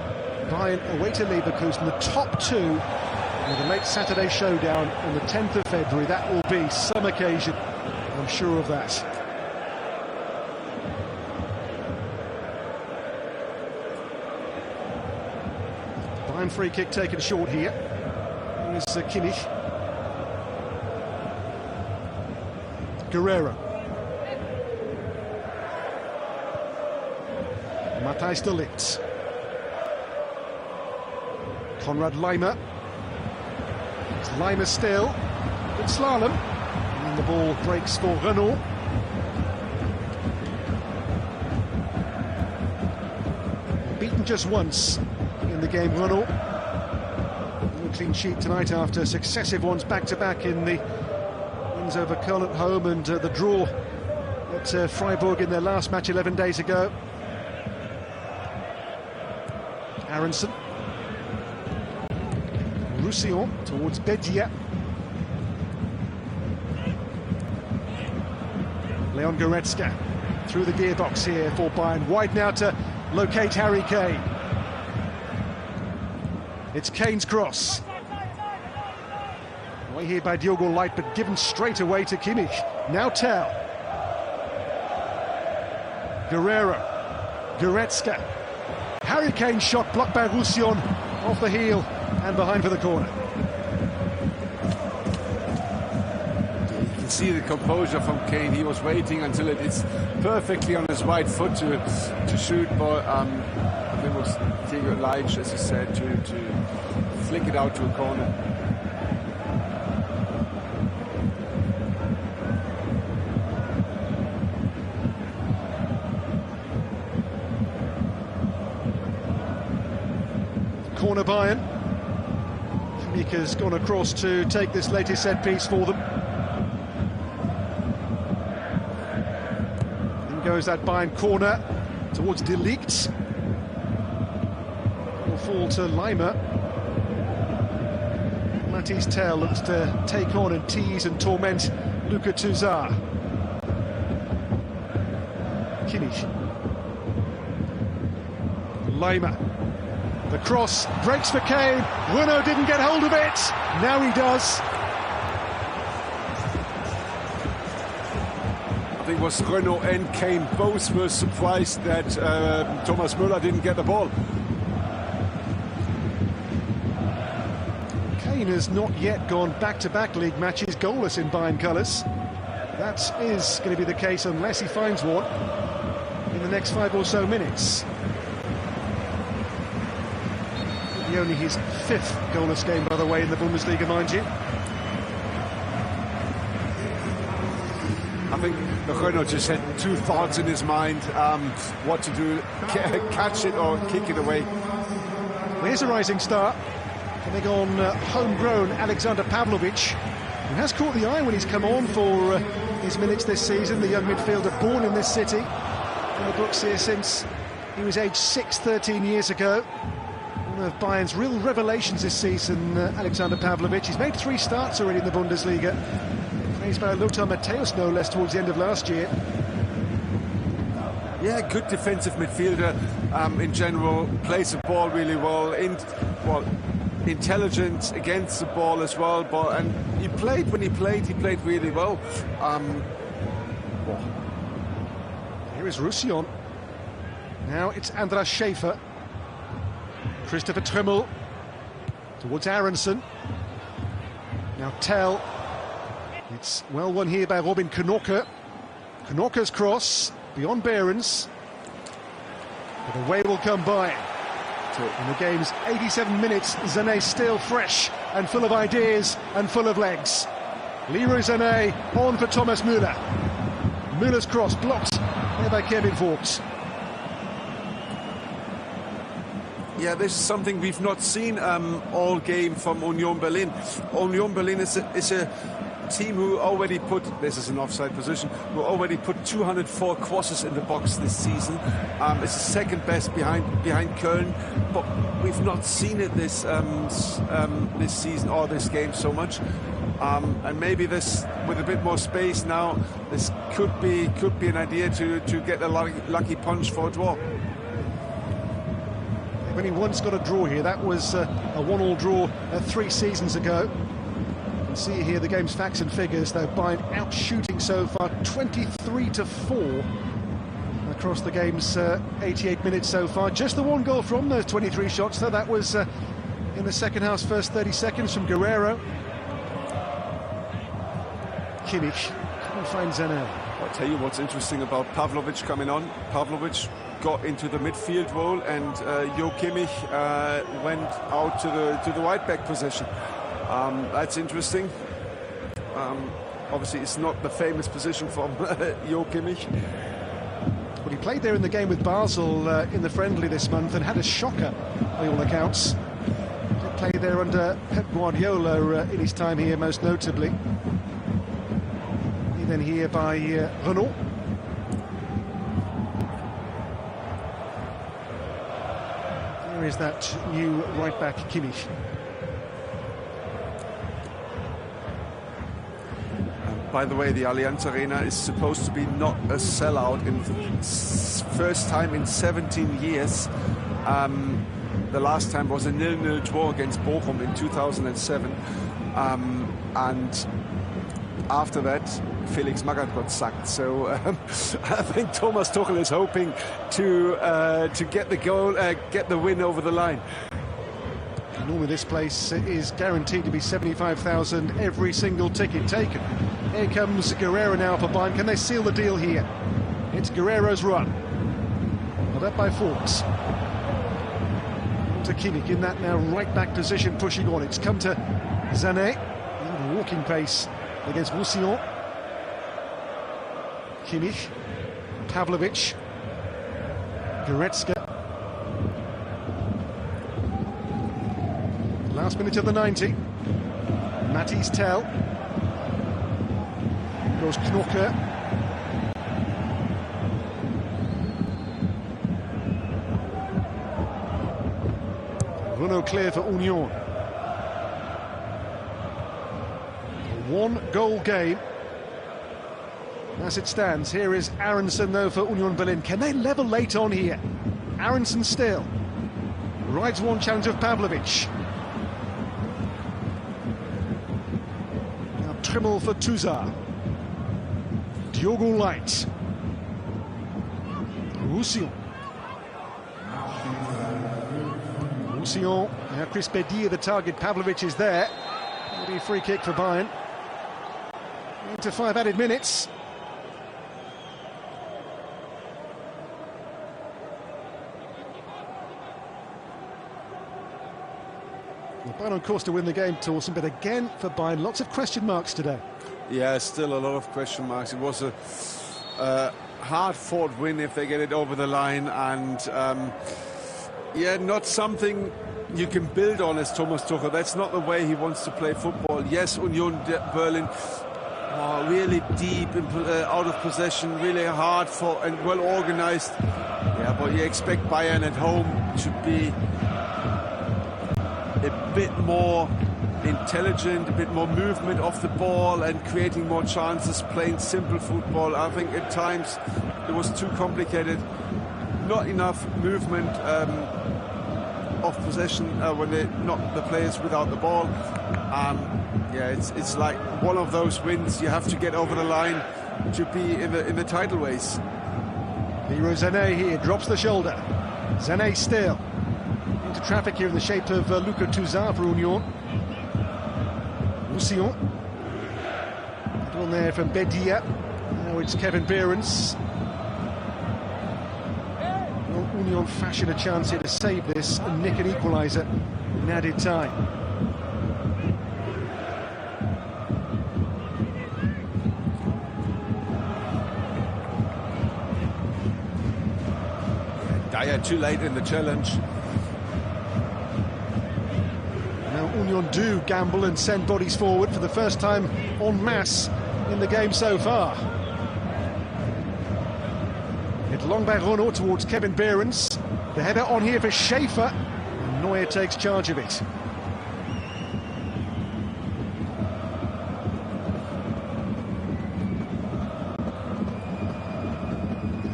Bayern away to Leverkusen, the top 2 with a late Saturday showdown on the 10th of February. That will be some occasion, I'm sure of that. Bayern free kick taken short here. Here's Kimmich. Guerrero. Matthijs de Ligt. Konrad Laimer. It's Laimer still. Good slalom. And the ball breaks for Renault. Beaten just once in the game, Renault. No clean sheet tonight after successive ones back-to-back in the wins over Köln at home and the draw at Freiburg in their last match 11 days ago. Aronson. Roussillon towards Bedia. Leon Goretzka through the gearbox here for Bayern. Wide now to locate Harry Kane. It's Kane's cross. Away here by Diogo Light, but given straight away to Kimmich. Now Tell. Guerrero. Goretzka. Harry Kane shot blocked by Roussillon off the heel and behind for the corner. You can see the composure from Kane. He was waiting until it is perfectly on his right foot to shoot, but I think it was Diego Light, as you said, to flick it out to a corner. Corner Bayern. Mika's gone across to take this latest set piece for them. In goes that Bayern corner towards De Ligt. Will fall to Laimer. Matthijs Tell looks to take on and tease and torment Luka Tuzar. Kimmich. Laimer. The cross breaks for Kane. Renault didn't get hold of it. Now he does. I think it was Renault and Kane both were surprised that Thomas Müller didn't get the ball. Kane has not yet gone back-to-back league matches goalless in Bayern colours. That is going to be the case unless he finds one in the next 5 or so minutes. Only his 5th goalless game, by the way, in the Bundesliga, mind you. I think Renault just had 2 thoughts in his mind, what to do, catch it or kick it away. Well, here's a rising star, coming on homegrown Alexander Pavlovic, who has caught the eye when he's come on for his minutes this season, the young midfielder born in this city. In the books here since he was aged 6, 13 years ago. One of Bayern's real revelations this season, Alexander Pavlovic. He's made 3 starts already in the Bundesliga. Praised by Lothar Matthäus, no less, towards the end of last year. Yeah, good defensive midfielder in general. Plays the ball really well. Intelligent against the ball as well. And he played when he played really well. Here is Roussillon. Now it's Andras Schäfer. Christopher Trimmel towards Aronson. Now Tell. It's well won here by Robin Knokke. Knokke's cross beyond Behrens. But away will come Bayern. In the game's 87 minutes, Sané still fresh and full of ideas and full of legs. Leroy Sané on for Thomas Müller. Müller's cross blocked there by Kevin Vogt. Yeah, this is something we've not seen all game from Union Berlin. Union Berlin is a team who already put, this is an offside position, who already put 204 crosses in the box this season. It's the second best behind Köln, but we've not seen it this season or this game so much. And maybe this, with a bit more space now, this could be an idea to get a lucky punch for a draw. When he once got a draw here, that was a 1-1 draw 3 seasons ago. You can see here the game's facts and figures, though Bayern out shooting so far 23-4 across the game's 88 minutes so far. Just the 1 goal from those 23 shots, though. That was in the second half's first 30 seconds from Guerrero. Kimmich couldn't find Sané. I'll tell you what's interesting about Pavlovic coming on. Pavlovic got into the midfield role, and Jo Kimmich went out to the right back position. That's interesting. Obviously, it's not the famous position from Jo Kimmich. Well, he played there in the game with Basel in the friendly this month and had a shocker by all accounts. He played there under Pep Guardiola in his time here, most notably. He then here by Renault. There is that new right-back Kimmich. By the way, the Allianz Arena is supposed to be not a sellout in first time in 17 years. The last time was a 0-0 draw against Bochum in 2007. And after that, Felix Magath got sacked. So I think Thomas Tuchel is hoping to get the goal, get the win over the line. Normally this place is guaranteed to be 75,000 every single ticket taken. Here comes Guerrero now for Bayern. Can they seal the deal here? It's Guerrero's run. Well, that by Forbes. To Kimmich in that now right-back position, pushing on. It's come to Sané. Walking pace against Roussillon. Kimmich. Pavlovic. Goretzka. Last minute of the 90. Matisse Tell. Goes Knokke. Renault clear for Union. A 1-goal game as it stands. Here is Aronson though for Union Berlin. Can they level late on here? Aronson still rides one challenge of Pavlovic. Now Trimmel for Touzard. Diogo Light. Roussillon. Roussillon. Now Chris Bedier, the target. Pavlovic is there. It'll be a free kick for Bayern. Into 5 added minutes. Well, Bayern on course to win the game, Torsten, but again for Bayern, lots of question marks today. Yeah, still a lot of question marks. It was a hard-fought win if they get it over the line, and yeah, not something you can build on as Thomas Tuchel. That's not the way he wants to play football. Yes, Union Berlin really deep out of possession, really hard for and well organized. Yeah, but you expect Bayern at home to be a bit more intelligent, a bit more movement off the ball and creating more chances, playing simple football. I think at times it was too complicated, not enough movement of possession when they knock the players without the ball. Yeah, it's like one of those wins you have to get over the line to be in the title race. Leroy Sané here, drops the shoulder. Sané still. Into traffic here in the shape of Luka Touzard for Union. Roussillon. That one there from Bedia. Now it's Kevin Behrens. Will Union fashion a chance here to save this and nick an equaliser in added time? Dyer too late in the challenge. Now Union do gamble and send bodies forward for the first time en masse in the game so far. It's Longbaron towards Kevin Behrens. The header on here for Schaefer. And Neuer takes charge of it.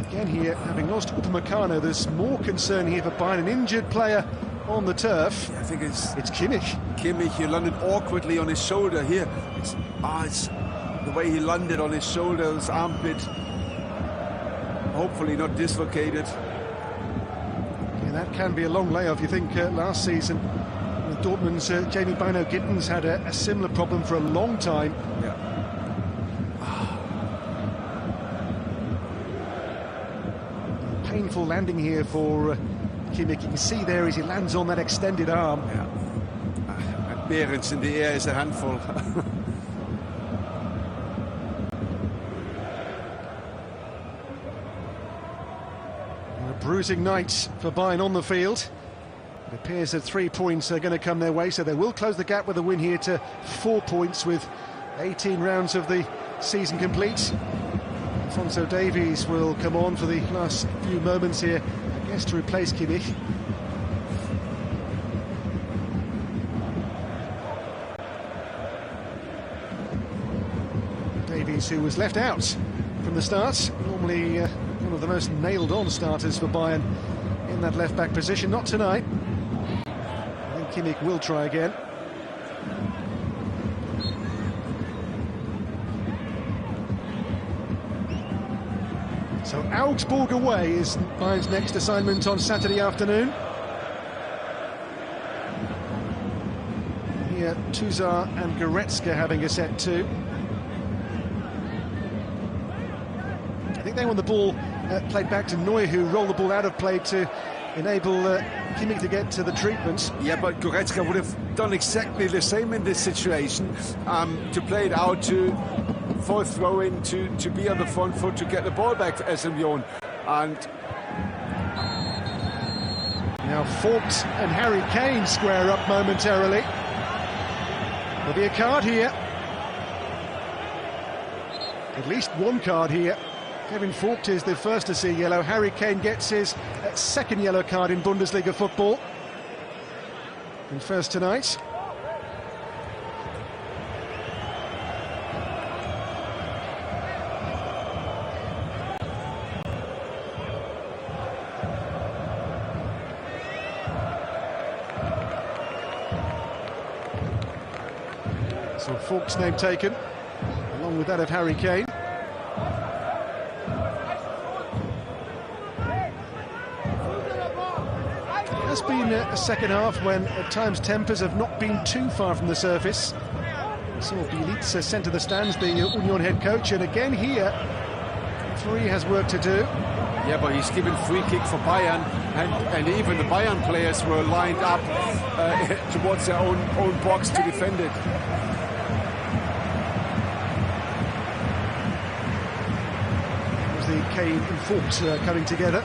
Again here, having lost Upamecano, there's more concern here for Bayern, an injured player on the turf. Yeah, I think it's Kimmich. Kimmich, he landed awkwardly on his shoulder here. It's the way he landed on his shoulder, his armpit. Hopefully not dislocated. Yeah, that can be a long layoff. You think last season with Dortmund's Jamie Bino Gittens had a similar problem for a long time. Yeah. Painful landing here for Kimmich. You can see there as he lands on that extended arm. Yeah. And Behrens in the air is a handful. A bruising night for Bayern on the field. It appears that 3 points are going to come their way, so they will close the gap with a win here to 4 points with 18 rounds of the season complete. Alphonso Davies will come on for the last few moments here, I guess to replace Kimmich. Davies, who was left out from the start, normally one of the most nailed-on starters for Bayern in that left-back position. Not tonight. I think Kimmich will try again. So Augsburg away is Bayern's next assignment on Saturday afternoon. Here, Touzard and Goretzka having a set too. I think they won the ball, played back to Neuer, who rolled the ball out of play to enable Kimmich to get to the treatment. Yeah, but Goretzka would have done exactly the same in this situation, to play it out, for a throw-in, to be on the front foot, to get the ball back to AS Union. And now Vogt and Harry Kane square up momentarily. There'll be a card here. At least one card here. Kevin Vogt is the first to see yellow. Harry Kane gets his second yellow card in Bundesliga football. And first tonight. So Vogt's name taken, along with that of Harry Kane. It has been a second half when at times tempers have not been too far from the surface. We saw Bielitsa sent to the stands, the Union head coach, and again here, Fleury has work to do. yeah, but he's given free kick for Bayern, and even the Bayern players were lined up towards their own box to defend it. The Kane and Vogt coming together.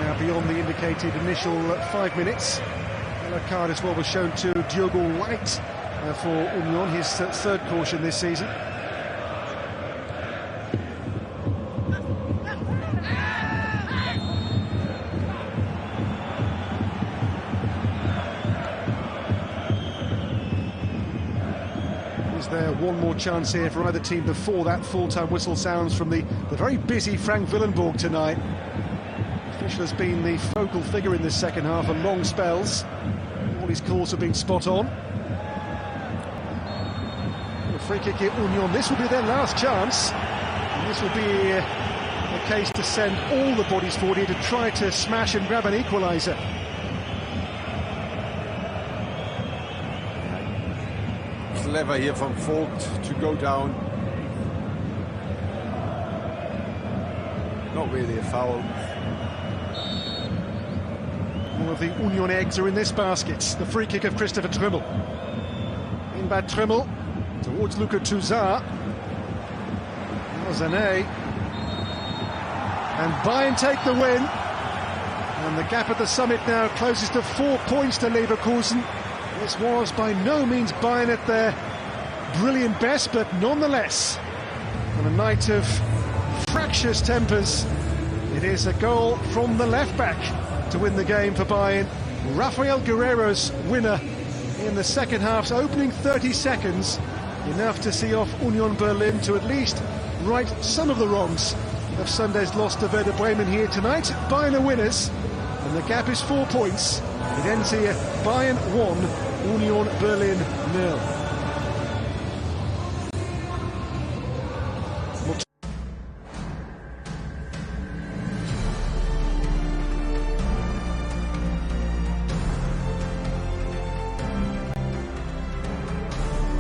Now beyond the indicated initial 5 minutes. Yellow card as well was shown to Diogo White for Union, his third caution this season. There one more chance here for either team before that full-time whistle sounds from the very busy Frank Willenborg tonight. Fischl has been the focal figure in this second half on long spells. All his calls have been spot on. free kick here, Union. This will be their last chance. And this will be a case to send all the bodies forward here to try to smash and grab an equaliser. Clever here from Vogt to go down. Not really a foul. All of the Union eggs are in this basket. The free kick of Christopher Trimmel. In by Trimmel towards Luca Touzard. Zané. And Bayern take the win. And the gap at the summit now closes to 4 points to Leverkusen. This was by no means Bayern at their brilliant best, but nonetheless, on a night of fractious tempers, it is a goal from the left-back to win the game for Bayern. Rafael Guerreiro's winner in the second half's opening 30 seconds, enough to see off Union Berlin to at least right some of the wrongs of Sunday's loss to Werder Bremen here tonight. Bayern are winners, and the gap is 4 points. It ends here, Bayern 1, Union Berlin 0.